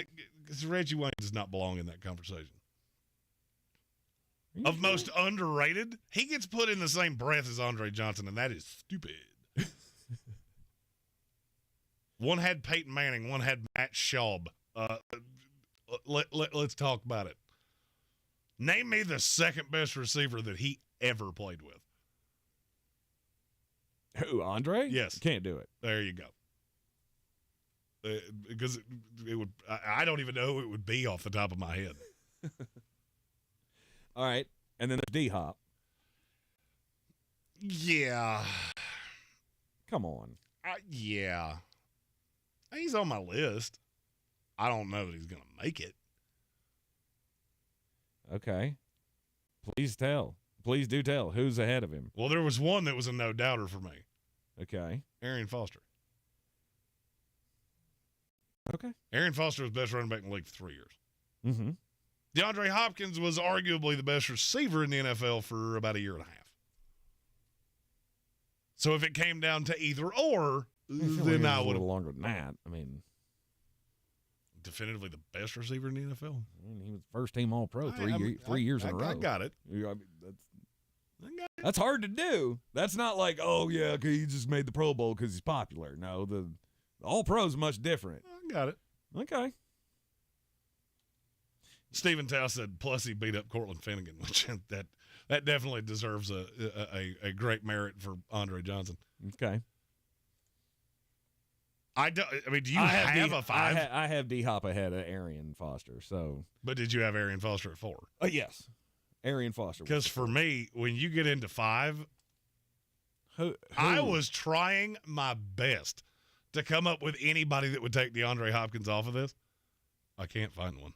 Because Reggie Wayne does not belong in that conversation. Of most underrated, he gets put in the same breath as Andre Johnson, and that is stupid. One had Peyton Manning, one had Matt Schaub. Let's talk about it. Name me the second best receiver that he ever played with. Who, Andre? Yes. Can't do it. There you go. Because it would, I don't even know who it would be off the top of my head. All right, and then there's D-Hop. Yeah. Come on. Yeah. He's on my list. I don't know that he's going to make it. Okay. Please tell. Please do tell. Who's ahead of him? Well, there was one that was a no-doubter for me. Okay. Arian Foster. Okay. Arian Foster was the best running back in the league for 3 years. Mm-hmm. DeAndre Hopkins was arguably the best receiver in the NFL for about a year and a half. So if it came down to either or, then I would have. A little longer than that. I mean, definitively the best receiver in the NFL. He was first team All-Pro 3 years in a row. I got it. That's hard to do. That's not like, oh, yeah, he just made the Pro Bowl because he's popular. No, the All-Pro is much different. I got it. Okay. Stephen Tao said, plus he beat up Cortland Finnegan, which that definitely deserves a great merit for Andre Johnson. Okay. Do you have a 5? I have D-Hop ahead of Arian Foster. So, but did you have Arian Foster at 4? Yes. Arian Foster. Because for me, when you get into 5, I was trying my best to come up with anybody that would take DeAndre Hopkins off of this. I can't find one.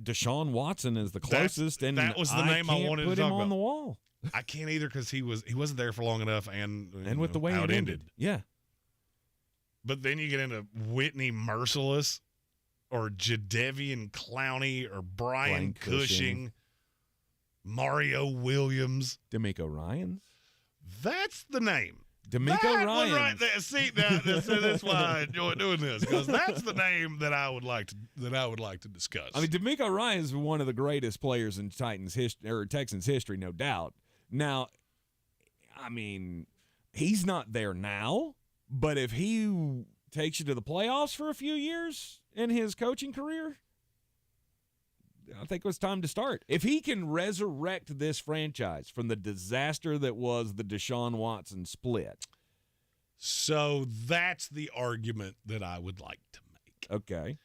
Deshaun Watson is the closest, and that was the name I wanted to put talk him about. On the wall. I can't either because he wasn't there for long enough, and with the way it ended. Yeah. But then you get into Whitney Merciless or Jadeveon Clowney or Brian Cushing, Mario Williams. D'Amico Ryans? That's the name. D'Amico Ryans. Right there. See, that's why I enjoy doing this, because that's the name that I would like to discuss. I mean, D'Amico Ryans is one of the greatest players in Texans history, no doubt. Now, I mean, he's not there now, but if he takes you to the playoffs for a few years in his coaching career, I think it was time to start. If he can resurrect this franchise from the disaster that was the Deshaun Watson split. So that's the argument that I would like to make. Okay.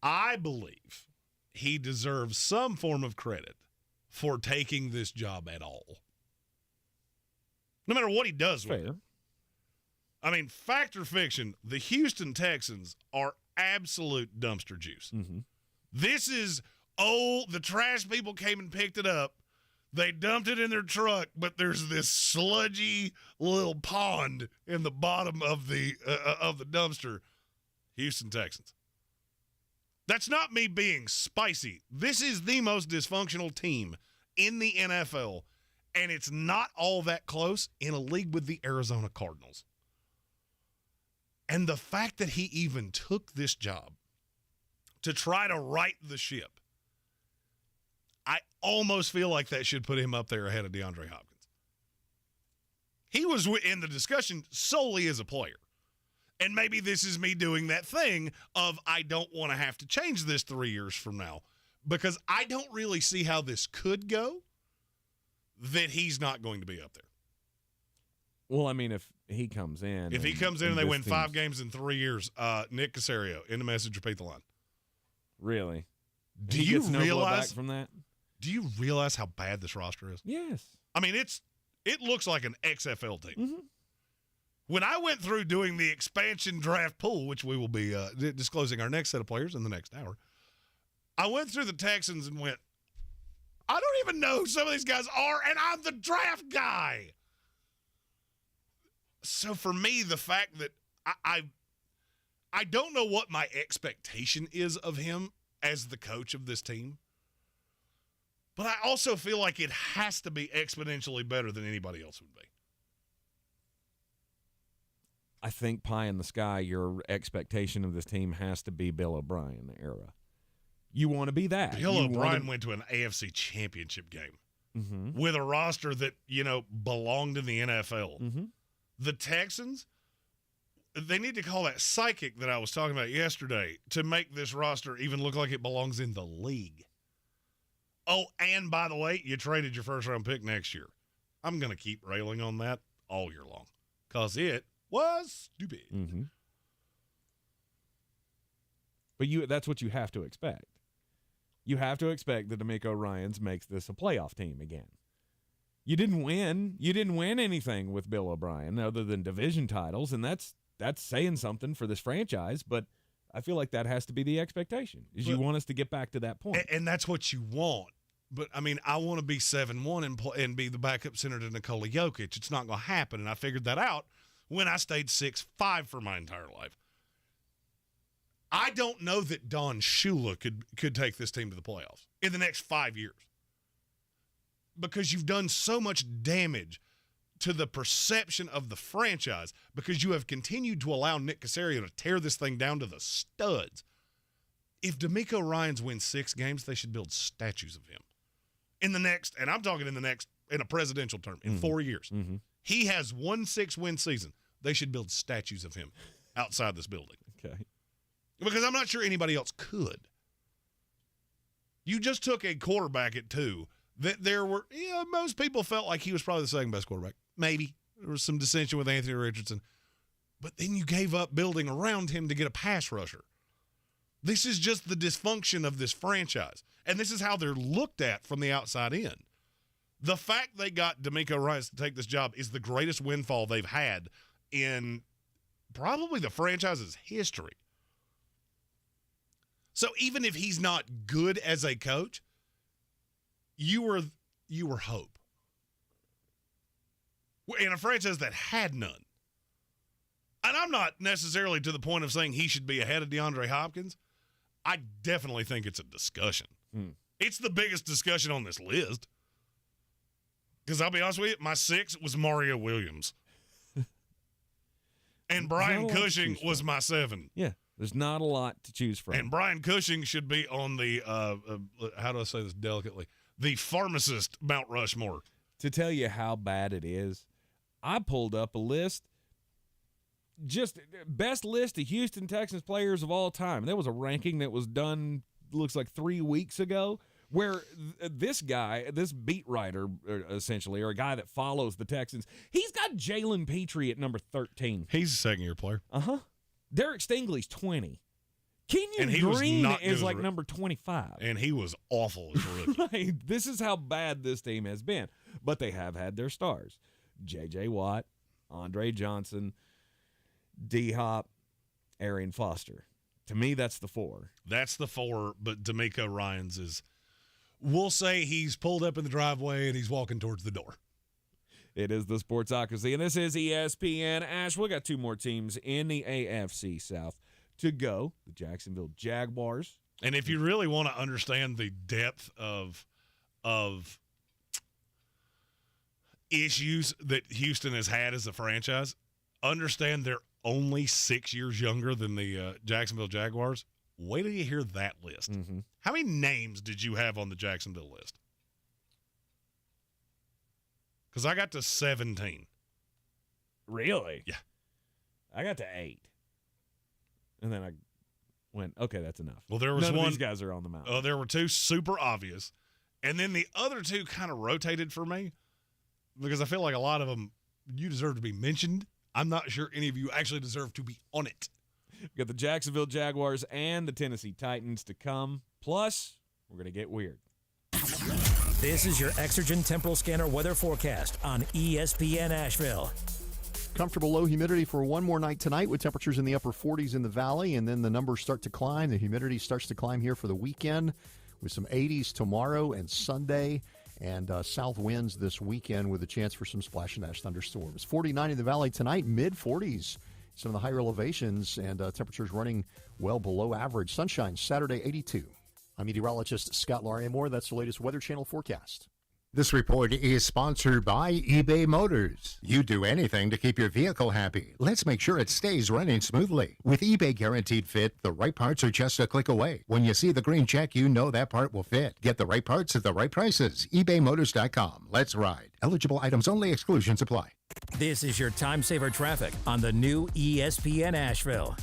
I believe he deserves some form of credit for taking this job at all. No matter what he does with it. I mean, fact or fiction, the Houston Texans are absolute dumpster juice. Mm-hmm. This is, the trash people came and picked it up. They dumped it in their truck, but there's this sludgy little pond in the bottom of the dumpster. Houston Texans. That's not me being spicy. This is the most dysfunctional team in the NFL, and it's not all that close in a league with the Arizona Cardinals. And the fact that he even took this job to try to right the ship, I almost feel like that should put him up there ahead of DeAndre Hopkins. He was in the discussion solely as a player. And maybe this is me doing that thing of I don't want to have to change this 3 years from now because I don't really see how this could go that he's not going to be up there. Well, I mean, if he comes in. If he comes in and they win 5 games in 3 years, Nick Caserio, in the message, repeat the line. Really? Do you realize from that? Do you realize how bad this roster is? Yes. I mean, it looks like an XFL team. Mm-hmm. When I went through doing the expansion draft pool, which we will be disclosing our next set of players in the next hour, I went through the Texans and went, I don't even know who some of these guys are, and I'm the draft guy. So for me, the fact that I don't know what my expectation is of him as the coach of this team, but I also feel like it has to be exponentially better than anybody else would be. I think pie in the sky, your expectation of this team has to be Bill O'Brien era. You want to be that. Bill O'Brien went to an AFC championship game with a roster that, belonged in the NFL. Mm-hmm. The Texans, they need to call that psychic that I was talking about yesterday to make this roster even look like it belongs in the league. Oh, and by the way, you traded your first-round pick next year. I'm going to keep railing on that all year long because it was stupid. Mm-hmm. But that's what you have to expect. You have to expect that DeMeco Ryans makes this a playoff team again. You didn't win. You didn't win anything with Bill O'Brien other than division titles, and that's saying something for this franchise. But I feel like that has to be the expectation. You want us to get back to that point, and that's what you want. But I mean, I want to be 7-1 and be the backup center to Nikola Jokic. It's not going to happen, and I figured that out when I stayed 6'5" for my entire life. I don't know that Don Shula could take this team to the playoffs in the next 5 years because you've done so much damage to the perception of the franchise because you have continued to allow Nick Caserio to tear this thing down to the studs. If DeMeco Ryans wins 6 games, they should build statues of him. In a presidential term, in 4 years. Mm-hmm. He has 1 6-win season. They should build statues of him outside this building. Okay. Because I'm not sure anybody else could. You just took a quarterback at 2 that most people felt like he was probably the second best quarterback. Maybe. There was some dissension with Anthony Richardson. But then you gave up building around him to get a pass rusher. This is just the dysfunction of this franchise. And this is how they're looked at from the outside in. The fact they got DeMeco Ryans to take this job is the greatest windfall they've had in probably the franchise's history. So even if he's not good as a coach, you were hope. In a franchise that had none. And I'm not necessarily to the point of saying he should be ahead of DeAndre Hopkins. I definitely think it's a discussion. It's the biggest discussion on this list. Because I'll be honest with you, my 6 was Mario Williams. And Brian Cushing was my 7. Yeah, there's not a lot to choose from. And Brian Cushing should be on the, how do I say this delicately, the pharmacist Mount Rushmore. To tell you how bad it is, I pulled up a list, just best list of Houston Texans players of all time. There was a ranking that was done, looks like 3 weeks ago, where this guy, this beat writer, essentially, or a guy that follows the Texans, he's got Jalen Petrie at number 13. He's a second-year player. Uh-huh. Derek Stingley's 20. Kenyon Green is like number 25. And he was awful as a rookie. Right. This is how bad this team has been. But they have had their stars. J.J. Watt, Andre Johnson, D-Hop, Arian Foster. To me, that's the 4. That's the 4, but DeMeco Ryans is, we'll say he's pulled up in the driveway and he's walking towards the door. It is the Sportsocracy, and this is ESPN. Ash, we got 2 more teams in the AFC South to go. The Jacksonville Jaguars. And if you really want to understand the depth of issues that Houston has had as a franchise, understand they're only 6 years younger than the Jacksonville Jaguars. Wait till you hear that list. Mm-hmm. How many names did you have on the Jacksonville list? Because I got to 17. Really? Yeah. I got to 8. And then I went, okay, that's enough. Well, there was None one. of these guys are on the mountain. There were two super obvious, and then the other two kind of rotated for me because I feel like a lot of them you deserve to be mentioned. I'm not sure any of you actually deserve to be on it. We got the Jacksonville Jaguars and the Tennessee Titans to come. Plus, we're going to get weird. This is your Exergen Temporal Scanner weather forecast on ESPN Asheville. Comfortable low humidity for one more night tonight with temperatures in the upper 40s in the valley, and then the numbers start to climb. The humidity starts to climb here for the weekend with some 80s tomorrow and Sunday, and south winds this weekend with a chance for some splash and ash thunderstorms. 49 in the valley tonight, mid-40s. Some of the higher elevations and temperatures running well below average. Sunshine Saturday, 82. I'm meteorologist Scott Larimore. That's the latest Weather Channel forecast. This report is sponsored by eBay Motors. You do anything to keep your vehicle happy. Let's make sure it stays running smoothly. With eBay Guaranteed Fit, the right parts are just a click away. When you see the green check, you know that part will fit. Get the right parts at the right prices. ebaymotors.com. Let's ride. Eligible items only. Exclusions apply. This is your time saver traffic on the new ESPN Asheville.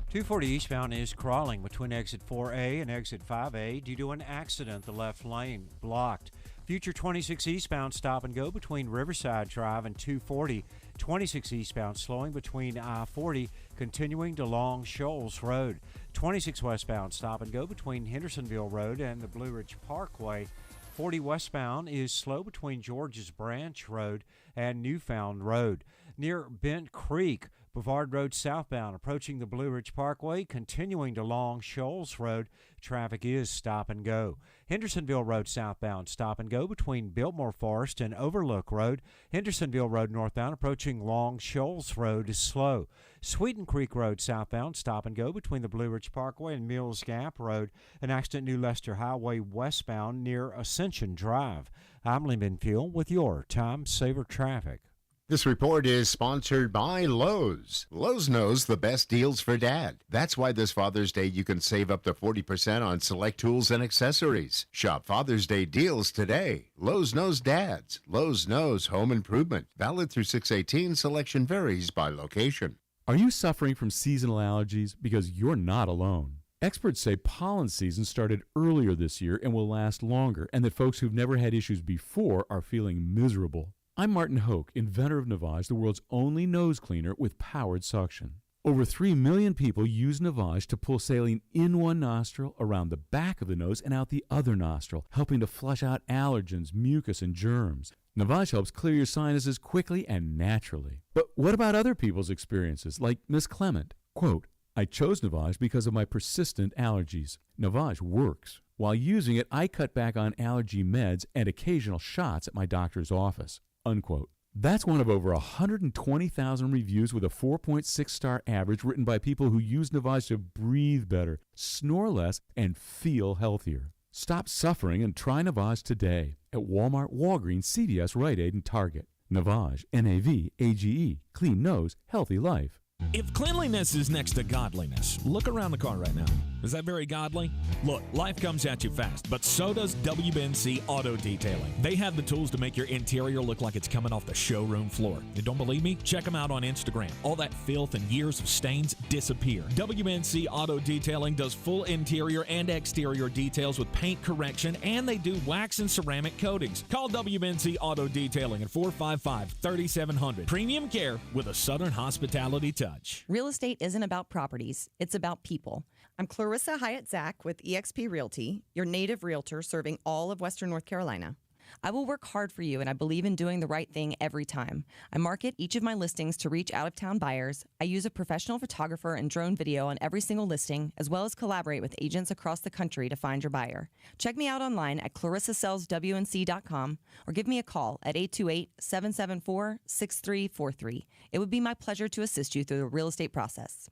240 eastbound is crawling between exit 4A and exit 5A due to an accident. The left lane blocked. Future 26 eastbound stop and go between Riverside Drive and 240. 26 eastbound slowing between I-40 continuing to Long Shoals Road. 26 westbound stop and go between Hendersonville Road and the Blue Ridge Parkway. 40 westbound is slow between George's Branch Road and Newfound Road. Near Bent Creek, Brevard Road southbound approaching the Blue Ridge Parkway, continuing to Long Shoals Road. Traffic is stop and go. Hendersonville Road southbound stop and go between Biltmore Forest and Overlook Road. Hendersonville Road northbound approaching Long Shoals Road is slow. Sweeten Creek Road southbound stop and go between the Blue Ridge Parkway and Mills Gap Road. An accident New Leicester Highway westbound near Ascension Drive. I'm Lee Benfield with your Time Saver Traffic. This report is sponsored by Lowe's. Lowe's knows the best deals for Dad. That's why this Father's Day you can save up to 40% on select tools and accessories. Shop Father's Day deals today. Lowe's knows dads. Lowe's knows home improvement. Valid through 6/18. Selection varies by location. Are you suffering from seasonal allergies? Because you're not alone. Experts say pollen season started earlier this year and will last longer, and that folks who've never had issues before are feeling miserable. I'm Martin Hoke, inventor of Navage, the world's only nose cleaner with powered suction. Over 3 million people use Navage to pull saline in one nostril, around the back of the nose, and out the other nostril, helping to flush out allergens, mucus, and germs. Navage helps clear your sinuses quickly and naturally. But what about other people's experiences, like Miss Clement? Quote, I chose Navage because of my persistent allergies. Navage works. While using it, I cut back on allergy meds and occasional shots at my doctor's office. Unquote. That's one of over 120,000 reviews with a 4.6-star average written by people who use Navage to breathe better, snore less, and feel healthier. Stop suffering and try Navage today at Walmart, Walgreens, CVS, Rite Aid, and Target. Navage, N-A-V-A-G-E. Clean nose, healthy life. If cleanliness is next to godliness, look around the car right now. Is that very godly? Look, life comes at you fast, but so does WNC Auto Detailing. They have the tools to make your interior look like it's coming off the showroom floor. You don't believe me? Check them out on Instagram. All that filth and years of stains disappear. WNC Auto Detailing does full interior and exterior details with paint correction, and they do wax and ceramic coatings. Call WNC Auto Detailing at 455-3700. Premium care with a Southern hospitality touch. Real estate isn't about properties, it's about people. I'm Clarissa Hyatt-Zach with eXp Realty, your native realtor serving all of Western North Carolina. I will work hard for you, and I believe in doing the right thing every time. I market each of my listings to reach out-of-town buyers. I use a professional photographer and drone video on every single listing, as well as collaborate with agents across the country to find your buyer. Check me out online at clarissasellswnc.com or give me a call at 828-774-6343. It would be my pleasure to assist you through the real estate process.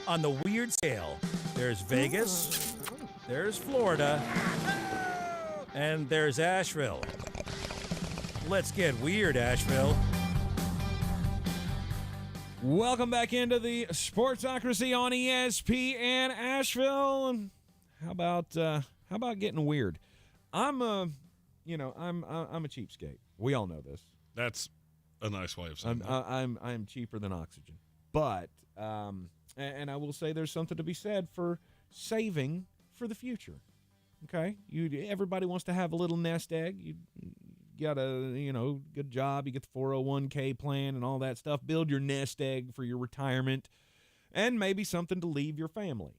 On the weird scale, there's Vegas, there's Florida, and there's Asheville. Let's get weird, Asheville. Welcome back into the Sportsocracy on ESPN Asheville. How about getting weird? I'm a cheapskate. We all know this. That's a nice way of saying that. I'm cheaper than oxygen. But, and I will say there's something to be said for saving for the future. Okay? Everybody wants to have a little nest egg. You got a, good job. You get the 401k plan and all that stuff. Build your nest egg for your retirement and maybe something to leave your family.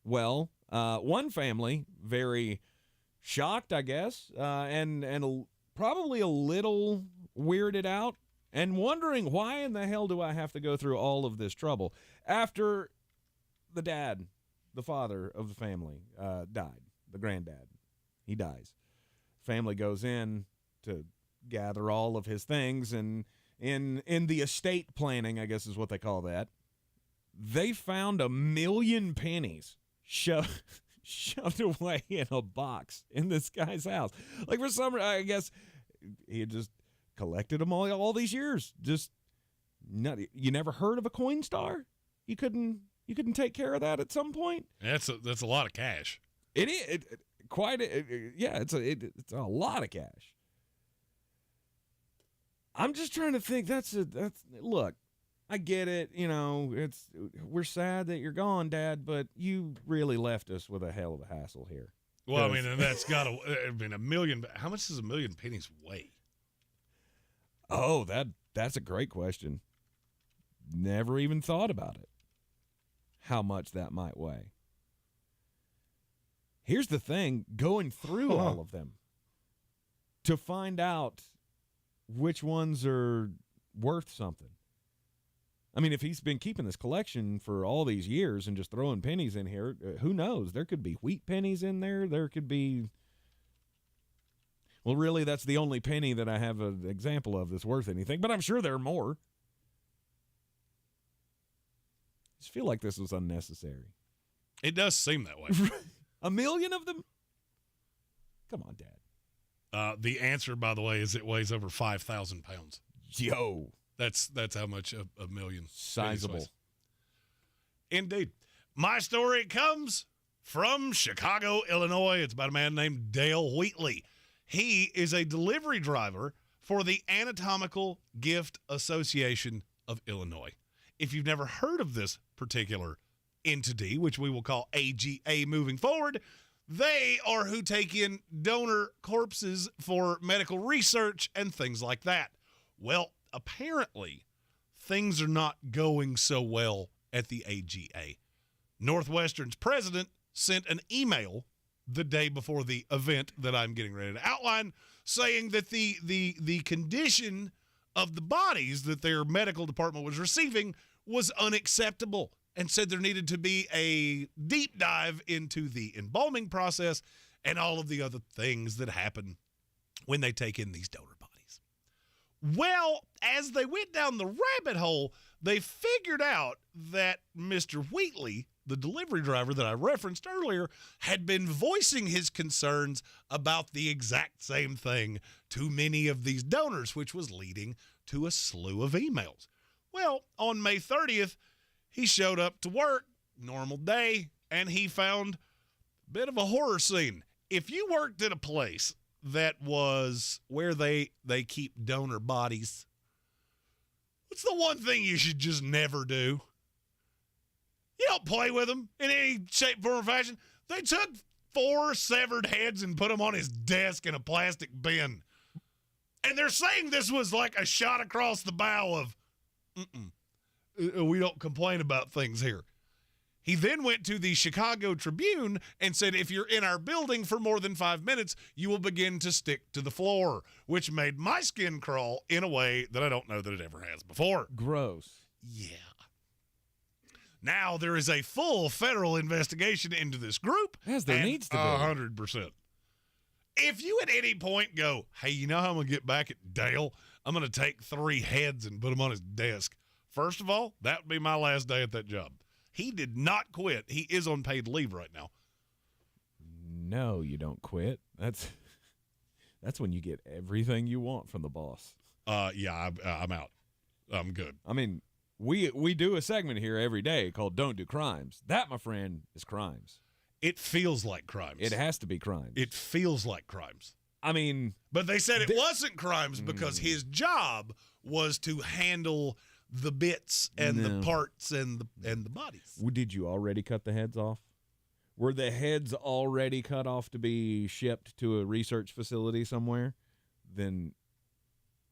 Well, one family, very shocked, I guess, and probably a little weirded out and wondering, why in the hell do I have to go through all of this trouble? After the dad, the father of the family, died, the granddad, he dies. Family goes in to gather all of his things, and in the estate planning, I guess is what they call that, they found 1 million pennies shoved away in a box in this guy's house. Like, for some, I guess he had just collected them all these years. Just you never heard of a Coinstar? You couldn't take care of that at some point? That's a lot of cash. It is it's a lot of cash. I'm just trying to think. Look, I get it. We're sad that you're gone, Dad, but you really left us with a hell of a hassle here. Well, I mean, and that's got to have been 1 million. How much does 1 million pennies weigh? Oh, that's a great question. Never even thought about it. How much that might weigh. Here's the thing, going through all of them to find out which ones are worth something. I mean, if he's been keeping this collection for all these years and just throwing pennies in here, who knows? There could be wheat pennies in there. There could be... Well, really, that's the only penny that I have an example of that's worth anything, but I'm sure there are more. I just feel like this was unnecessary. It does seem that way. 1 million of them? Come on, Dad. The answer, by the way, is it weighs over 5,000 pounds. Yo. That's how much a million. Sizable. Indeed. My story comes from Chicago, Illinois. It's about a man named Dale Wheatley. He is a delivery driver for the Anatomical Gift Association of Illinois. If you've never heard of this particular entity, which we will call AGA moving forward, they are who take in donor corpses for medical research and things like that. Well, apparently, things are not going so well at the AGA. Northwestern's president sent an email the day before the event that I'm getting ready to outline, saying that the condition of the bodies that their medical department was receiving was unacceptable, and said there needed to be a deep dive into the embalming process and all of the other things that happen when they take in these donor bodies. Well, as they went down the rabbit hole, they figured out that Mr. Wheatley, the delivery driver that I referenced earlier, had been voicing his concerns about the exact same thing to many of these donors, which was leading to a slew of emails. Well, on May 30th, he showed up to work, normal day, and he found a bit of a horror scene. If you worked at a place that was where they keep donor bodies, what's the one thing you should just never do? You don't play with them in any shape, form, or fashion. They took 4 severed heads and put them on his desk in a plastic bin. And they're saying this was like a shot across the bow of, we don't complain about things here. He then went to the Chicago Tribune and said, if you're in our building for more than 5 minutes, you will begin to stick to the floor, which made my skin crawl in a way that I don't know that it ever has before. Gross. Yeah. Now there is a full federal investigation into this group. As there needs to be. 100%. If you at any point go, hey, you know how I'm going to get back at Dale? I'm going to take 3 heads and put them on his desk. First of all, that would be my last day at that job. He did not quit. He is on paid leave right now. No, you don't quit. That's when you get everything you want from the boss. Yeah, I'm out. I'm good. I mean, we do a segment here every day called Don't Do Crimes. That, my friend, is crimes. It feels like crimes. It has to be crimes. It feels like crimes. I mean, but they said it wasn't crimes because his job was to handle the bits and the parts and the bodies. Did you already cut the heads off? Were the heads already cut off to be shipped to a research facility somewhere? Then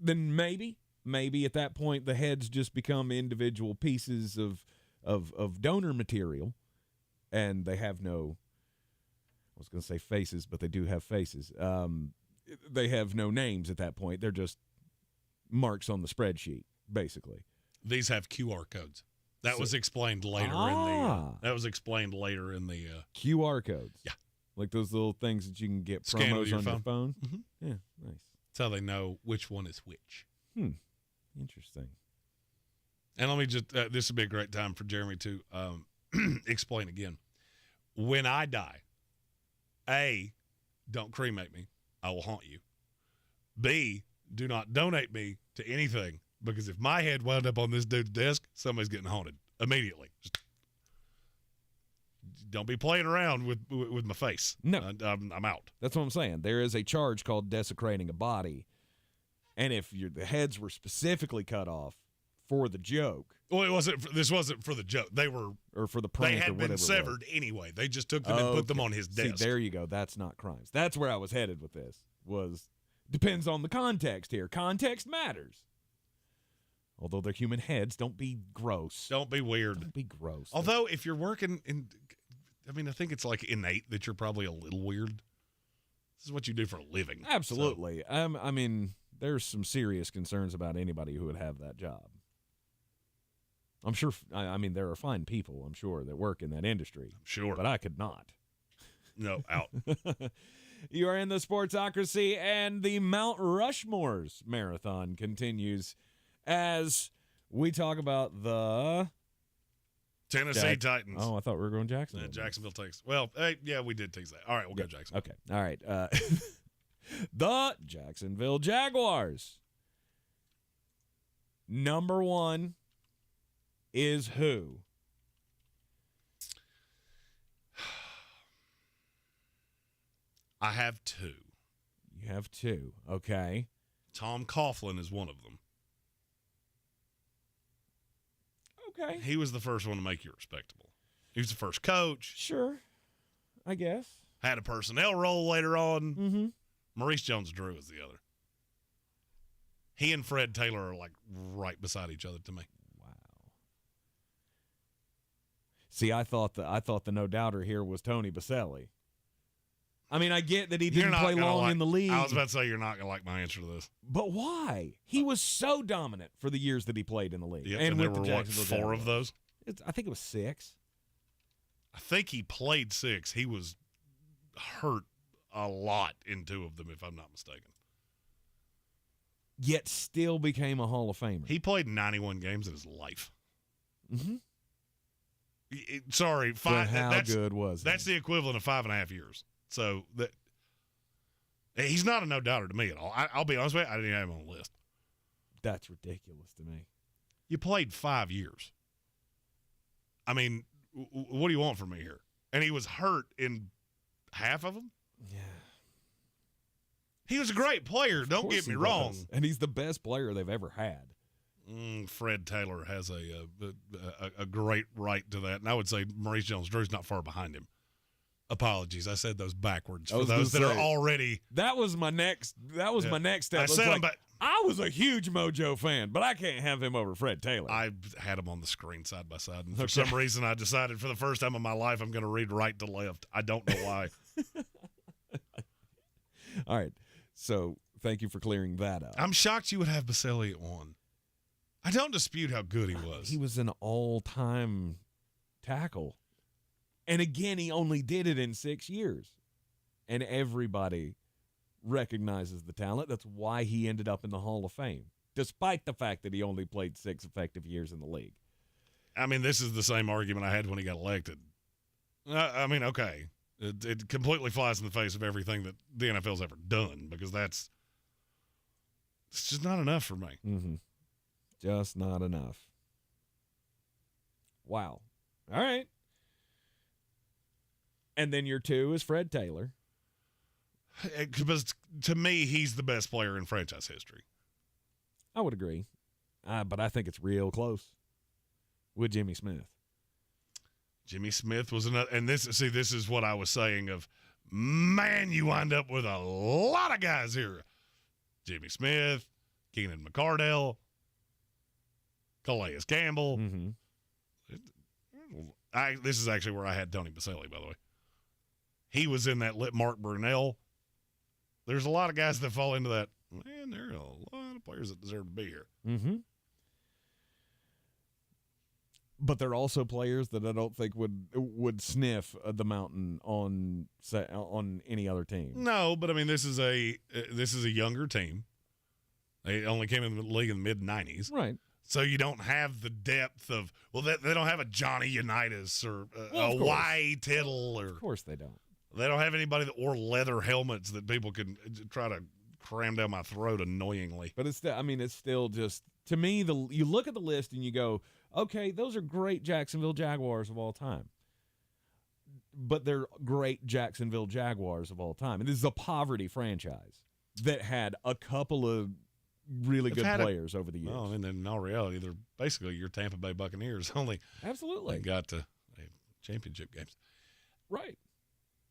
maybe at that point the heads just become individual pieces of donor material, and they have no. I was going to say faces, but they do have faces. They have no names at that point. They're just marks on the spreadsheet, basically. These have QR codes. That was explained later in the QR codes. Yeah. Like those little things that you can get Scan promos with your on your phone. Mhm. Yeah, nice. That's how they know which one is which. Interesting. And let me just this would be a great time for Jeremy to explain again. When I die, A, don't cremate me. I will haunt you. B, do not donate me to anything, because if my head wound up on this dude's desk, somebody's getting haunted immediately. Just don't be playing around with my face. No. I'm out. That's what I'm saying. There is a charge called desecrating a body, and if the heads were specifically cut off for the joke. Well, this wasn't for the joke. They were, or for the prank. They or had whatever been severed anyway. They just took them and put them on his desk. See, there you go. That's not crimes. That's where I was headed with this. Depends on the context here. Context matters. Although they're human heads, don't be gross. Don't be weird. Don't be gross. Although if you're working in, I think it's like innate that you're probably a little weird. This is what you do for a living. Absolutely. So. There's some serious concerns about anybody who would have that job. I'm sure. There are fine people, I'm sure, that work in that industry. I'm sure. But I could not. No, out. You are in the Sportsocracy, and the Mount Rushmore's marathon continues as we talk about the Tennessee Titans. Oh, I thought we were going Jacksonville. Jacksonville Texans. Well, yeah, we did tease that. All right, we'll go Jacksonville. Okay. All right. The Jacksonville Jaguars. Number one is who? I have two. You have two. Okay. Tom Coughlin is one of them. Okay. He was the first one to make you respectable. He was the first coach. Sure. I guess. Had a personnel role later on. Mm-hmm. Maurice Jones-Drew is the other. He and Fred Taylor are like right beside each other to me. Wow. See, I thought the no doubter here was Tony Baselli. I get that he didn't play long in the league. I was about to say you're not going to like my answer to this. But why? He was so dominant for the years that he played in the league. Yep, and there with were, the Jacksonville 4 Jaguars. of those? I think it was 6. I think he played 6. He was hurt a lot in 2 of them, if I'm not mistaken. Yet still became a Hall of Famer. He played 91 games in his life. Mm-hmm. Sorry, 5. How good was he? That's the equivalent of 5.5 years. So he's not a no-doubter to me at all. I'll be honest with you, I didn't have him on the list. That's ridiculous to me. You played 5 years. What do you want from me here? And he was hurt in half of them? Yeah. He was a great player, don't get me wrong. And he's the best player they've ever had. Fred Taylor has a great right to that. And I would say Maurice Jones-Drew's not far behind him. Apologies, I said those backwards for those that are already. That was my next step. I said I was a huge Mojo fan, but I can't have him over Fred Taylor. I had him on the screen side by side, and for some reason I decided for the first time in my life I'm going to read right to left. I don't know why. All right, so thank you for clearing that up. I'm shocked you would have Baselli at 1. I don't dispute how good he was. He was an all-time tackle. And again, he only did it in 6 years. And everybody recognizes the talent. That's why he ended up in the Hall of Fame, despite the fact that he only played 6 effective years in the league. This is the same argument I had when he got elected. Okay. It completely flies in the face of everything that the NFL's ever done, because it's just not enough for me. Mm-hmm. Just not enough. Wow. All right. And then your 2 is Fred Taylor. Because to me, he's the best player in franchise history. I would agree. but I think it's real close with Jimmy Smith. Jimmy Smith was another, and this is what I was saying of, man, you wind up with a lot of guys here. Jimmy Smith, Keenan McCardell, Calais Campbell. Mm-hmm. This is actually where I had Tony Baselli, by the way. He was in that Mark Brunell. There's a lot of guys that fall into that. Man, there are a lot of players that deserve to be here. Mm-hmm. But they're also players that I don't think would sniff the mountain on any other team. No, but I mean this is a younger team. They only came in the league in the mid-90s. Right. So you don't have the depth of they don't have a Johnny Unitas or a Y Tittle or. Of course they don't. They don't have anybody that wore leather helmets that people can try to cram down my throat annoyingly. But it's still just, to me, you look at the list and you go, okay, those are great Jacksonville Jaguars of all time. But they're great Jacksonville Jaguars of all time. And this is a poverty franchise that had a couple of really good players over the years. Well, and then in all reality, they're basically your Tampa Bay Buccaneers. Absolutely. They got to championship games. Right.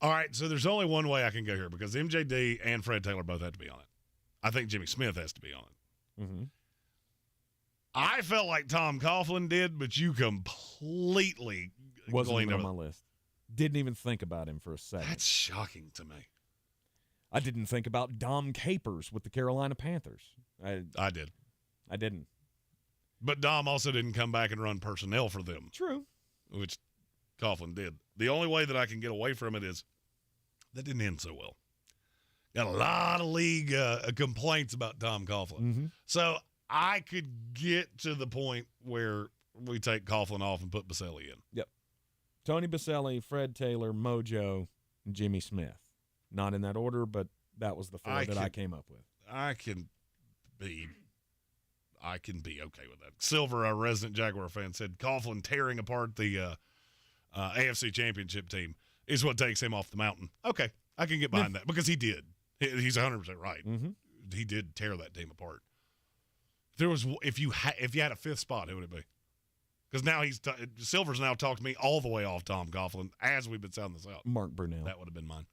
All right, so there's only one way I can go here because MJD and Fred Taylor both have to be on it. I think Jimmy Smith has to be on it. Mm-hmm. I felt like Tom Coughlin did, but you completely wasn't even on my list. Didn't even think about him for a second. That's shocking to me. I didn't think about Dom Capers with the Carolina Panthers. I did. I didn't. But Dom also didn't come back and run personnel for them. True. Which Coughlin did. The only way that I can get away from it is that didn't end so well. Got a lot of league complaints about Tom Coughlin. Mm-hmm. So I could get to the point where we take Coughlin off and put Baselli in. Yep. Tony Baselli, Fred Taylor, Mojo, and Jimmy Smith. Not in that order, but that was the four that I came up with. I can be okay with that. Silver, our resident Jaguar fan, said Coughlin tearing apart the AFC Championship team is what takes him off the mountain. Okay, I can get behind that because he did. He's 100% right. Mm-hmm. He did tear that team apart. If you had a fifth spot, who would it be? Because now Silver's now talked me all the way off Tom Coughlin as we've been sounding this out. Mark Brunell. That would have been mine.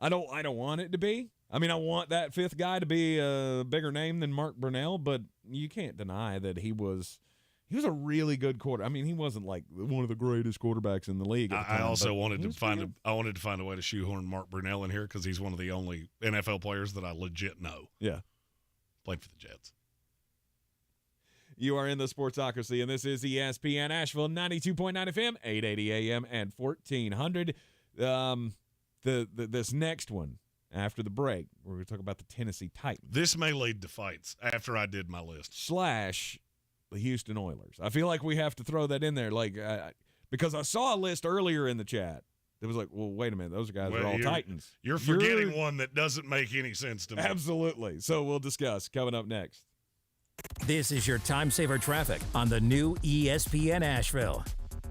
I don't want it to be. I mean, I want that fifth guy to be a bigger name than Mark Brunell, but you can't deny that he was a really good quarterback. I mean, he wasn't like one of the greatest quarterbacks in the league at the time, I also wanted to find a way to shoehorn Mark Brunell in here because he's one of the only NFL players that I legit know. Yeah. Played for the Jets. You are in the Sportsocracy, and this is ESPN Asheville, 92.9 FM, 880 AM, and 1400. This next one, after the break, we're going to talk about the Tennessee Titans. This may lead to fights after I did my list. / the Houston Oilers. I feel like we have to throw that in there, because I saw a list earlier in the chat that was like, well, wait a minute, those guys are all Titans. You're forgetting one that doesn't make any sense to me. Absolutely. So we'll discuss coming up next. This is your time saver traffic on the new ESPN Asheville.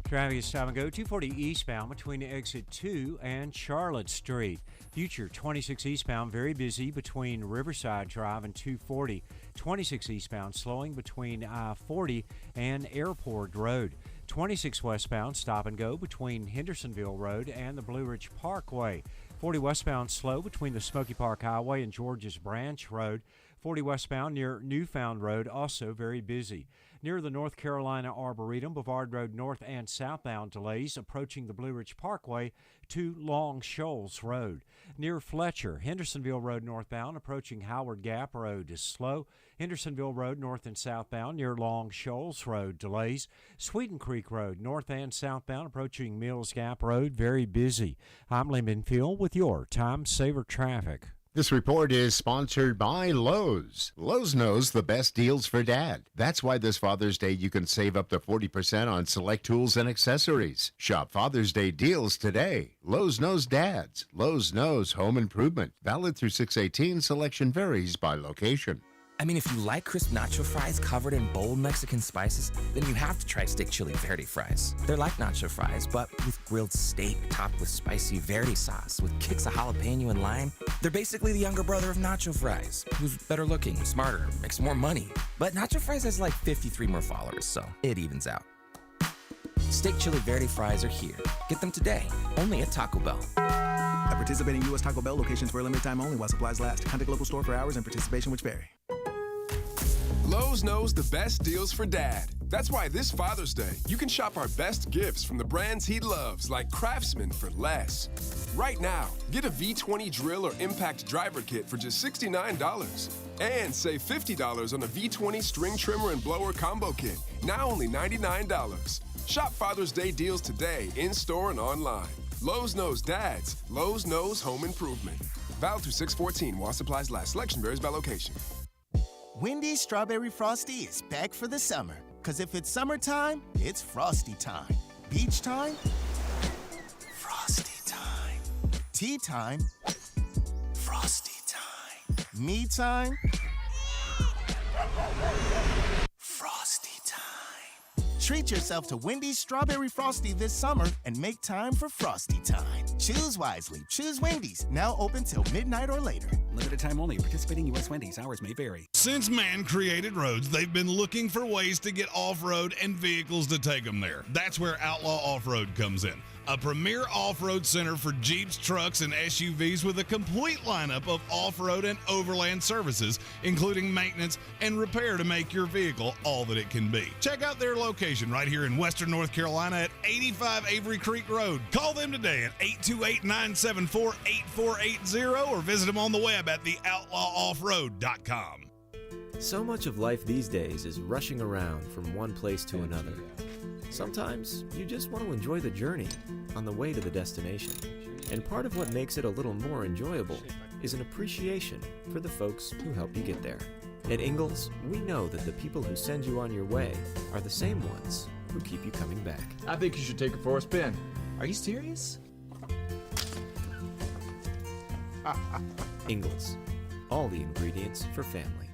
Traffic is stop and go 240 eastbound between exit 2 and Charlotte Street. Future 26 eastbound very busy between Riverside Drive and 240. 26 eastbound slowing between I-40 and Airport Road. 26 westbound stop and go between Hendersonville Road and the Blue Ridge Parkway. 40 westbound slow between the Smoky Park Highway and Georges Branch Road. 40 westbound near Newfound Road, also very busy. Near the North Carolina Arboretum, Boulevard Road north and southbound delays approaching the Blue Ridge Parkway to Long Shoals Road. Near Fletcher, Hendersonville Road northbound approaching Howard Gap Road is slow. Hendersonville Road north and southbound near Long Shoals Road delays. Sweeten Creek Road north and southbound approaching Mills Gap Road very busy. I'm Lee Minfield with your Time Saver Traffic. This report is sponsored by Lowe's. Lowe's knows the best deals for Dad. That's why this Father's Day you can save up to 40% on select tools and accessories. Shop Father's Day deals today. Lowe's knows dads. Lowe's knows home improvement. Valid through 6/18. Selection varies by location. I mean, if you like crisp nacho fries covered in bold Mexican spices, then you have to try Stick Chili Verde fries. They're like nacho fries, but with grilled steak topped with spicy Verde sauce with kicks of jalapeno and lime. They're basically the younger brother of nacho fries, who's better looking, smarter, makes more money. But nacho fries has like 53 more followers, so it evens out. Stick Chili Verde fries are here. Get them today, only at Taco Bell. At participating U.S. Taco Bell locations for a limited time only while supplies last. Contact local store for hours and participation which vary. Lowe's knows the best deals for Dad. That's why this Father's Day, you can shop our best gifts from the brands he loves, like Craftsman, for less. Right now, get a V20 drill or impact driver kit for just $69. And save $50 on a V20 string trimmer and blower combo kit, now only $99. Shop Father's Day deals today, in-store and online. Lowe's knows dads. Lowe's knows home improvement. Valid through 6/14 while supplies last. Selection varies by location. Wendy's Strawberry Frosty is back for the summer. Because if it's summertime, it's Frosty time. Beach time, Frosty time. Tea time, Frosty time. Me time, Frosty time. Treat yourself to Wendy's Strawberry Frosty this summer and make time for Frosty time. Choose wisely. Choose Wendy's. Now open till midnight or later. Limited time only. Participating U.S. Wendy's. Hours may vary. Since man created roads, they've been looking for ways to get off-road and vehicles to take them there. That's where Outlaw Off-Road comes in. A premier off-road center for Jeeps, trucks, and SUVs with a complete lineup of off-road and overland services, including maintenance and repair to make your vehicle all that it can be. Check out their location right here in Western North Carolina at 85 Avery Creek Road. Call them today at 828-974-8480 or visit them on the web at theoutlawoffroad.com. So much of life these days is rushing around from one place to another. Sometimes you just want to enjoy the journey on the way to the destination. And part of what makes it a little more enjoyable is an appreciation for the folks who help you get there. At Ingalls, we know that the people who send you on your way are the same ones who keep you coming back. I think you should take it for a spin. Are you serious? Ingalls, all the ingredients for family.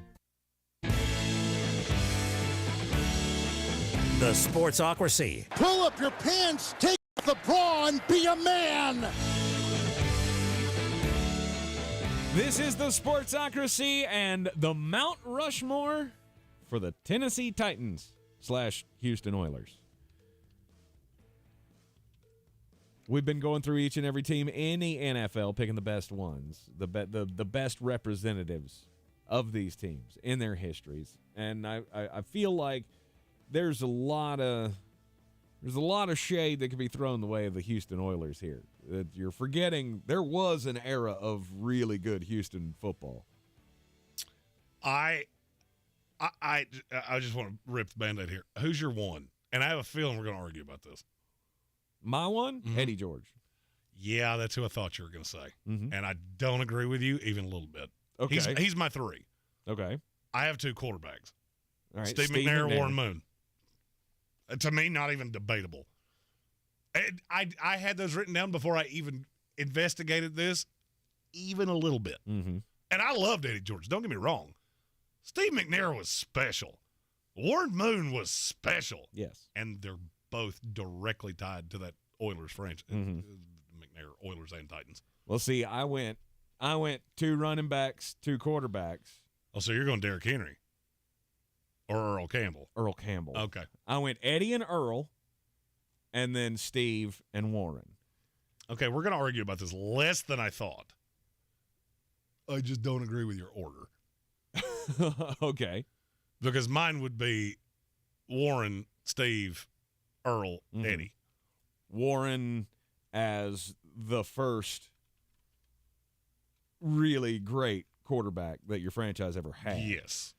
The Sportsocracy. Pull up your pants, take the bra, and be a man! This is the Sportsocracy and the Mount Rushmore for the Tennessee Titans / Houston Oilers. We've been going through each and every team in the NFL, picking the best ones, the best representatives of these teams in their histories. And I feel like there's a lot of shade that can be thrown the way of the Houston Oilers here. That you're forgetting there was an era of really good Houston football. I just want to rip the Band-Aid here. Who's your one? And I have a feeling we're going to argue about this. My one? Mm-hmm. Eddie George. Yeah, that's who I thought you were going to say. Mm-hmm. And I don't agree with you even a little bit. Okay. He's my three. Okay. I have two quarterbacks. All right. Steve McNair, Warren Moon. To me, not even debatable. I had those written down before I even investigated this, even a little bit. Mm-hmm. And I loved Eddie George. Don't get me wrong. Steve McNair was special. Warren Moon was special. Yes. And they're both directly tied to that Oilers franchise. Mm-hmm. McNair, Oilers, and Titans. Well, see, I went 2 running backs, 2 quarterbacks. Oh, so you're going Derrick Henry. Or Earl Campbell? Earl Campbell. Okay. I went Eddie and Earl, and then Steve and Warren. Okay, we're going to argue about this less than I thought. I just don't agree with your order. Okay. Because mine would be Warren, Steve, Earl, Mm-hmm. Eddie. Warren as the first really great quarterback that your franchise ever had. Yes.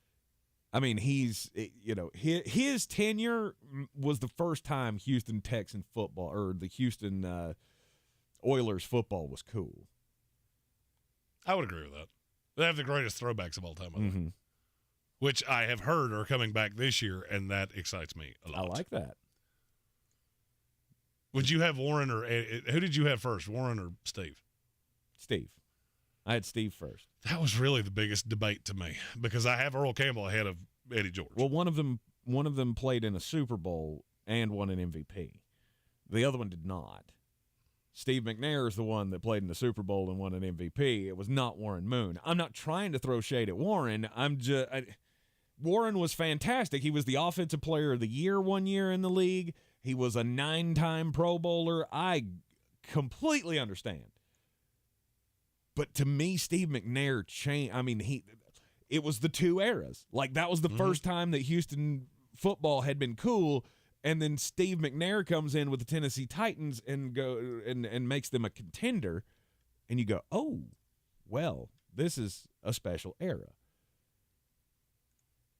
I mean, his tenure was the first time Houston Texan football or the Houston Oilers football was cool. I would agree with that. They have the greatest throwbacks of all time, I think. Mm-hmm. Which I have heard are coming back this year, and that excites me a lot. I like that. Would you have Warren or who did you have first, Warren or Steve? Steve. I had Steve first. That was really the biggest debate to me because I have Earl Campbell ahead of Eddie George. Well, one of them played in a Super Bowl and won an MVP. The other one did not. Steve McNair is the one that played in the Super Bowl and won an MVP. It was not Warren Moon. I'm not trying to throw shade at Warren. Warren was fantastic. He was the Offensive Player of the Year one year in the league. He was a 9-time Pro Bowler. I completely understand. But to me, Steve McNair changed. I mean, it was the two eras. Like, that was the first time that Houston football had been cool, and then Steve McNair comes in with the Tennessee Titans and makes them a contender, and you go, oh, well, this is a special era.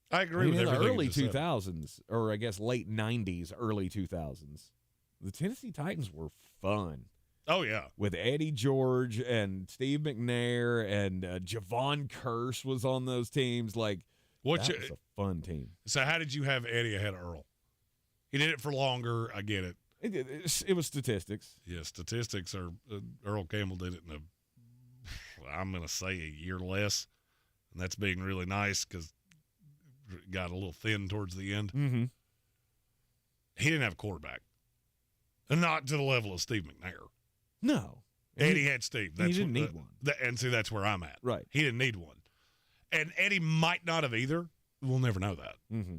I agree with in the everything early you just said. 2000s, or I guess late 90s, early 2000s, the Tennessee Titans were fun. Oh, yeah. With Eddie George and Steve McNair and Javon Curse was on those teams. Like, that was a fun team. So how did you have Eddie ahead of Earl? He did it for longer. I get it. It was statistics. Yeah, statistics are Earl Campbell did it in I'm going to say a year less, and that's being really nice because it got a little thin towards the end. Mm-hmm. He didn't have a quarterback, and not to the level of Steve McNair. No. Eddie had Steve. He didn't need one. And see, that's where I'm at. Right. He didn't need one. And Eddie might not have either. We'll never know that. Mm-hmm.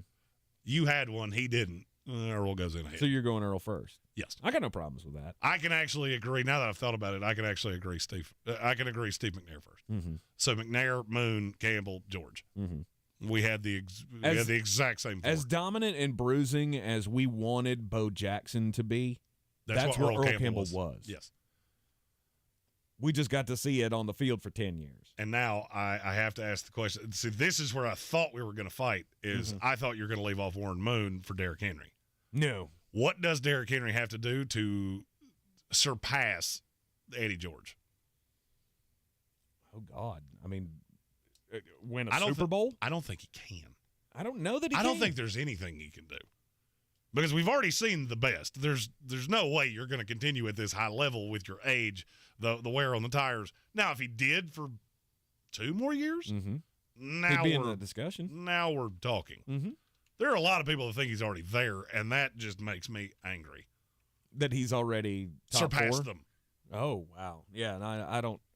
You had one. He didn't. Earl goes in ahead. So you're going Earl first? Yes. I got no problems with that. I can actually agree. Now that I've thought about it, I can actually agree Steve. I can agree Steve McNair first. Mm-hmm. So McNair, Moon, Campbell, George. Mm-hmm. We had the exact same four. As dominant and bruising as we wanted Bo Jackson to be, that's what Earl Campbell was. Yes. We just got to see it on the field for 10 years. And now I have to ask the question. See, this is where I thought we were going to fight is I thought you were going to leave off Warren Moon for Derrick Henry. No. What does Derrick Henry have to do to surpass Eddie George? Oh, God. I mean, win a Super Bowl? I don't think he can. I don't know that he can. I don't think there's anything he can do. Because we've already seen the best. There's no way you're going to continue at this high level with your age, the wear on the tires. Now, if he did for 2 more years, now he'd be in the discussion. Now we're talking. Mm-hmm. There are a lot of people that think he's already there, and that just makes me angry. That he's already surpassed them. Oh, wow. Yeah, and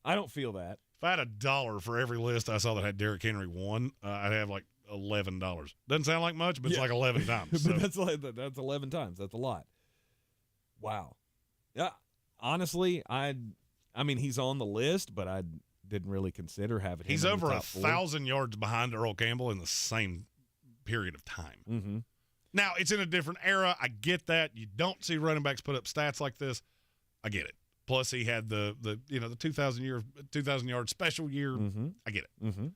I don't feel that. If I had $1 for every list I saw that had Derrick Henry won, I'd have like $11. Doesn't sound like much, but it's like 11 times. So. But that's 11 times. That's a lot. Wow. Yeah. Honestly, I mean, he's on the list, but I didn't really consider having him. He's in the over top 1,000 yards behind Earl Campbell in the same period of time. Mm-hmm. Now, it's in a different era. I get that. You don't see running backs put up stats like this. I get it. Plus, he had the 2,000 yard special year. I get it. Mm-hmm.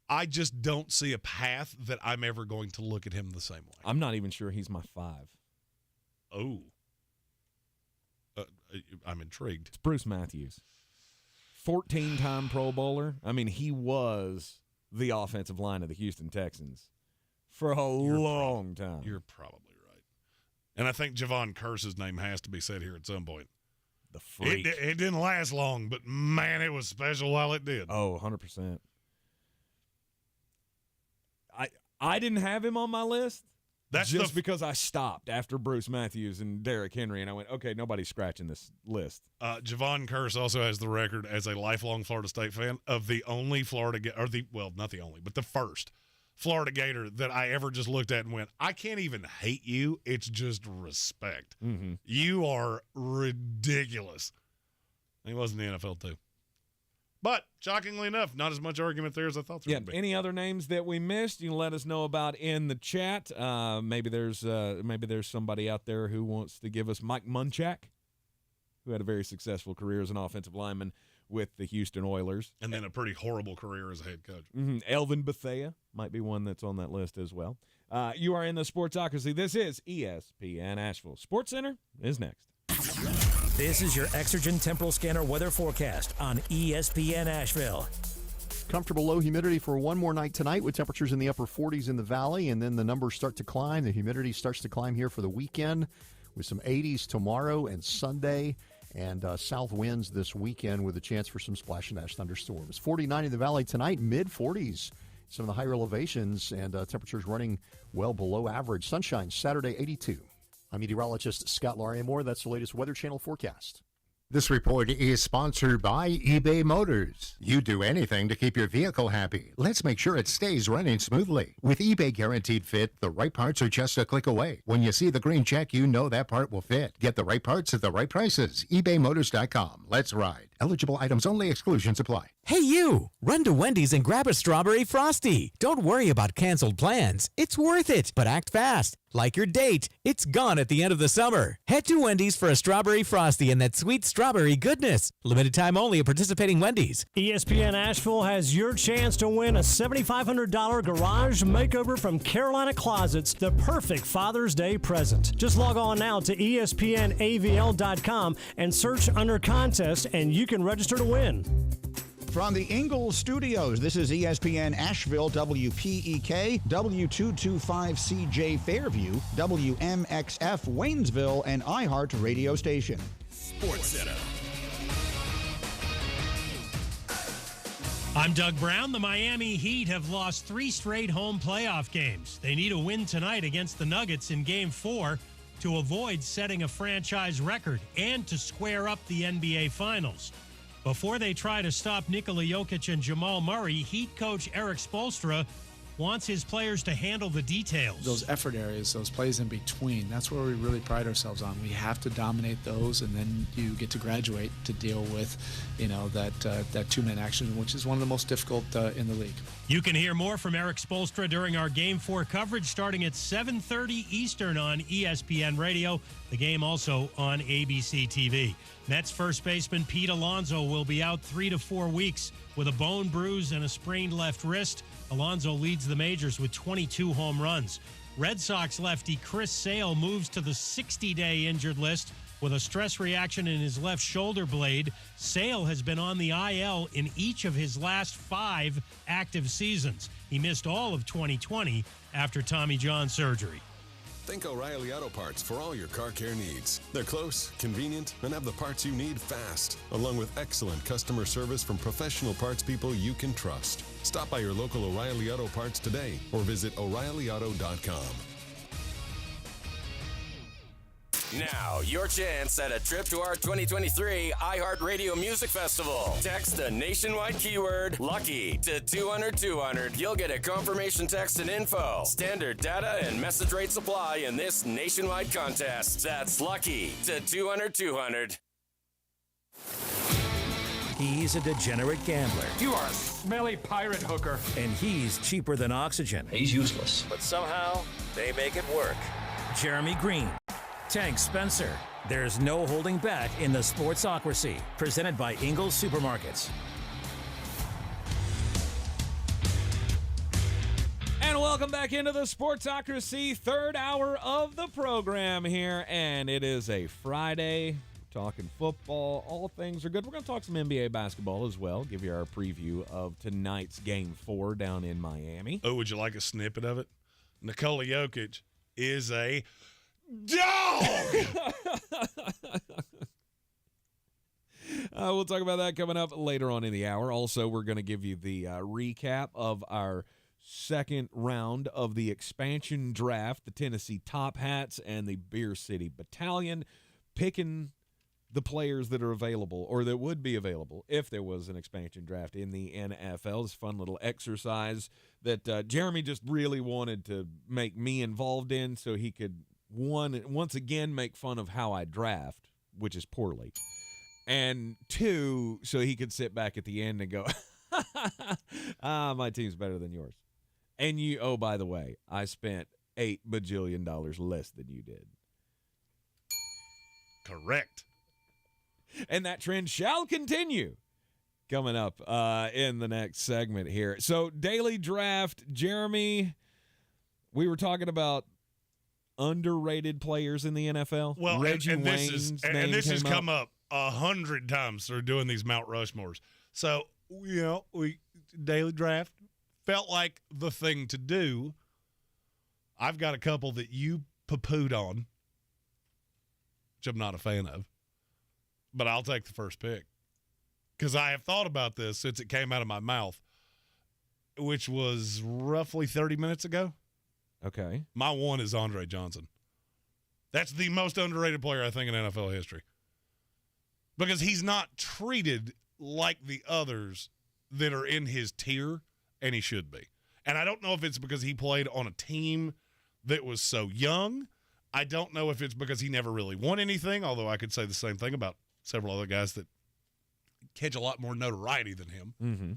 I just don't see a path that I'm ever going to look at him the same way. I'm not even sure he's my 5. Oh. I'm intrigued. It's Bruce Matthews. 14-time Pro Bowler. I mean, he was the offensive line of the Houston Texans for a long time. You're probably right. And I think Javon Curse's name has to be said here at some point. The freak. It didn't last long, but, man, it was special while it did. Oh, 100%. I didn't have him on my list. That's just because I stopped after Bruce Matthews and Derrick Henry, and I went, okay, nobody's scratching this list. Javon Curse also has the record as a lifelong Florida State fan of the only not the only, but the first Florida Gator that I ever just looked at and went, I can't even hate you. It's just respect. Mm-hmm. You are ridiculous. He was in the NFL too. But, shockingly enough, not as much argument there as I thought there would be. Any other names that we missed, you can let us know about in the chat. Maybe there's somebody out there who wants to give us Mike Munchak, who had a very successful career as an offensive lineman with the Houston Oilers. And then a pretty horrible career as a head coach. Mm-hmm. Elvin Bethea might be one that's on that list as well. You are in the Sportsocracy. This is ESPN Asheville. Sports Center is next. This is your Exergen Temporal Scanner weather forecast on ESPN Asheville. Comfortable low humidity for one more night tonight with temperatures in the upper 40s in the valley, and then the numbers start to climb. The humidity starts to climb here for the weekend with some 80s tomorrow and Sunday, and south winds this weekend with a chance for some splash and dash thunderstorms. 49 in the valley tonight, mid-40s. Some of the higher elevations and temperatures running well below average. Sunshine Saturday, 82. I'm meteorologist Scott Larimore. That's the latest Weather Channel forecast. This report is sponsored by eBay Motors. You do anything to keep your vehicle happy. Let's make sure it stays running smoothly. With eBay Guaranteed Fit, the right parts are just a click away. When you see the green check, you know that part will fit. Get the right parts at the right prices. ebaymotors.com. Let's ride. Eligible items only. Exclusions apply. Hey, you! Run to Wendy's and grab a strawberry Frosty. Don't worry about canceled plans. It's worth it, but act fast. Like your date, it's gone at the end of the summer. Head to Wendy's for a strawberry Frosty and that sweet strawberry goodness. Limited time only at participating Wendy's. ESPN Asheville has your chance to win a $7,500 garage makeover from Carolina Closets, the perfect Father's Day present. Just log on now to espnavl.com and search under contest, and you can register to win. From the Ingalls Studios, this is ESPN Asheville, WPEK, W225CJ Fairview, WMXF Waynesville, and iHeart radio station. Sports Center. I'm Doug Brown. The Miami Heat have lost 3 straight home playoff games. They need a win tonight against the Nuggets in Game 4 to avoid setting a franchise record and to square up the NBA Finals. Before they try to stop Nikola Jokic and Jamal Murray, Heat coach Eric Spoelstra wants his players to handle the details. Those effort areas, those plays in between, that's where we really pride ourselves on. We have to dominate those, and then you get to graduate to deal with, that two-man action, which is one of the most difficult in the league. You can hear more from Eric Spoelstra during our Game 4 coverage starting at 7:30 Eastern on ESPN Radio. The game also on ABC TV. Mets first baseman Pete Alonso will be out 3 to 4 weeks with a bone bruise and a sprained left wrist. Alonso leads the majors with 22 home runs. Red Sox lefty Chris Sale moves to the 60-day injured list with a stress reaction in his left shoulder blade. Sale has been on the IL in each of his last 5 active seasons. He missed all of 2020 after Tommy John surgery. Think O'Reilly Auto Parts for all your car care needs. They're close, convenient, and have the parts you need fast, along with excellent customer service from professional parts people you can trust. Stop by your local O'Reilly Auto Parts today or visit O'ReillyAuto.com. Now, your chance at a trip to our 2023 iHeartRadio Music Festival. Text the nationwide keyword LUCKY to 200-200. You'll get a confirmation text and info. Standard data and message rates apply in this nationwide contest. That's LUCKY to 200-200. He's a degenerate gambler. You are a smelly pirate hooker. And he's cheaper than oxygen. He's useless. But somehow, they make it work. Jeremy Green. Tank Spencer. There's no holding back in the Sportsocracy. Presented by Ingalls Supermarkets. And welcome back into the Sportsocracy, third hour of the program here. And it is a Friday. Talking football. All things are good. We're going to talk some NBA basketball as well. Give you our preview of tonight's Game 4 down in Miami. Oh, would you like a snippet of it? Nikola Jokic is a dog! We'll talk about that coming up later on in the hour. Also, we're going to give you the recap of our second round of the expansion draft, the Tennessee Top Hats and the Beer City Battalion, picking the players that are available or that would be available if there was an expansion draft in the NFL. It's a fun little exercise that Jeremy just really wanted to make me involved in so he could, once again, make fun of how I draft, which is poorly, and 2, so he could sit back at the end and go, my team's better than yours. And you, oh, by the way, I spent $8 bajillion less than you did. Correct. And that trend shall continue coming up in the next segment here. So, daily draft, Jeremy, we were talking about underrated players in the NFL. Well, Reggie and Wayne's this has come up. 100 times through doing these Mount Rushmores. So, we daily draft felt like the thing to do. I've got a couple that you poo-pooed on, which I'm not a fan of. but I'll take the first pick because I have thought about this since it came out of my mouth, which was roughly 30 minutes ago. Okay. My one is Andre Johnson. That's the most underrated player, I think, in NFL history. Because he's not treated like the others that are in his tier, and he should be. And I don't know if it's because he played on a team that was so young. I don't know if it's because he never really won anything, although I could say the same thing about several other guys that catch a lot more notoriety than him. Mm-hmm.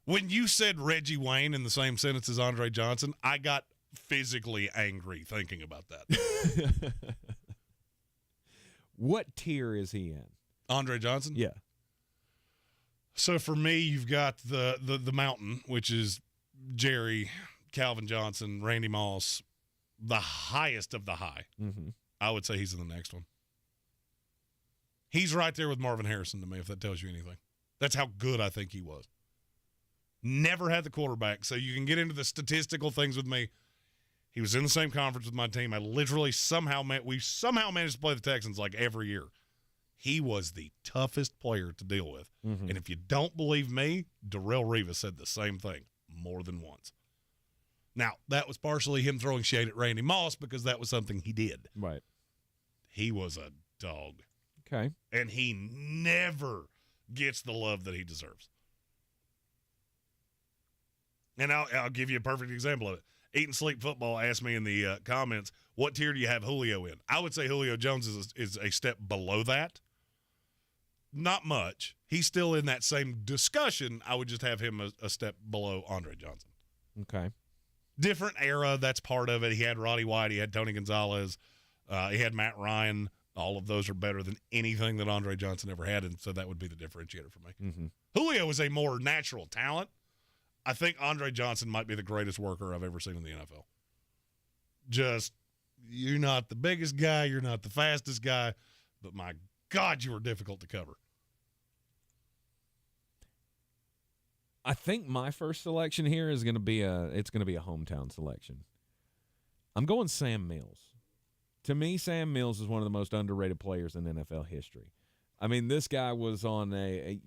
When you said Reggie Wayne in the same sentence as Andre Johnson, I got physically angry thinking about that. What tier is he in? Andre Johnson? Yeah. So for me, you've got the mountain, which is Jerry, Calvin Johnson, Randy Moss, the highest of the high. Mm-hmm. I would say he's in the next one. He's right there with Marvin Harrison to me, if that tells you anything. That's how good I think he was. Never had the quarterback, so you can get into the statistical things with me. He was in the same conference with my team. I literally somehow managed to play the Texans like every year. He was the toughest player to deal with. Mm-hmm. And if you don't believe me, Darrelle Revis said the same thing more than once. Now, that was partially him throwing shade at Randy Moss because that was something he did. Right. He was a dog. Okay. And he never gets the love that he deserves. And I'll give you a perfect example of it. Eat and Sleep Football asked me in the comments, what tier do you have Julio in? I would say Julio Jones is a step below that. Not much. He's still in that same discussion. I would just have him a step below Andre Johnson. Okay. Different era. That's part of it. He had Roddy White. He had Tony Gonzalez. He had Matt Ryan. All of those are better than anything that Andre Johnson ever had, and so that would be the differentiator for me. Mm-hmm. Julio is a more natural talent. I think Andre Johnson might be the greatest worker I've ever seen in the NFL. Just, you're not the biggest guy, you're not the fastest guy, but my God, you were difficult to cover. I think my first selection here is going to be a hometown selection. I'm going Sam Mills. To me, Sam Mills is one of the most underrated players in NFL history. I mean, this guy was on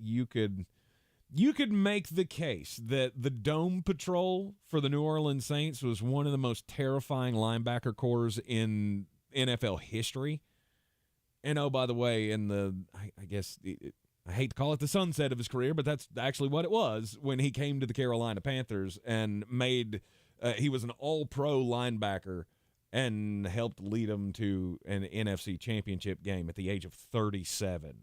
you could make the case that the Dome Patrol for the New Orleans Saints was one of the most terrifying linebacker corps in NFL history. And oh, by the way, I guess I hate to call it the sunset of his career, but that's actually what it was when he came to the Carolina Panthers and he was an all-pro linebacker and helped lead them to an NFC championship game at the age of 37.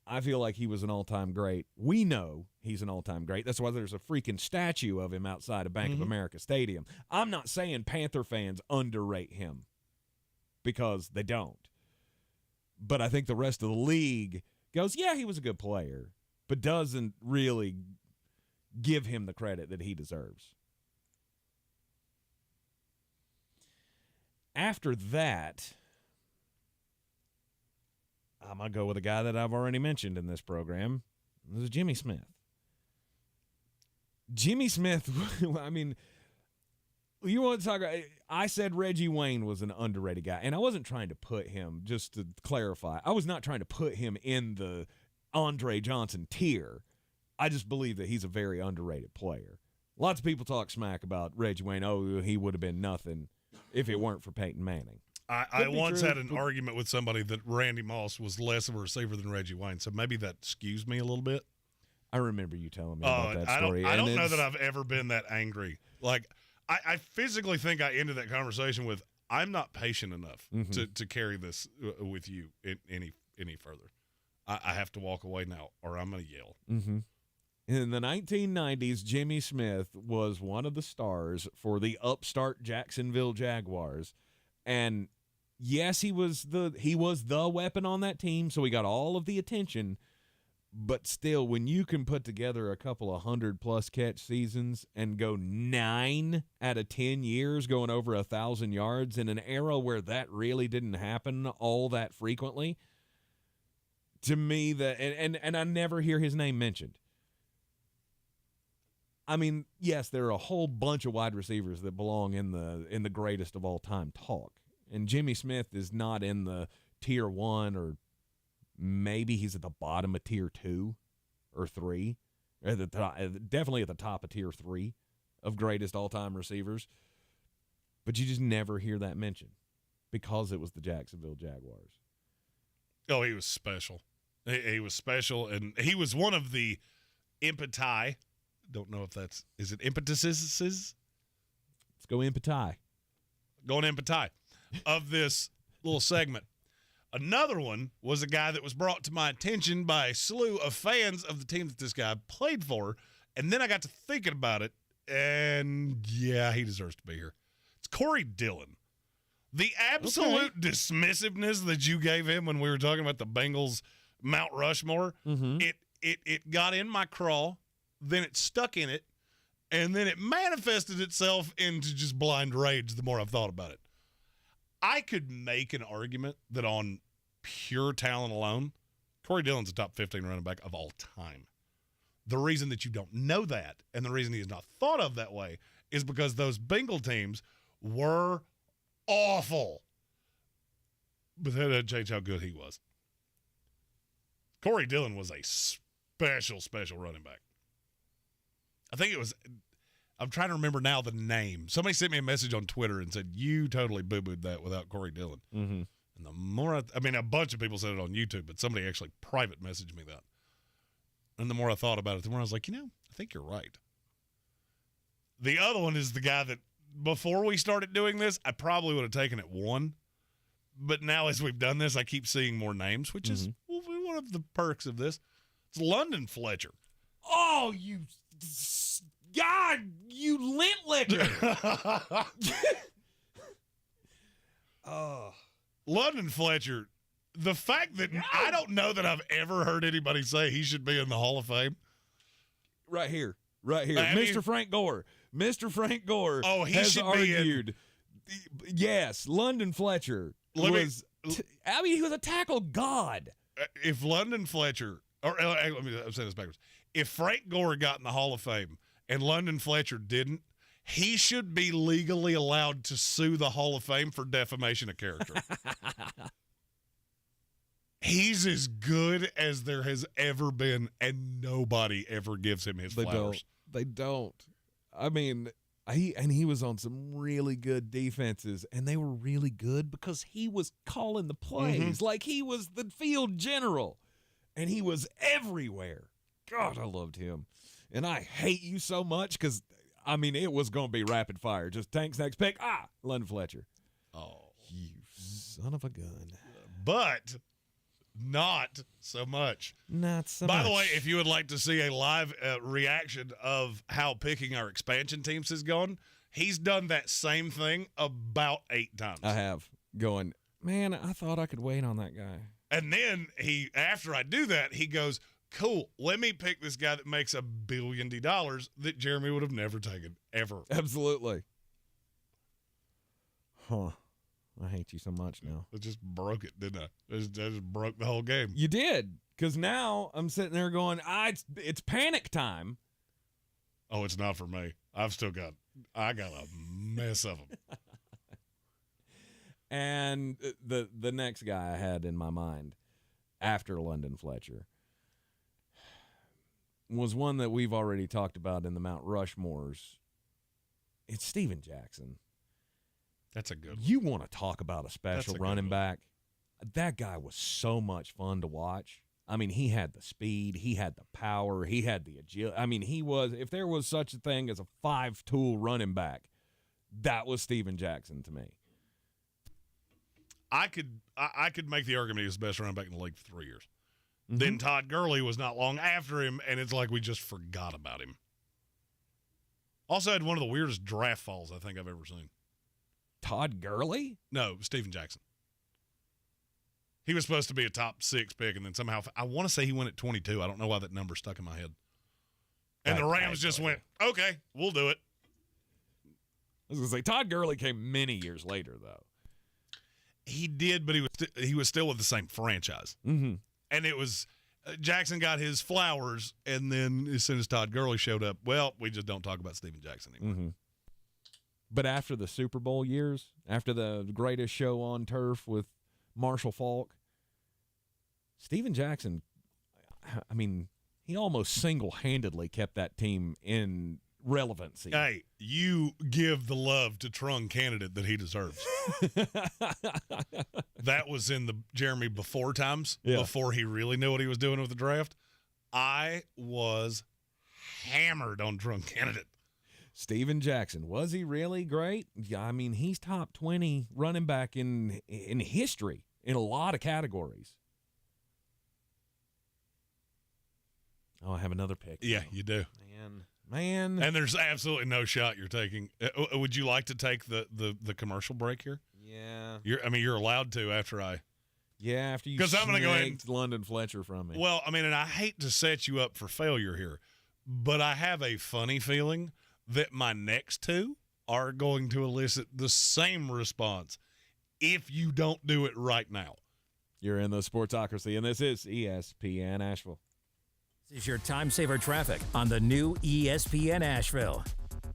I feel like he was an all-time great. We know he's an all-time great. That's why there's a freaking statue of him outside of Bank of America Stadium. I'm not saying Panther fans underrate him because they don't. But I think the rest of the league goes, yeah, he was a good player, but doesn't really give him the credit that he deserves. After that, I'm going to go with a guy that I've already mentioned in this program. This is Jimmy Smith. Jimmy Smith, I mean, you want to talk about, I said Reggie Wayne was an underrated guy, and I wasn't trying to put him, just to clarify, I was not trying to put him in the Andre Johnson tier. I just believe that he's a very underrated player. Lots of people talk smack about Reggie Wayne. Oh, he would have been nothing if it weren't for Peyton Manning. I once had an argument with somebody that Randy Moss was less of a receiver than Reggie Wayne, so maybe that skews me a little bit. I remember you telling me about that story. I don't know that I've ever been that angry. Like, I physically think I ended that conversation with, I'm not patient enough to carry this with you any further. I have to walk away now, or I'm going to yell. Mm-hmm. In the 1990s, Jimmy Smith was one of the stars for the upstart Jacksonville Jaguars. And yes, he was the weapon on that team, so he got all of the attention. But still, when you can put together a couple of 100-plus catch seasons and go 9 out of 10 years going over 1,000 yards in an era where that really didn't happen all that frequently, to me, and I never hear his name mentioned. I mean, yes, there are a whole bunch of wide receivers that belong in the greatest of all time talk, and Jimmy Smith is not in the tier 1 or maybe he's at the bottom of tier 2 or 3. At the top, definitely at the top of tier 3 of greatest all-time receivers. But you just never hear that mentioned because it was the Jacksonville Jaguars. Oh, he was special. He was special, and he was one of the impeti. Don't know if that's – is it impetuses? Let's go impeti. Going impeti of this little segment. Another one was a guy that was brought to my attention by a slew of fans of the team that this guy played for, and then I got to thinking about it, and, yeah, he deserves to be here. It's Corey Dillon. The absolute dismissiveness that you gave him when we were talking about the Bengals Mount Rushmore, it got in my craw, then it stuck in it, and then it manifested itself into just blind rage the more I've thought about it. I could make an argument that on pure talent alone, Corey Dillon's a top 15 running back of all time. The reason that you don't know that and the reason he's not thought of that way is because those Bengal teams were awful. But that doesn't change how good he was. Corey Dillon was a special running back. I think it was – I'm trying to remember now the name. Somebody sent me a message on Twitter and said, you totally boo-booed that without Corey Dillon. Mm-hmm. And the more I mean, a bunch of people said it on YouTube, but somebody actually private messaged me that. And the more I thought about it, the more I was like, I think you're right. The other one is the guy that before we started doing this, I probably would have taken it 1. But now as we've done this, I keep seeing more names, which is one of the perks of this. It's London Fletcher. Oh, you God, you lint licker. London Fletcher, the fact that I don't know that I've ever heard anybody say he should be in the Hall of Fame. Right here. Mr. Frank Gore. Mr. Frank Gore has argued. Yes, London Fletcher he was a tackle god. If London Fletcher, let me say this backwards. If Frank Gore got in the Hall of Fame and London Fletcher didn't, he should be legally allowed to sue the Hall of Fame for defamation of character. He's as good as there has ever been, and nobody ever gives him his flowers. They don't. I mean, he was on some really good defenses, and they were really good because he was calling the plays like he was the field general, and he was everywhere. God, I loved him. And I hate you so much because, it was going to be rapid fire. Just Tank's next pick. London Fletcher. Oh. You son of a gun. But not so much. Not so much. By the way, if you would like to see a live reaction of how picking our expansion teams has gone, he's done that same thing about 8 times. I have. Going, man, I thought I could wait on that guy. And then after I do that, he goes, cool, let me pick this guy that makes $1 billion that Jeremy would have never taken, ever. Absolutely. Huh. I hate you so much now. I just broke it, didn't I? I just broke the whole game. You did, because now I'm sitting there going, it's panic time. Oh, it's not for me. I got a mess of them. And the next guy I had in my mind after London Fletcher was one that we've already talked about in the Mount Rushmores. It's Steven Jackson. That's a good one. You want to talk about a special running back? That guy was so much fun to watch. He had the speed, he had the power, he had the agility. He was, if there was such a thing as a 5-tool running back, that was Steven Jackson to me. I could make the argument he was the best running back in the league for 3 years. Then Todd Gurley was not long after him, and it's like we just forgot about him. Also had one of the weirdest draft falls I think I've ever seen. Todd Gurley? No, Steven Jackson. He was supposed to be a top 6 pick, and then somehow I want to say he went at 22. I don't know why that number stuck in my head. And the Rams just went, okay, we'll do it. I was going to say, Todd Gurley came many years later, though. He did, but he was still with the same franchise. Mm-hmm. And it was Jackson got his flowers, and then as soon as Todd Gurley showed up, well, we just don't talk about Steven Jackson anymore. Mm-hmm. But after the Super Bowl years, after the greatest show on turf with Marshall Faulk, Steven Jackson, I mean, he almost single-handedly kept that team in relevancy. Hey, you give the love to Trung candidate that he deserves. That was in the Jeremy before times, before he really knew what he was doing with the draft. I was hammered on Trung candidate. Steven Jackson, was he really great? Yeah, I mean, he's top 20 running back in history in a lot of categories. Oh, I have another pick. Yeah, you do. Man. And there's absolutely no shot you're taking. Would you like to take the commercial break here? Yeah. You're allowed to after I. Yeah, after you 'Cause I'm gonna go ahead snagged London Fletcher from me. Well, I mean, and I hate to set you up for failure here, but I have a funny feeling that my next two are going to elicit the same response if you don't do it right now. You're in the Sportsocracy, and this is ESPN Asheville. This is your time saver traffic on the new ESPN Asheville.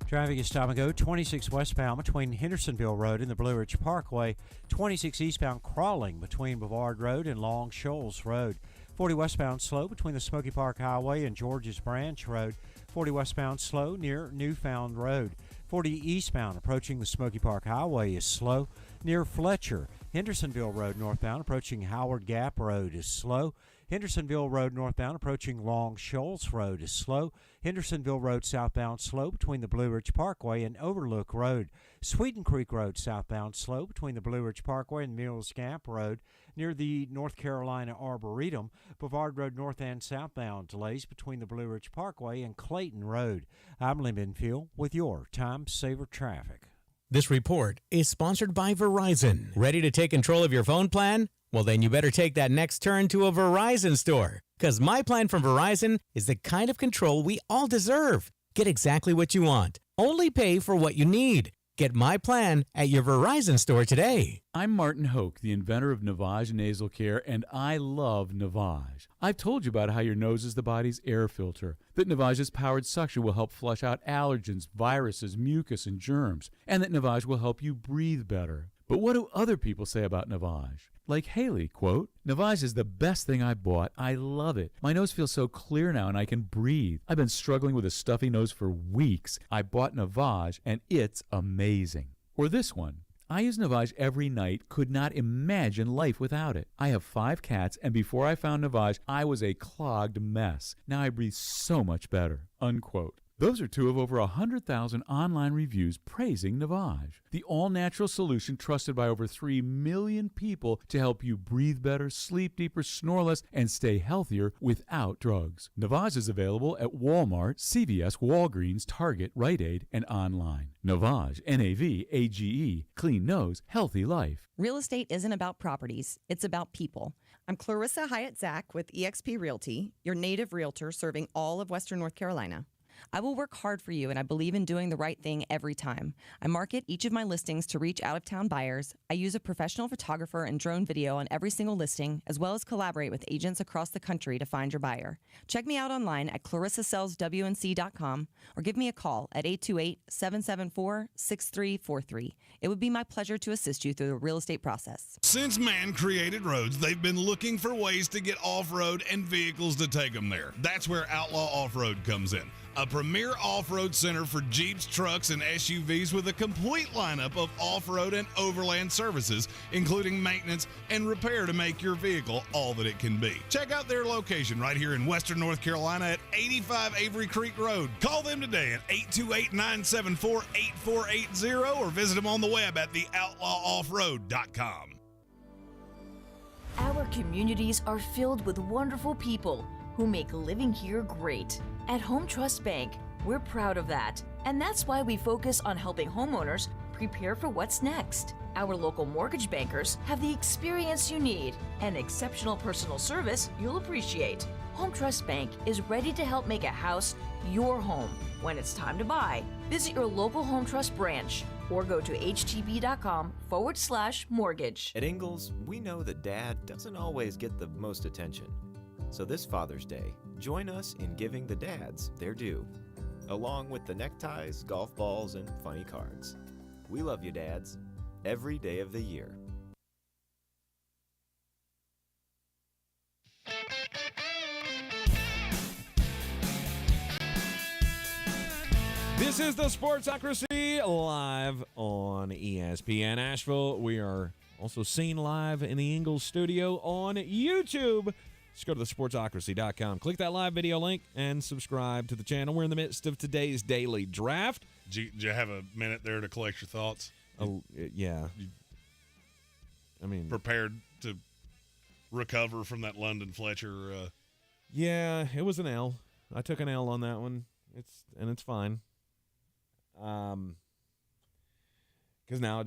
Traffic is stop and go 26 westbound between Hendersonville Road and the Blue Ridge Parkway. 26 eastbound crawling between Bavard Road and Long Shoals Road. 40 westbound slow between the Smoky Park Highway and George's Branch Road. 40 westbound slow near Newfound Road. 40 eastbound approaching the Smoky Park Highway is slow near Fletcher. Hendersonville Road northbound approaching Howard Gap Road is slow. Hendersonville Road northbound approaching Long Shoals Road is slow. Hendersonville Road southbound slow between the Blue Ridge Parkway and Overlook Road. Sweeten Creek Road southbound slow between the Blue Ridge Parkway and Mills Gap Road near the North Carolina Arboretum. Bavard Road north and southbound delays between the Blue Ridge Parkway and Clayton Road. I'm Lee Minfield with your Time Saver Traffic. This report is sponsored by Verizon. Ready to take control of your phone plan? Well, then you better take that next turn to a Verizon store. Because my plan from Verizon is the kind of control we all deserve. Get exactly what you want. Only pay for what you need. Get my plan at your Verizon store today. I'm Martin Hoke, the inventor of Navage Nasal Care, and I love Navage. I've told you about how your nose is the body's air filter, that Navage's powered suction will help flush out allergens, viruses, mucus, and germs, and that Navage will help you breathe better. But what do other people say about Navage? Like Haley, quote, "Navage is the best thing I bought. I love it. My nose feels so clear now and I can breathe. I've been struggling with a stuffy nose for weeks. I bought Navage and it's amazing." Or this one, "I use Navage every night. Could not imagine life without it. I have 5 cats and before I found Navage, I was a clogged mess. Now I breathe so much better." Unquote. Those are two of over 100,000 online reviews praising Navage, the all-natural solution trusted by over 3 million people to help you breathe better, sleep deeper, snore less, and stay healthier without drugs. Navage is available at Walmart, CVS, Walgreens, Target, Rite Aid, and online. Navage, Navage, clean nose, healthy life. Real estate isn't about properties, it's about people. I'm Clarissa Hyatt-Zach with eXp Realty, your native realtor serving all of Western North Carolina. I will work hard for you, and I believe in doing the right thing every time. I market each of my listings to reach out-of-town buyers. I use a professional photographer and drone video on every single listing, as well as collaborate with agents across the country to find your buyer. Check me out online at clarissasellswnc.com or give me a call at 828-774-6343. It would be my pleasure to assist you through the real estate process. Since man created roads, they've been looking for ways to get off-road and vehicles to take them there. That's where Outlaw Off-Road comes in. A premier off-road center for Jeeps, trucks, and SUVs with a complete lineup of off-road and overland services, including maintenance and repair to make your vehicle all that it can be. Check out their location right here in Western North Carolina at 85 Avery Creek Road. Call them today at 828-974-8480 or visit them on the web at theoutlawoffroad.com. Our communities are filled with wonderful people who make living here great. At Home Trust Bank, we're proud of that. And that's why we focus on helping homeowners prepare for what's next. Our local mortgage bankers have the experience you need and exceptional personal service you'll appreciate. Home Trust Bank is ready to help make a house your home. When it's time to buy, visit your local Home Trust branch or go to htb.com/mortgage. At Ingalls, we know that Dad doesn't always get the most attention. So this Father's Day, join us in giving the dads their due, along with the neckties, golf balls, and funny cards. We love you, dads, every day of the year. This is the Sportsocracy live on ESPN Asheville. We are also seen live in the Ingles studio on YouTube. Just go to thesportsocracy.com. Click that live video link and subscribe to the channel. We're in the midst of today's daily draft. Did you have a minute there to collect your thoughts? Oh, yeah. I mean, prepared to recover from that London Fletcher. Yeah, it was an L. I took an L on that one. It's fine. Because now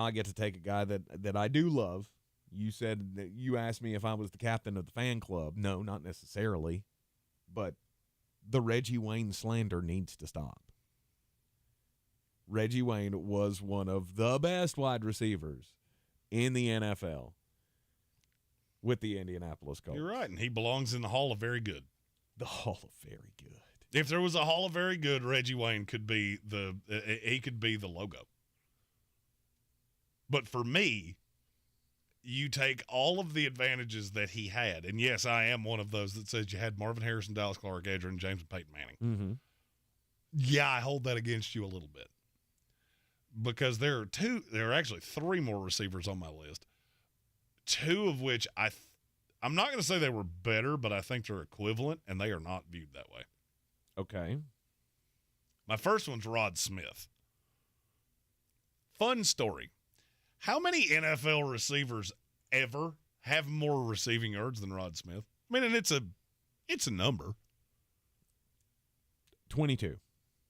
I get to take a guy that I do love. You said that you asked me if I was the captain of the fan club. No, not necessarily, but the Reggie Wayne slander needs to stop. Reggie Wayne was one of the best wide receivers in the NFL with the Indianapolis Colts. You're right, and he belongs in the Hall of Very Good. The Hall of Very Good. If there was a Hall of Very Good, Reggie Wayne could be the logo. But for me, you take all of the advantages that he had, and yes, I am one of those that says you had Marvin Harrison, Dallas Clark, Adrian James, and Peyton Manning. Mm-hmm. Yeah, I hold that against you a little bit. Because there are actually three more receivers on my list, two of which I'm not going to say they were better, but I think they're equivalent, and they are not viewed that way. Okay. My first one's Rod Smith. Fun story. How many NFL receivers ever have more receiving yards than Rod Smith? I mean, and it's a number. 22.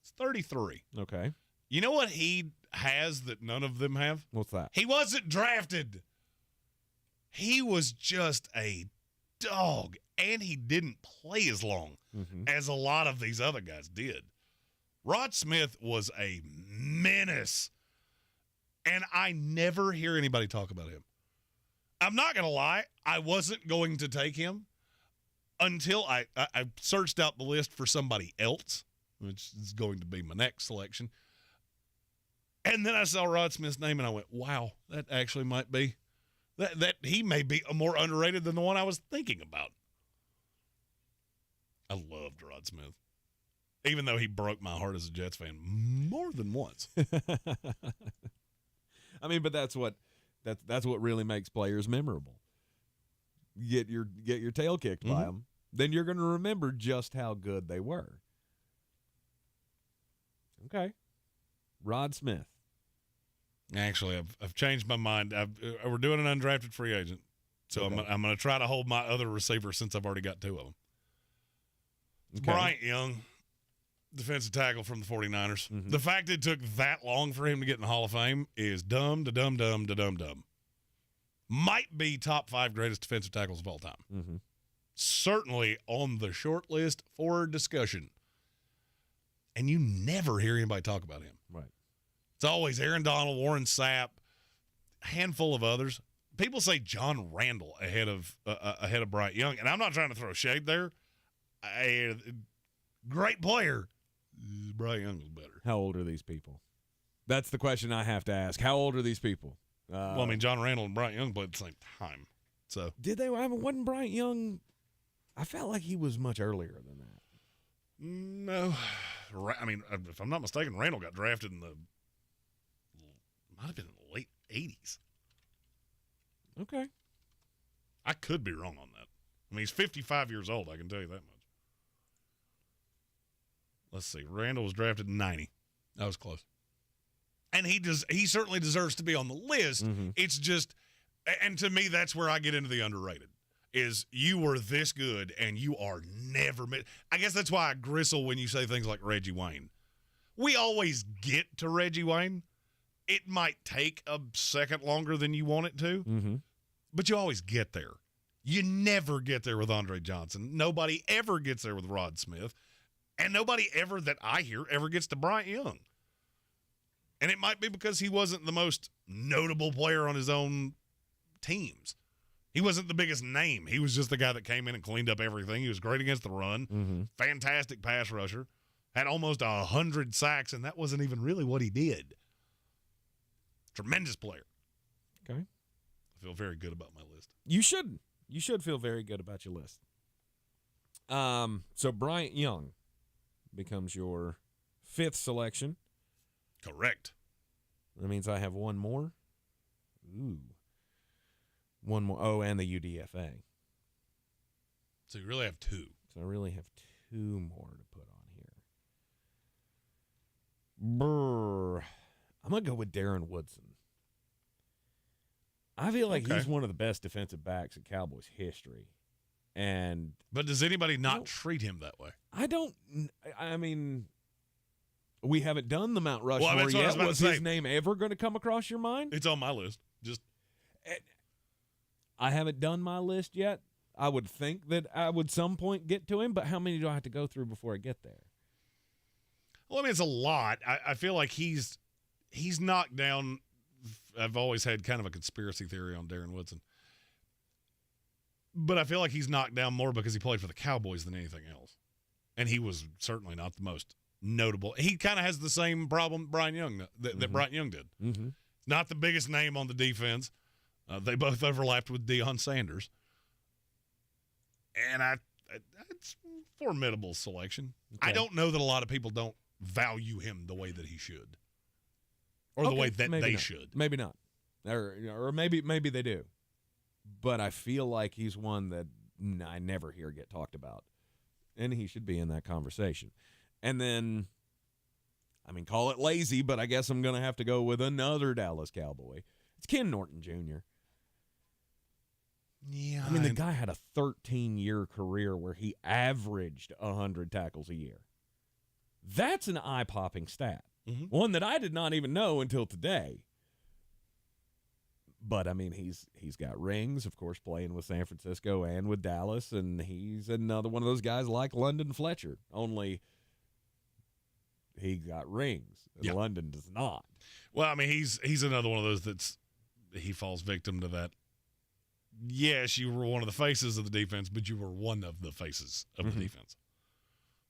It's 33. Okay. You know what he has that none of them have? What's that? He wasn't drafted. He was just a dog, and he didn't play as long as a lot of these other guys did. Rod Smith was a menace, and I never hear anybody talk about him. I'm not going to lie. I wasn't going to take him until I searched out the list for somebody else, which is going to be my next selection. And then I saw Rod Smith's name, and I went, wow, that actually might be that he may be more underrated than the one I was thinking about. I loved Rod Smith, even though he broke my heart as a Jets fan more than once. I mean, but that's what really makes players memorable. Get your tail kicked by them, then you're going to remember just how good they were. Okay, Rod Smith. Actually, I've changed my mind. We're doing an undrafted free agent, so okay. I'm going to try to hold my other receiver since I've already got two of them. Okay. Bryant Young, defensive tackle from the 49ers. Mm-hmm. The fact it took that long for him to get in the Hall of Fame is dumb. Might be top 5 greatest defensive tackles of all time. Mm-hmm. Certainly on the short list for discussion. And you never hear anybody talk about him. Right. It's always Aaron Donald, Warren Sapp, a handful of others. People say John Randall ahead of Bryant Young, and I'm not trying to throw shade there. Great player. Bryant Young was better. How old are these people? That's the question I have to ask. How old are these people? Well, I mean, John Randall and Bryant Young played at the same time. So did they? Wasn't Bryant Young? I felt like he was much earlier than that. No, I mean, if I'm not mistaken, Randall got drafted in might have been in the late 80s. Okay, I could be wrong on that. I mean, he's 55 years old. I can tell you that much. Let's see. Randall was drafted in 90. That was close. And he certainly deserves to be on the list. Mm-hmm. It's just, and to me, that's where I get into the underrated, is you were this good and you are never, I guess that's why I gristle when you say things like Reggie Wayne. We always get to Reggie Wayne. It might take a second longer than you want it to, but you always get there. You never get there with Andre Johnson. Nobody ever gets there with Rod Smith. And nobody ever that I hear ever gets to Bryant Young. And it might be because he wasn't the most notable player on his own teams. He wasn't the biggest name. He was just the guy that came in and cleaned up everything. He was great against the run, fantastic pass rusher, had almost 100 sacks, and that wasn't even really what he did. Tremendous player. Okay. I feel very good about my list. You should. You should feel very good about your list. So Bryant Young becomes your fifth selection. Correct. That means I have one more. Ooh. One more. Oh, and the UDFA. So you really have two. So I really have two more to put on here. Brr. I'm going to go with Darren Woodson. I feel like he's one of the best defensive backs in Cowboys history. But does anybody not treat him that way? I mean, we haven't done the Mount Rushmore that's what I yet. was Was his name ever going to come across your mind? It's on my list. I haven't done my list yet. I would think that I would some point get to him, but how many do I have to go through before I get there? Well, I mean, it's a lot. I feel like he's knocked down. I've always had kind of a conspiracy theory on Darren Woodson. But I feel like he's knocked down more because he played for the Cowboys than anything else. And he was certainly not the most notable. He kind of has the same problem Brian Young that Brian Young did. Mm-hmm. Not the biggest name on the defense. They both overlapped with Deion Sanders. And it's a formidable selection. Okay. I don't know that a lot of people don't value him the way that he should. Or the way that they should. Maybe not. Or maybe they do. But I feel like he's one that I never hear get talked about. And he should be in that conversation. And then, I mean, call it lazy, but I guess I'm going to have to go with another Dallas Cowboy. It's Ken Norton Jr. Yeah. I mean, the guy had a 13-year career where he averaged 100 tackles a year. That's an eye-popping stat. Mm-hmm. One that I did not even know until today. But, I mean, he's got rings, of course, playing with San Francisco and with Dallas, and he's another one of those guys like London Fletcher, only he got rings, and London does not. Well, I mean, he's another one of those he falls victim to that. Yes, you were one of the faces of the defense, but you were one of the faces of the defense.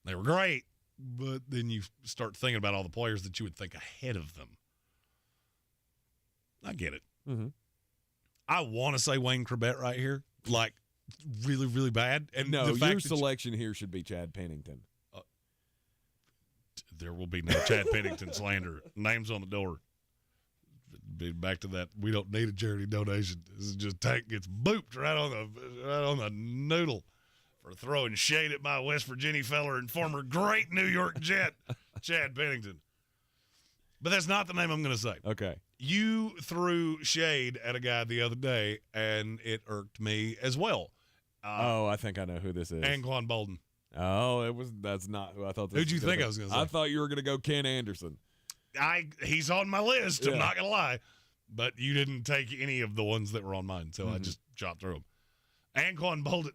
They were great, but then you start thinking about all the players that you would think ahead of them. I get it. Mm-hmm. I want to say Wayne Corbett right here, like really, really bad. And no, the fact your selection here should be Chad Pennington. There will be no Chad Pennington slander. Names on the door. Back to that. We don't need a charity donation. This is just Tank gets booped right on the noodle for throwing shade at my West Virginia feller and former great New York Jet, Chad Pennington. But that's not the name I'm going to say. Okay. You threw shade at a guy the other day, and it irked me as well. I think I know who this is. Anquan Bolden. Oh, that's not who I thought this was. Who'd you think I was going to say? I thought you were going to go Ken Anderson. He's on my list. I'm not going to lie. But you didn't take any of the ones that were on mine, so I just chopped through them. Anquan Bolden,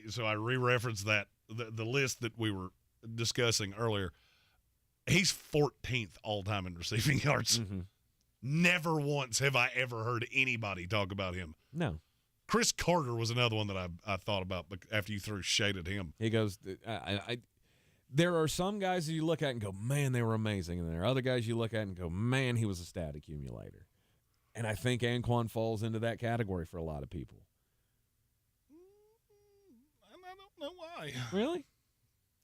so I re-referenced that, the list that we were discussing earlier. He's 14th all-time in receiving yards. Mm-hmm. Never once have I ever heard anybody talk about him. No. Chris Carter was another one that I thought about after you threw shade at him. He goes, there are some guys that you look at and go, man, they were amazing. And there are other guys you look at and go, man, he was a stat accumulator. And I think Anquan falls into that category for a lot of people. I don't know why. Really?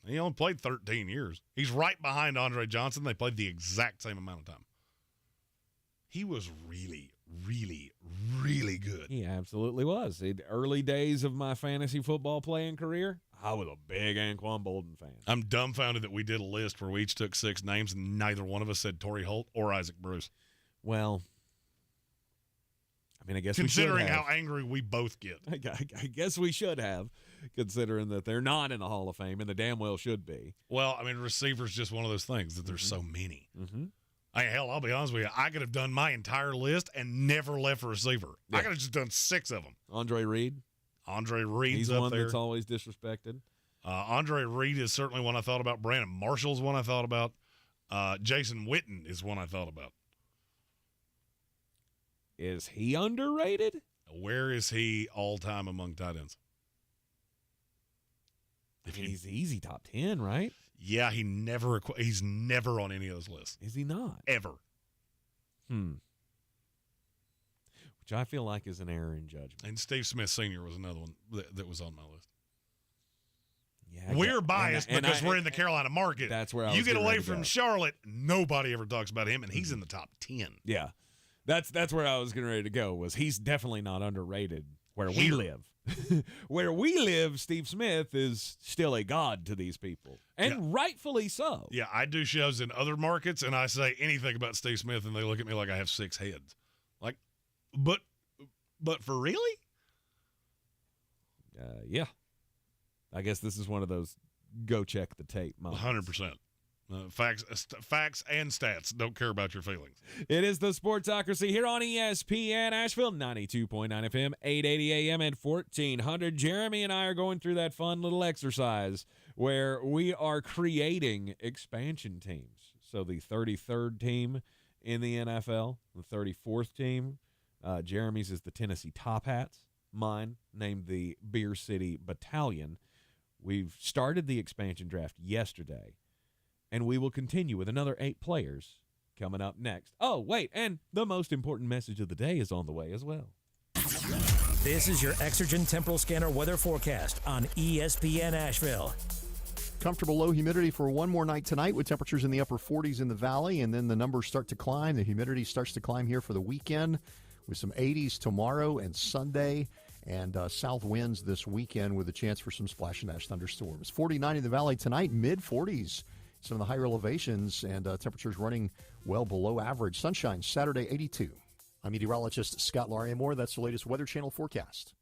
He only played 13 years. He's right behind Andre Johnson. They played the exact same amount of time. He was really, really, really good. He absolutely was. In the early days of my fantasy football playing career, I was a big Anquan Bolden fan. I'm dumbfounded that we did a list where we each took 6 names and neither one of us said Torrey Holt or Isaac Bruce. Well, I mean, I guess considering we should have. how angry we both get. I guess we should have, considering that they're not in the Hall of Fame and they damn well should be. Well, I mean, receiver's just one of those things that there's so many. Mm-hmm. Hell, I'll be honest with you. I could have done my entire list and never left a receiver. Yeah. I could have just done 6 of them. Andre Reed. Andre Reed's He's up one there. That's always disrespected. Andre Reed is certainly one I thought about. Brandon Marshall's one I thought about. Jason Witten is one I thought about. Is he underrated? Where is he all-time among tight ends? He's easy top 10, right? Yeah, he's never on any of those lists. Is he not? Ever. Which I feel like is an error in judgment. And Steve Smith Sr. was another one that was on my list. We're biased because we're in the Carolina market. That's where you get away from Charlotte, nobody ever talks about him, and he's in the top 10. Yeah. That's where I was getting ready to go, was he's definitely not underrated where we live. Where we live, Steve Smith is still a god to these people, and rightfully so. Yeah, I do shows in other markets, and I say anything about Steve Smith, and they look at me like I have 6 heads. Like, but for really? Yeah. I guess this is one of those go check the tape moments. 100%. Facts and stats. Don't care about your feelings. It is the Sportsocracy here on ESPN Asheville, 92.9 FM, 880 AM, and 1400. Jeremy and I are going through that fun little exercise where we are creating expansion teams. So the 33rd team in the NFL, the 34th team, Jeremy's is the Tennessee Top Hats. Mine, named the Beer City Battalion. We've started the expansion draft yesterday, and we will continue with another 8 players coming up next. Oh, wait, and the most important message of the day is on the way as well. This is your Exergen Temporal Scanner weather forecast on ESPN Asheville. Comfortable low humidity for one more night tonight with temperatures in the upper 40s in the valley, and then the numbers start to climb. The humidity starts to climb here for the weekend with some 80s tomorrow and Sunday, and south winds this weekend with a chance for some splash and dash thunderstorms. 49 in the valley tonight, mid-40s. Some of the higher elevations, and temperatures running well below average. Sunshine Saturday, 82. I'm meteorologist Scott Larimore. That's the latest Weather Channel forecast.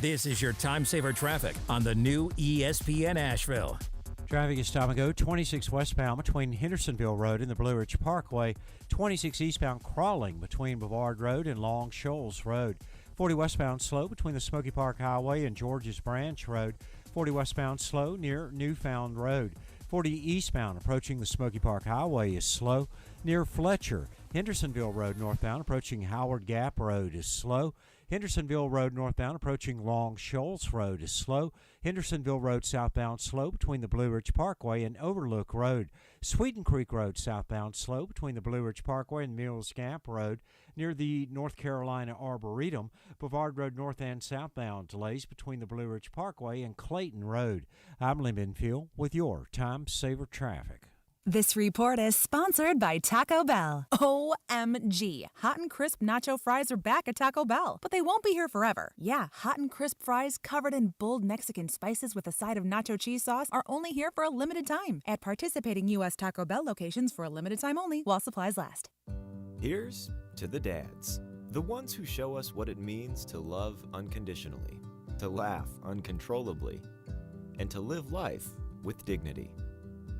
This is your time saver traffic on the new ESPN Asheville. Traffic is time ago 26 westbound between Hendersonville Road and the Blue Ridge Parkway, 26 eastbound crawling between Brevard Road and Long Shoals Road, 40 westbound slow between the Smoky Park Highway and Georges Branch Road, 40 westbound slow near Newfound Road, 40 eastbound approaching the Smoky Park Highway is slow near Fletcher. Hendersonville Road northbound approaching Howard Gap Road is slow. Hendersonville Road northbound approaching Long Shoals Road is slow. Hendersonville Road southbound slow between the Blue Ridge Parkway and Overlook Road. Sweeten Creek Road southbound slow between the Blue Ridge Parkway and Mills Gap Road near the North Carolina Arboretum. Brevard Road north and southbound delays between the Blue Ridge Parkway and Clayton Road. I'm Lee Minfield with your Time Saver Traffic. This report is sponsored by Taco Bell. OMG. Hot and crisp nacho fries are back at Taco Bell, but they won't be here forever. Yeah, hot and crisp fries covered in bold Mexican spices with a side of nacho cheese sauce are only here for a limited time at participating U.S. Taco Bell locations for a limited time only while supplies last. Here's to the dads, the ones who show us what it means to love unconditionally, to laugh uncontrollably, and to live life with dignity.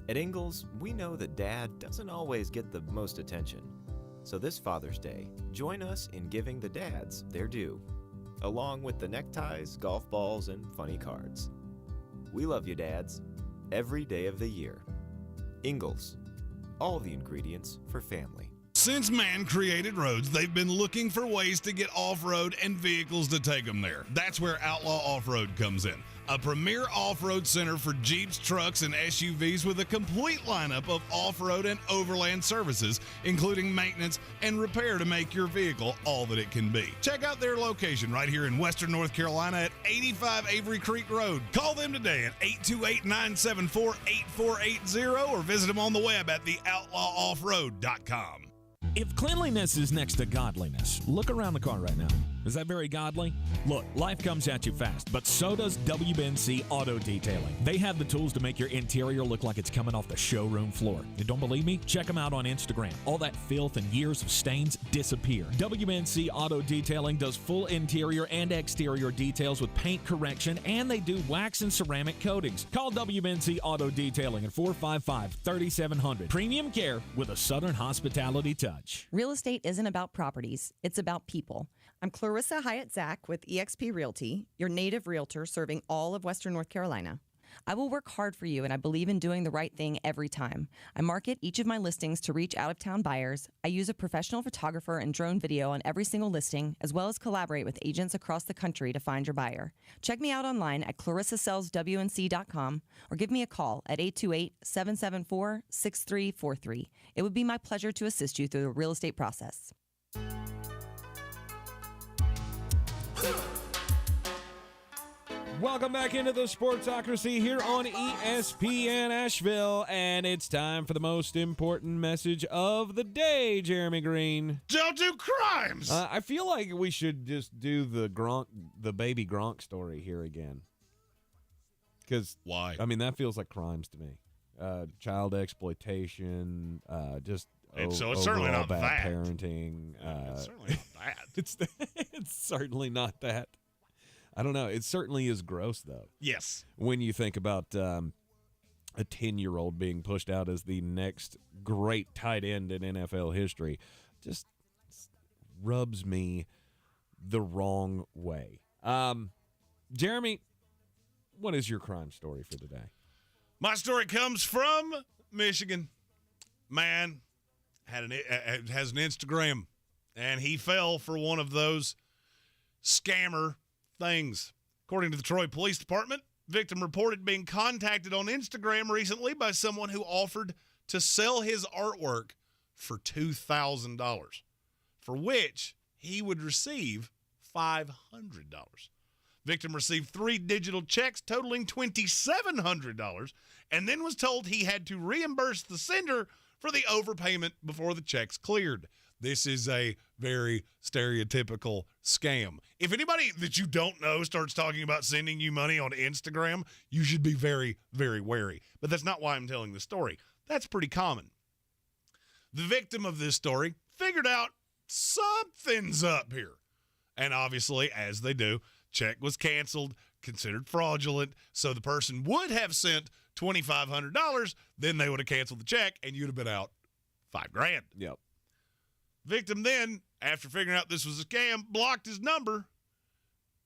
At Ingalls, we know that Dad doesn't always get the most attention. So this Father's Day, join us in giving the dads their due, along with the neckties, golf balls, and funny cards. We love you, dads, every day of the year. Ingalls, all the ingredients for family. Since man created roads, they've been looking for ways to get off-road and vehicles to take them there. That's where Outlaw Off-Road comes in. A premier off-road center for Jeeps, trucks, and SUVs with a complete lineup of off-road and overland services, including maintenance and repair to make your vehicle all that it can be. Check out their location right here in Western North Carolina at 85 Avery Creek Road. Call them today at 828-974-8480 or visit them on the web at theoutlawoffroad.com. If cleanliness is next to godliness, look around the car right now. Is that very godly? Look, life comes at you fast, but so does WBNC Auto Detailing. They have the tools to make your interior look like it's coming off the showroom floor. You don't believe me? Check them out on Instagram. All that filth and years of stains disappear. WBNC Auto Detailing does full interior and exterior details with paint correction, and they do wax and ceramic coatings. Call WBNC Auto Detailing at 455-3700. Premium care with a Southern hospitality touch. Real estate isn't about properties, it's about people. I'm Clarissa Hyatt-Zach with eXp Realty, your native realtor serving all of Western North Carolina. I will work hard for you, and I believe in doing the right thing every time. I market each of my listings to reach out-of-town buyers. I use a professional photographer and drone video on every single listing, as well as collaborate with agents across the country to find your buyer. Check me out online at clarissasellswnc.com or give me a call at 828-774-6343. It would be my pleasure to assist you through the real estate process. Welcome back into the Sportsocracy here on ESPN Asheville, and it's time for the most important message of the day, Jeremy Green. Don't do crimes! I feel like we should just do the baby Gronk story here again. Because why? I mean, that feels like crimes to me. Child exploitation, just it's certainly not bad that. Parenting. It's certainly not that. It's certainly not that. I don't know. It certainly is gross, though. Yes. When you think about a 10-year-old being pushed out as the next great tight end in NFL history, just rubs me the wrong way. Jeremy, what is your crime story for today? My story comes from Michigan. Man has an Instagram, and he fell for one of those scammer things. According to the Troy Police Department, victim reported being contacted on Instagram recently by someone who offered to sell his artwork for $2,000, for which he would receive $500. Victim received 3 digital checks totaling $2,700 and then was told he had to reimburse the sender for the overpayment before the checks cleared. This is a very stereotypical scam. If anybody that you don't know starts talking about sending you money on Instagram, you should be very, very wary. But that's not why I'm telling the story. That's pretty common. The victim of this story figured out something's up here. And obviously, as they do, check was canceled, considered fraudulent, so the person would have sent $2,500, then they would have canceled the check, and you'd have been out $5,000. Yep. Victim then, after figuring out this was a scam, blocked his number,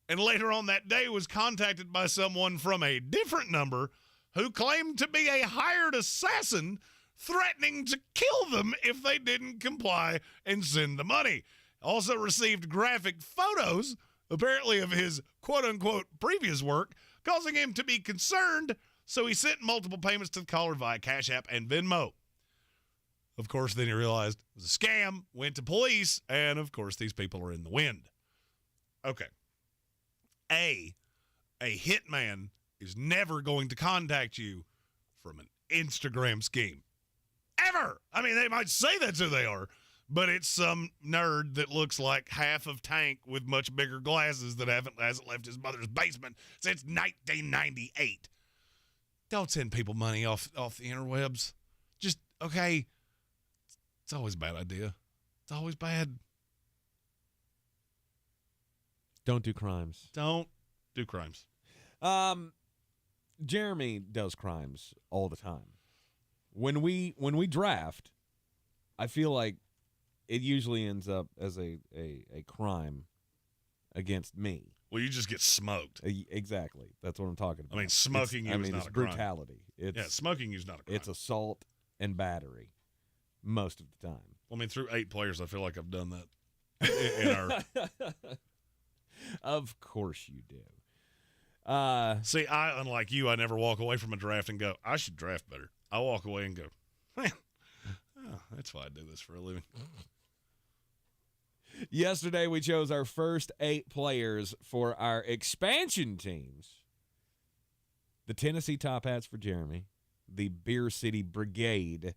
and later on that day was contacted by someone from a different number who claimed to be a hired assassin, threatening to kill them if they didn't comply and send the money. Also received graphic photos, apparently of his quote-unquote previous work, causing him to be concerned, so he sent multiple payments to the caller via Cash App and Venmo. Of course, then he realized it was a scam, went to police, and of course, these people are in the wind. Okay. A hitman is never going to contact you from an Instagram scheme. Ever! I mean, they might say that's who they are, but it's some nerd that looks like half of Tank with much bigger glasses that hasn't left his mother's basement since 1998. Don't send people money off the interwebs. Just, okay, it's always a bad idea. It's always bad. Don't do crimes. Don't do crimes. Jeremy does crimes all the time. When we draft, I feel like it usually ends up as a crime against me. Well, you just get smoked. Exactly. That's what I'm talking about. I mean, smoking you is not it's a crime. brutality. Smoking you is not a crime. It's assault and battery most of the time. Well, I mean, through 8 players, I feel like I've done that in our... Of course you do. See, unlike you, I never walk away from a draft and go, I should draft better. I walk away and go, man, that's why I do this for a living. Yesterday, we chose our first 8 players for our expansion teams. The Tennessee Top Hats for Jeremy, the Beer City Brigade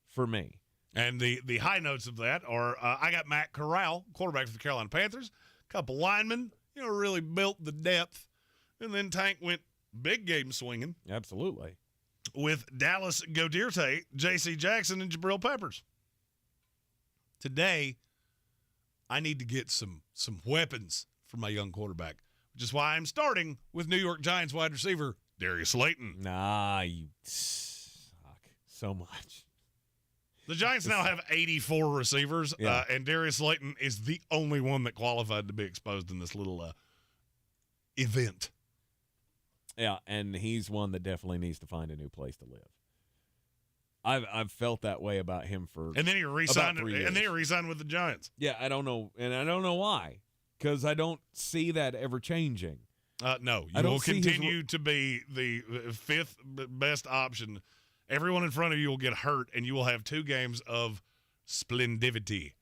for me. And the high notes of that are I got Matt Corral, quarterback for the Carolina Panthers, a couple linemen, really built the depth. And then Tank went big game swinging. Absolutely. With Dallas Godirte, J.C. Jackson, and Jabril Peppers. Today, I need to get some weapons for my young quarterback, which is why I'm starting with New York Giants wide receiver Darius Slayton. Nah, you suck so much. The Giants now have 84 receivers, and Darius Slayton is the only one that qualified to be exposed in this little event. Yeah, and he's one that definitely needs to find a new place to live. I've felt that way about him for and then he re-signed about 3 years. And then he re-signed with the Giants. Yeah, I don't know, and I don't know why, because I don't see that ever changing. No, you will continue to be the 5th best option. Everyone in front of you will get hurt, and you will have 2 games of splendidity.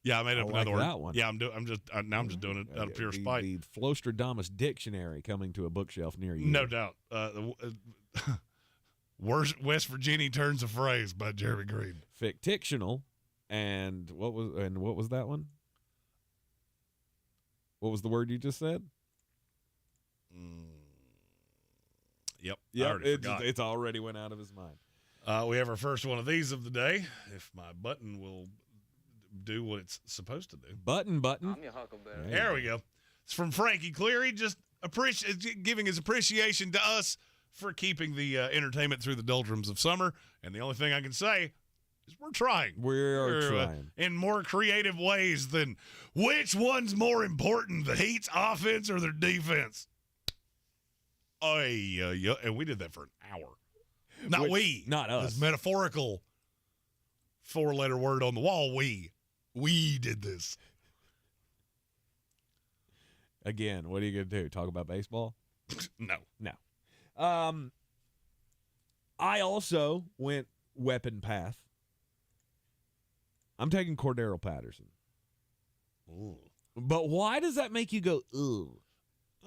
Yeah, I made up another word. That one. Yeah, I'm just doing it out of pure spite. The Flostradamus Dictionary coming to a bookshelf near you. No doubt. West Virginia turns a phrase by Jeremy Green. Fictional, and what was that one? What was the word you just said? Yep. It's already went out of his mind. We have our first one of these of the day. If my button will do what it's supposed to do. Button. I'm your huckleberry. There we go. It's from Frankie Cleary, just giving his appreciation to us for keeping the entertainment through the doldrums of summer. And the only thing I can say is we're trying. We're trying. In more creative ways than which one's more important, the Heat's offense or their defense? Yeah. And we did that for an hour. Not us. This metaphorical four-letter word on the wall, we did this. Again, what are you going to do? Talk about baseball? No. I also went weapon path. I'm taking Cordero Patterson. Ooh. But why does that make you go, ooh?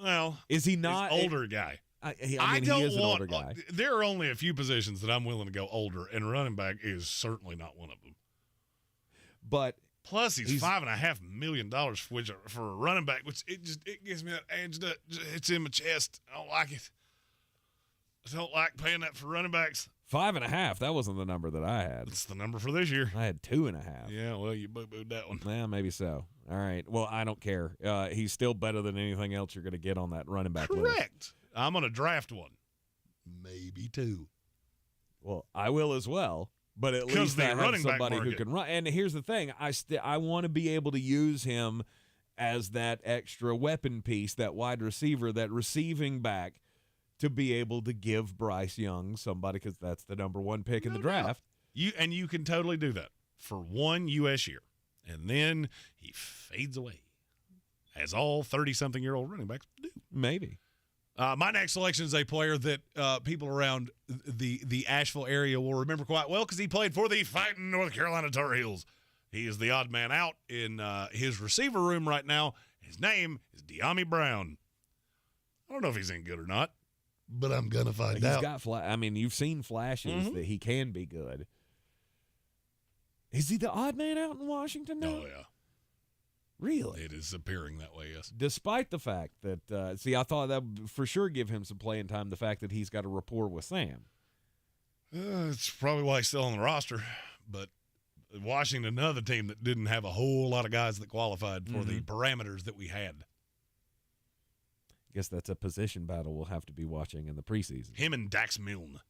Well, is he not older guy? I mean, he is an older guy. There are only a few positions that I'm willing to go older, and running back is certainly not one of them. But plus, he's $5.5 million for a running back, which it gives me that edge that it's in my chest. I don't like it. I don't like paying that for running backs. 5.5. That wasn't the number that I had. It's the number for this year. I had 2.5. Yeah, well, you boo-booed that one. Yeah, maybe so. All right. Well, I don't care. He's still better than anything else you're going to get on that running back list. Correct. I'm going to draft one. Maybe two. Well, I will as well. But at least I have somebody who can run. And here's the thing. I want to be able to use him as that extra weapon piece, that wide receiver, that receiving back, to be able to give Bryce Young somebody, because that's the number one pick in the draft. You can totally do that for one U.S. year. And then he fades away, as all 30-something-year-old running backs do. Maybe. My next selection is a player that people around the Asheville area will remember quite well because he played for the fighting North Carolina Tar Heels. He is the odd man out in his receiver room right now. His name is De'Ami Brown. I don't know if he's any good or not, but I'm going to find out. You've seen flashes that he can be good. Is he the odd man out in Washington now? Oh, yeah. Really? It is appearing that way, yes. Despite the fact that, I thought that would for sure give him some playing time, the fact that he's got a rapport with Sam. It's probably why he's still on the roster. But Washington, another team that didn't have a whole lot of guys that qualified for the parameters that we had. I guess that's a position battle we'll have to be watching in the preseason. Him and Dax Milne.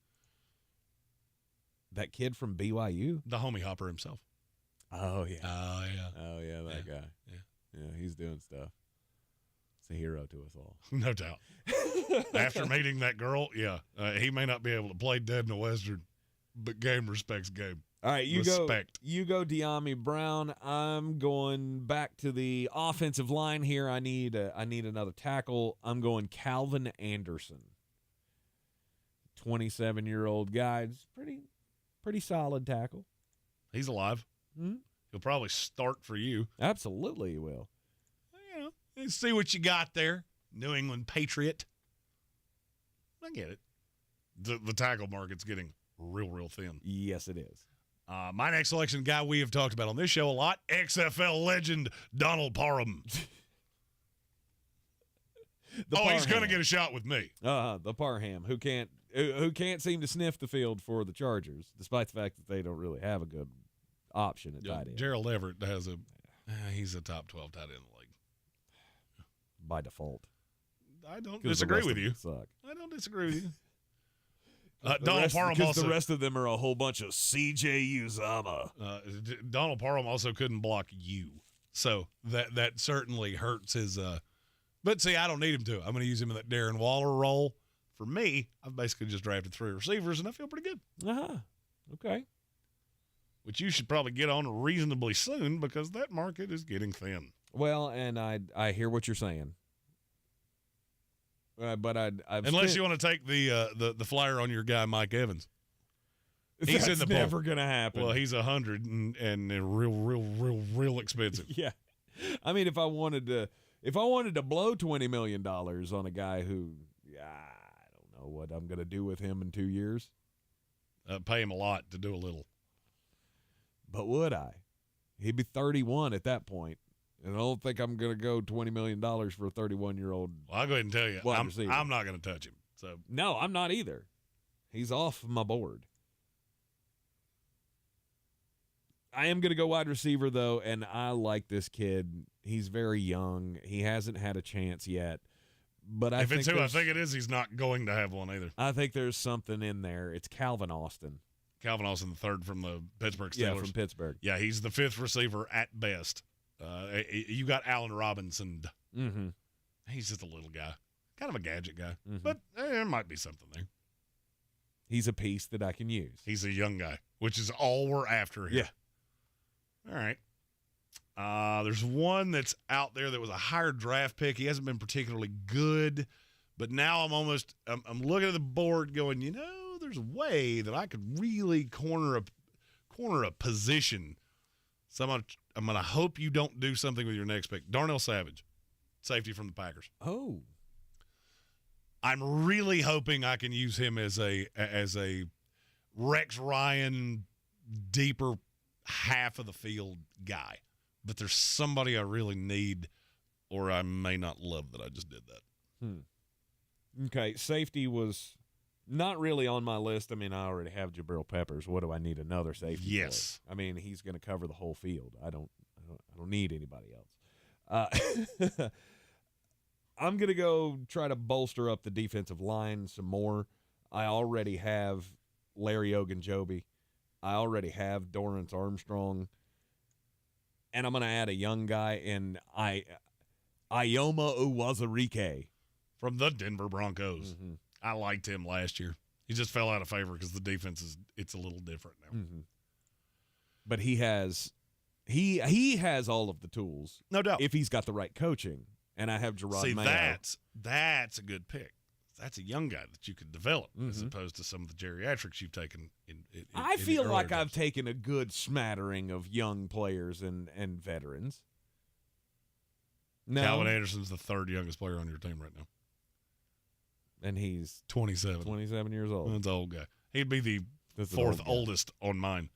That kid from BYU? The homie hopper himself. Oh, yeah. Oh, yeah, that guy. Yeah, he's doing stuff. It's a hero to us all. No doubt. After meeting that girl, he may not be able to play dead in the Western, but game respects game. All right, you go De'Ami Brown. I'm going back to the offensive line here. I need another tackle. I'm going Calvin Anderson. 27-year-old guy. It's pretty solid tackle. He's alive. He'll probably start for you. Absolutely he will. Let's see what you got there. New England Patriot. I get it. The tackle market's getting real thin. Yes, it is. My next selection, guy we have talked about on this show a lot, XFL legend Donald Parham. He's going to get a shot with me. The Parham, who can't seem to sniff the field for the Chargers, despite the fact that they don't really have a good option at tight end. Gerald Everett has he's a top 12 tight end in the league. By default. I don't disagree with you. I don't disagree with you. Donald Parham also. The rest of them are a whole bunch of C.J. Uzama. Donald Parham also couldn't block you, so that certainly hurts his. But see, I don't need him to. I'm going to use him in that Darren Waller role. For me, I've basically just drafted 3 receivers, and I feel pretty good. Okay. Which you should probably get on reasonably soon because that market is getting thin. Well, and I hear what you're saying. But unless you want to take the flyer on your guy Mike Evans. He's That's in the never going to happen. Well, he's 100 and real expensive. Yeah. I mean, if I wanted to blow $20 million on a guy who, I don't know what I'm going to do with him in 2 years. Pay him a lot to do a little. But would I? He'd be 31 at that point. And I don't think I'm going to go $20 million for a 31-year-old. Well, I'll go ahead and tell you, wide receiver. I'm not going to touch him. So no, I'm not either. He's off my board. I am going to go wide receiver, though, and I like this kid. He's very young. He hasn't had a chance yet. But if it's who I think it is, he's not going to have one either. I think there's something in there. It's Calvin Austin. Calvin Austin, the third from the Pittsburgh Steelers. Yeah, from Pittsburgh. Yeah, he's the fifth receiver at best. You got Allen Robinson. Mm-hmm. He's just a little guy. Kind of a gadget guy. Mm-hmm. But there might be something there. He's a piece that I can use. He's a young guy, which is all we're after here. Yeah. All right. There's one that's out there that was a higher draft pick. He hasn't been particularly good, but now I'm looking at the board going, there's a way that I could really corner a position. So I'm going to hope you don't do something with your next pick. Darnell Savage, safety from the Packers. Oh. I'm really hoping I can use him as a Rex Ryan deeper half of the field guy. But there's somebody I really need, or I may not love that I just did that. Okay, safety was not really on my list. I mean, I already have Jabril Peppers. What do I need another safety? Yes. For? I mean, he's going to cover the whole field. I don't need anybody else. I'm going to go try to bolster up the defensive line some more. I already have Larry Ogunjobi. I already have Dorrance Armstrong. And I'm going to add a young guy in Ioma Uwazurike. From the Denver Broncos. Mm-hmm. I liked him last year. He just fell out of favor because the defense it's a little different now. Mm-hmm. But he has all of the tools. No doubt. If he's got the right coaching. And I have Gerard Mayo. That's a good pick. That's a young guy that you could develop as Mm-hmm. opposed to some of the geriatrics you've taken I feel like I've taken a good smattering of young players and veterans. No. Calvin Anderson's the third youngest player on your team right now. And he's 27. 27 years old. That's an old guy. He'd be the fourth oldest on mine.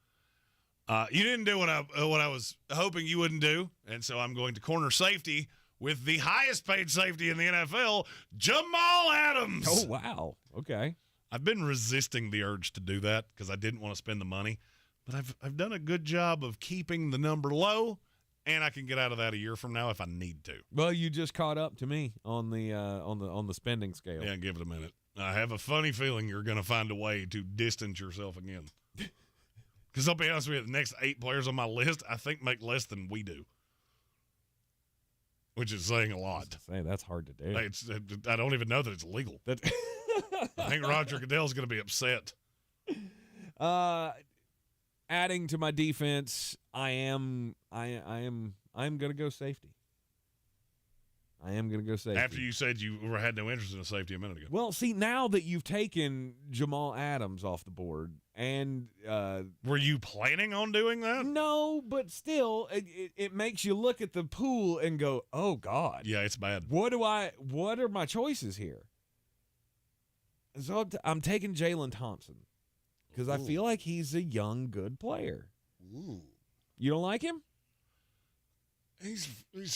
You didn't do what I was hoping you wouldn't do, and so I'm going to corner safety with the highest paid safety in the NFL, Jamal Adams. Oh, wow. Okay. I've been resisting the urge to do that because I didn't want to spend the money, but I've done a good job of keeping the number low, and I can get out of that a year from now if I need to. Well, you just caught up to me on the spending scale. Yeah, give it a minute. I have a funny feeling you're going to find a way to distance yourself again. Because I'll be honest with you, the next 8 players on my list, I think make less than we do. Which is saying a lot. That's hard to do. I don't even know that it's legal. I think Roger Goodell's going to be upset. Adding to my defense, I am going to go safety. I am going to go safety. After you said you had no interest in a safety a minute ago. Well, see, now that you've taken Jamal Adams off the board, and were you planning on doing that? No, but still, it makes you look at the pool and go, "Oh God, yeah, it's bad." What are my choices here? So I'm taking Jalen Thompson because I feel like he's a young, good player. Ooh. You don't like him? He's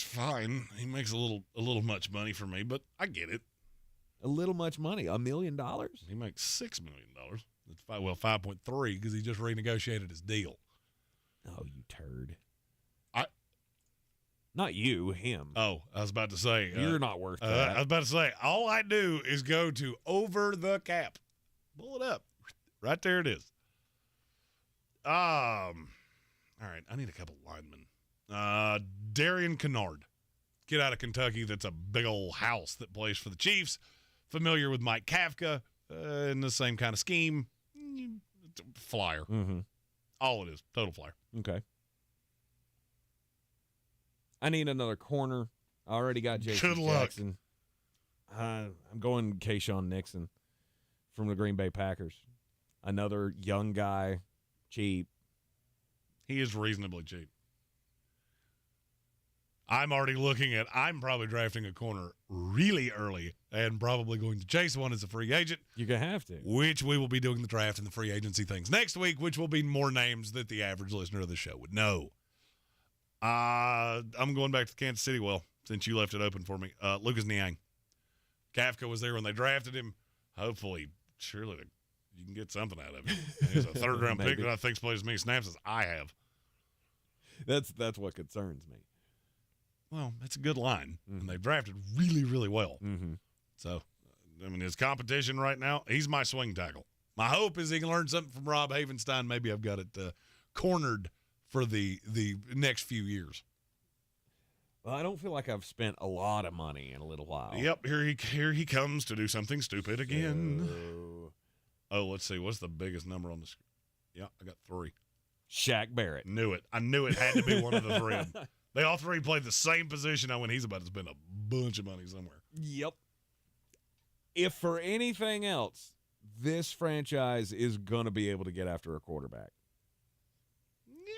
fine. He makes a little much money for me, but I get it. A little much money? $1 million? He makes $6 million. It's 5.3 because he just renegotiated his deal. Oh, you turd! Not you, him. Oh, I was about to say you're not worth that. I was about to say all I do is go to over the cap, pull it up, right there it is. All right, I need a couple linemen. Darian Kennard, kid out of Kentucky that's a big old house that plays for the Chiefs, familiar with Mike Kafka, in the same kind of scheme. Flyer. Mm-hmm. All it is, total flyer. Okay. I need another corner. I already got Jason Jackson. I'm going Kayshawn Nixon from the Green Bay Packers. Another young guy, cheap. He is reasonably cheap. I'm already looking at, I'm probably drafting a corner really early and probably going to chase one as a free agent. You're going to have to. Which we will be doing the draft and the free agency things next week, which will be more names that the average listener of the show would know. I'm going back to Kansas City, since you left it open for me. Lucas Niang. Kafka was there when they drafted him. Hopefully, surely you can get something out of him. He's a third-round pick that I think plays as many snaps as I have. That's what concerns me. Well, it's a good line, and they've drafted really, really well. Mm-hmm. So, I mean, his competition right now, he's my swing tackle. My hope is he can learn something from Rob Havenstein. Maybe I've got it cornered for the next few years. Well, I don't feel like I've spent a lot of money in a little while. Yep, here he comes to do something stupid again. Oh, let's see. What's the biggest number on the screen? Yeah, I got 3. Shaq Barrett. Knew it. I knew it had to be one of the 3. They all 3 played the same position. Now, when he's about to spend a bunch of money somewhere. Yep. If for anything else, this franchise is going to be able to get after a quarterback. Yeah.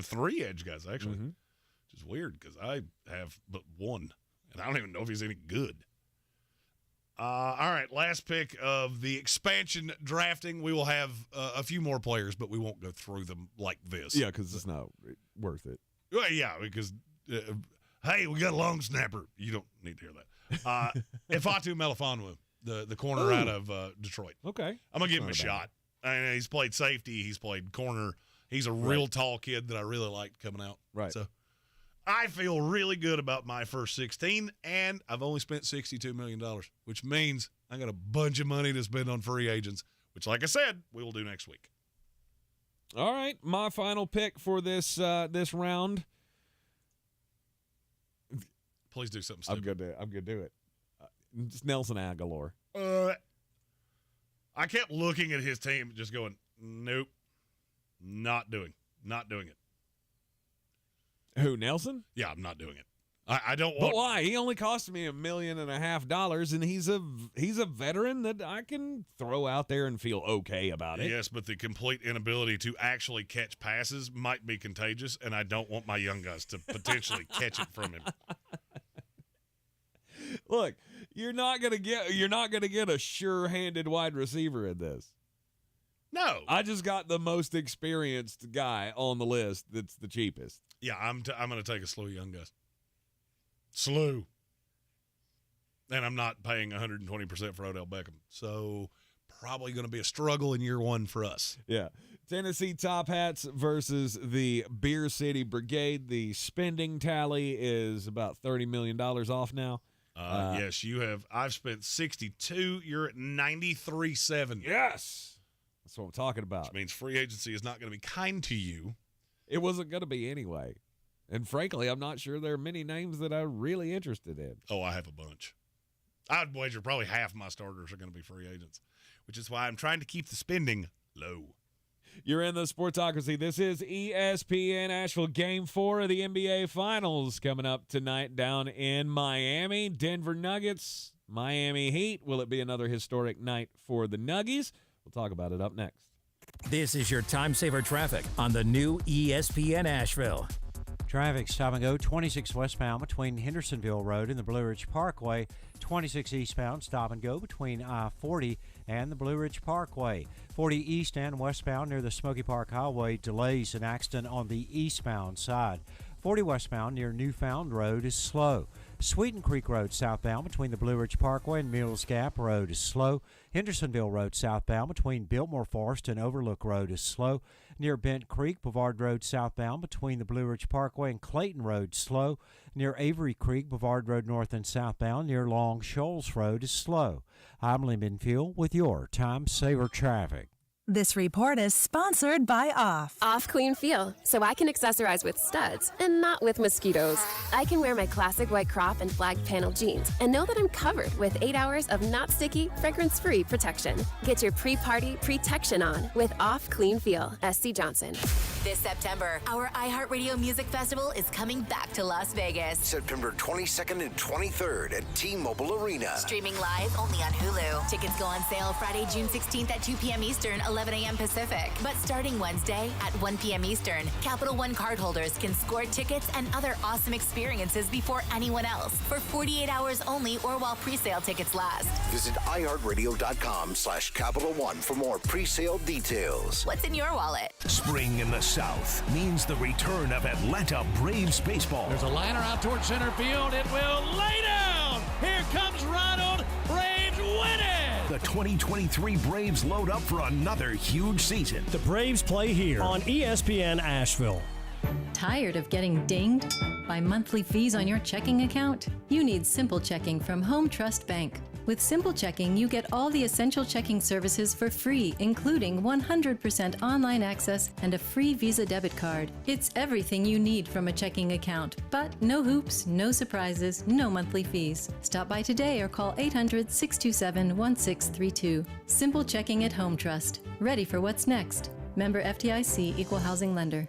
3 edge guys, actually. Which is weird because I have but 1, and I don't even know if he's any good. All right, last pick of the expansion drafting. We will have a few more players, but we won't go through them like this. Yeah, because it's not worth it. Well, yeah, because, hey, we got a long snapper. You don't need to hear that. Ifeatu Melifonwu, the corner out of Detroit. Okay. I'm going to give him a shot. He's played safety. He's played corner. He's a real tall kid that I really liked coming out. Right. So I feel really good about my first 16, and I've only spent $62 million, which means I got a bunch of money to spend on free agents, which, like I said, we will do next week. All right, my final pick for this this round. Please do something stupid. I'm gonna do it. It's Nelson Aguilar. I kept looking at his team, just going, nope, not doing it. Who, Nelson? Yeah, I'm not doing it. I don't want. But why? He only cost me $1.5 million, and he's a veteran that I can throw out there and feel okay about it. Yes, but the complete inability to actually catch passes might be contagious, and I don't want my young guys to potentially catch it from him. Look, you're not gonna get a sure-handed wide receiver in this. No, I just got the most experienced guy on the list. That's the cheapest. Yeah, I'm going to take a slew of young guys. Slew. And I'm not paying 120% for Odell Beckham. So probably going to be a struggle in year 1 for us. Yeah. Tennessee Top Hats versus the Beer City Brigade. The spending tally is about $30 million off now. Yes, you have. I've spent 62. You're at 93.7. Yes. That's what I'm talking about. Which means free agency is not going to be kind to you. It wasn't going to be anyway. And frankly, I'm not sure there are many names that I'm really interested in. Oh, I have a bunch. I'd wager probably half my starters are going to be free agents, which is why I'm trying to keep the spending low. You're in the Sportsocracy. This is ESPN Asheville. Game 4 of the NBA Finals coming up tonight down in Miami. Denver Nuggets, Miami Heat. Will it be another historic night for the Nuggies? We'll talk about it up next. This is your time saver traffic on the new ESPN Asheville. Traffic stop and go 26 westbound between Hendersonville Road and the Blue Ridge Parkway. 26 eastbound stop and go between I-40 and the Blue Ridge Parkway. 40 east and westbound near the Smoky Park Highway. Delays an accident on the eastbound side. 40 westbound near Newfound Road is slow. Sweeten Creek Road southbound between the Blue Ridge Parkway and Mills Gap Road is slow. Hendersonville Road southbound between Biltmore Forest and Overlook Road is slow. Near Bent Creek, Boulevard Road southbound between the Blue Ridge Parkway and Clayton Road slow. Near Avery Creek, Boulevard Road north and southbound near Long Shoals Road is slow. I'm Lee Minfield with your Time Saver Traffic. This report is sponsored by Off. Off Clean Feel, so I can accessorize with studs and not with mosquitoes. I can wear my classic white crop and flag panel jeans and know that I'm covered with 8 hours of not sticky, fragrance-free protection. Get your pre-party protection on with Off Clean Feel. SC Johnson. This September, our iHeartRadio Music Festival is coming back to Las Vegas. September 22nd and 23rd at T-Mobile Arena. Streaming live only on Hulu. Tickets go on sale Friday, June 16th at 2 p.m. Eastern, 11 a.m. Pacific. But starting Wednesday at 1 p.m. Eastern, Capital One cardholders can score tickets and other awesome experiences before anyone else for 48 hours only or while pre-sale tickets last. Visit iHeartRadio.com/Capital One for more pre-sale details. What's in your wallet? Spring in the South means the return of Atlanta Braves baseball. There's a liner out towards center field. It will lay down. Here comes Ronald. Braves win it. The 2023 Braves load up for another huge season. The Braves play here on ESPN Asheville. Tired of getting dinged by monthly fees on your checking account? You need Simple Checking from Home Trust Bank. With Simple Checking, you get all the essential checking services for free, including 100% online access and a free Visa debit card. It's everything you need from a checking account, but no hoops, no surprises, no monthly fees. Stop by today or call 800-627-1632. Simple Checking at Home Trust. Ready for what's next. Member FDIC, Equal Housing Lender.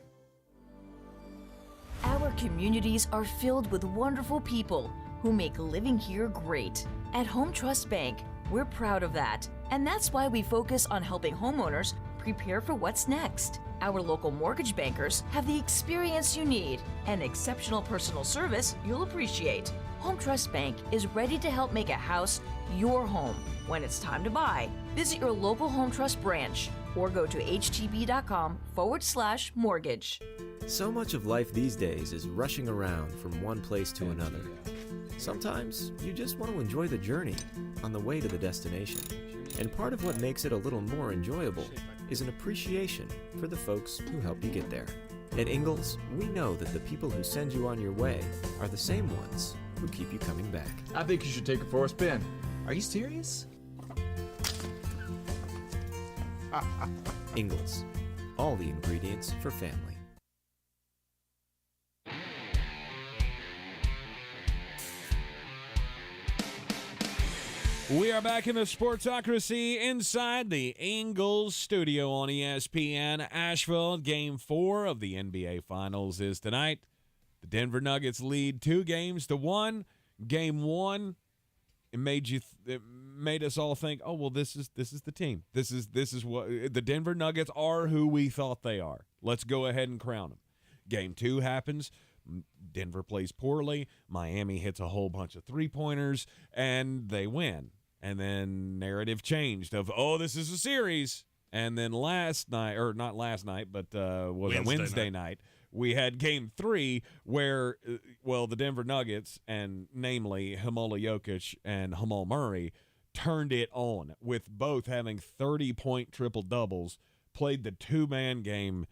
Our communities are filled with wonderful people who make living here great. At Home Trust Bank, we're proud of that. And that's why we focus on helping homeowners prepare for what's next. Our local mortgage bankers have the experience you need and exceptional personal service you'll appreciate. Home Trust Bank is ready to help make a house your home. When it's time to buy, visit your local Home Trust branch or go to htb.com/mortgage. So much of life these days is rushing around from one place to another. Sometimes you just want to enjoy the journey on the way to the destination. And part of what makes it a little more enjoyable is an appreciation for the folks who help you get there. At Ingalls, we know that the people who send you on your way are the same ones who keep you coming back. I think you should take it for a spin. Are you serious? Ingalls, all the ingredients for family. We are back in the Sportsocracy inside the Ingalls studio on ESPN Asheville. Game 4 of the NBA Finals is tonight. The Denver Nuggets lead 2-1. Game 1, it made us all think, oh well, this is the team. This is what the Denver Nuggets are. Who we thought they are. Let's go ahead and crown them. Game 2 happens. Denver plays poorly. Miami hits a whole bunch of three-pointers, and they win. And then narrative changed of, oh, this is a series. And then last night, or not last night, but Wednesday night, we had Game 3 where, the Denver Nuggets, and namely Jamal Jokic and Jamal Murray, turned it on with both having 30-point triple-doubles, played the two-man game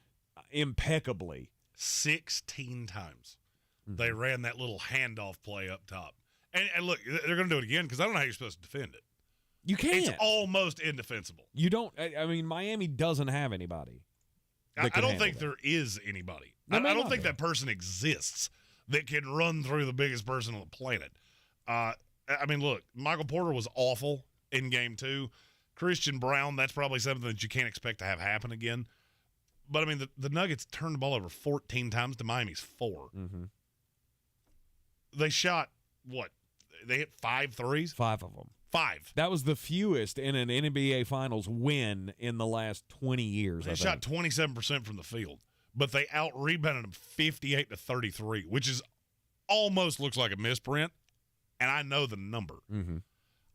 impeccably. 16 times. They ran that little handoff play up top. And look, they're going to do it again because I don't know how you're supposed to defend it. You can't. It's almost indefensible. You don't. I mean, Miami doesn't have anybody. I don't think there is anybody. I don't think that person exists that can run through the biggest person on the planet. I mean, look, Michael Porter was awful in Game 2. Christian Brown, that's probably something that you can't expect to have happen again. But, I mean, the Nuggets turned the ball over 14 times to Miami's 4. Mm-hmm. They shot, what? They hit 5 threes? 5 of them. 5. That was the fewest in an NBA Finals win in the last 20 years. They shot 27% from the field, but they out-rebounded them 58-33, which is almost looks like a misprint, and I know the number. Mm-hmm.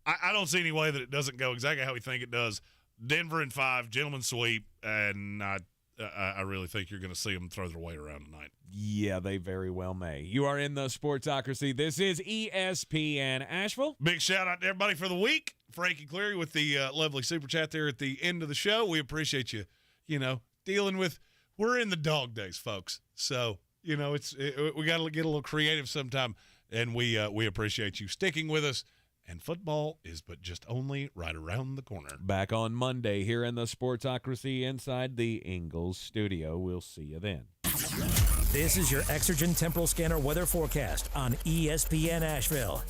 I don't see any way that it doesn't go exactly how we think it does. Denver in 5, gentlemen sweep, and I really think you're going to see them throw their weight around tonight. Yeah, they very well may. You are in the Sportsocracy. This is ESPN Asheville. Big shout out to everybody for the week. Frankie Cleary with the lovely super chat there at the end of the show. We appreciate you, dealing with – we're in the dog days, folks. So, we got to get a little creative sometime, and we appreciate you sticking with us and football is but just only right around the corner. Back on Monday here in the Sportsocracy inside the Ingalls studio. We'll see you then. This is your Exergen Temporal Scanner weather forecast on ESPN Asheville.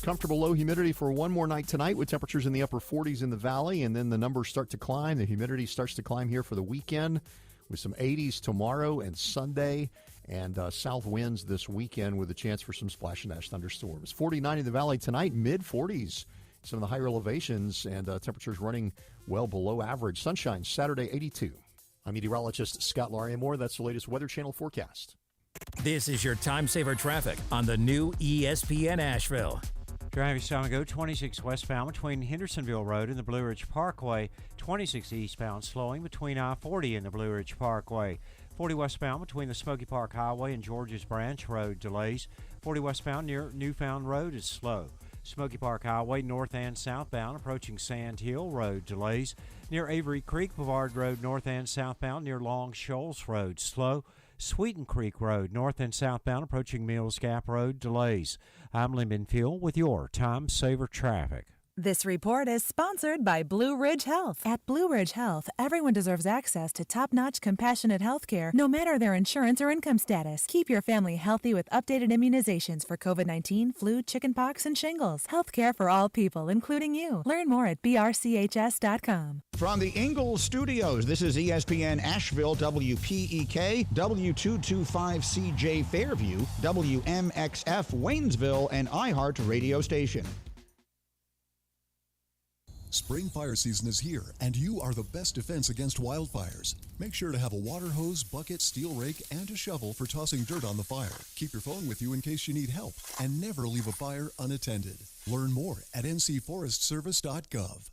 Comfortable low humidity for one more night tonight with temperatures in the upper 40s in the valley, and then the numbers start to climb. The humidity starts to climb here for the weekend with some 80s tomorrow and Sunday, and south winds this weekend with a chance for some splash and dash thunderstorms. 49 in the valley tonight, mid-40s. Some of the higher elevations and temperatures running well below average. Sunshine Saturday, 82. I'm meteorologist Scott Larimore. That's the latest Weather Channel forecast. This is your time saver traffic on the new ESPN Asheville. Driving time ago, 26 westbound between Hendersonville Road and the Blue Ridge Parkway. 26 eastbound slowing between I-40 and the Blue Ridge Parkway. 40 westbound between the Smoky Park Highway and Georges Branch Road delays. 40 westbound near Newfound Road is slow. Smoky Park Highway north and southbound approaching Sand Hill Road delays. Near Avery Creek Boulevard Road north and southbound near Long Shoals Road slow. Sweeten Creek Road north and southbound approaching Mills Gap Road delays. I'm Lyndon Field with your Time Saver Traffic. This report is sponsored by Blue Ridge Health. At Blue Ridge Health, everyone deserves access to top-notch, compassionate health care, no matter their insurance or income status. Keep your family healthy with updated immunizations for COVID-19, flu, chickenpox, and shingles. Health care for all people, including you. Learn more at brchs.com. From the Ingalls studios, this is ESPN Asheville, WPEK, W225CJ Fairview, WMXF Waynesville, and iHeart radio station. Spring fire season is here, and you are the best defense against wildfires. Make sure to have a water hose, bucket, steel rake, and a shovel for tossing dirt on the fire. Keep your phone with you in case you need help, and never leave a fire unattended. Learn more at ncforestservice.gov.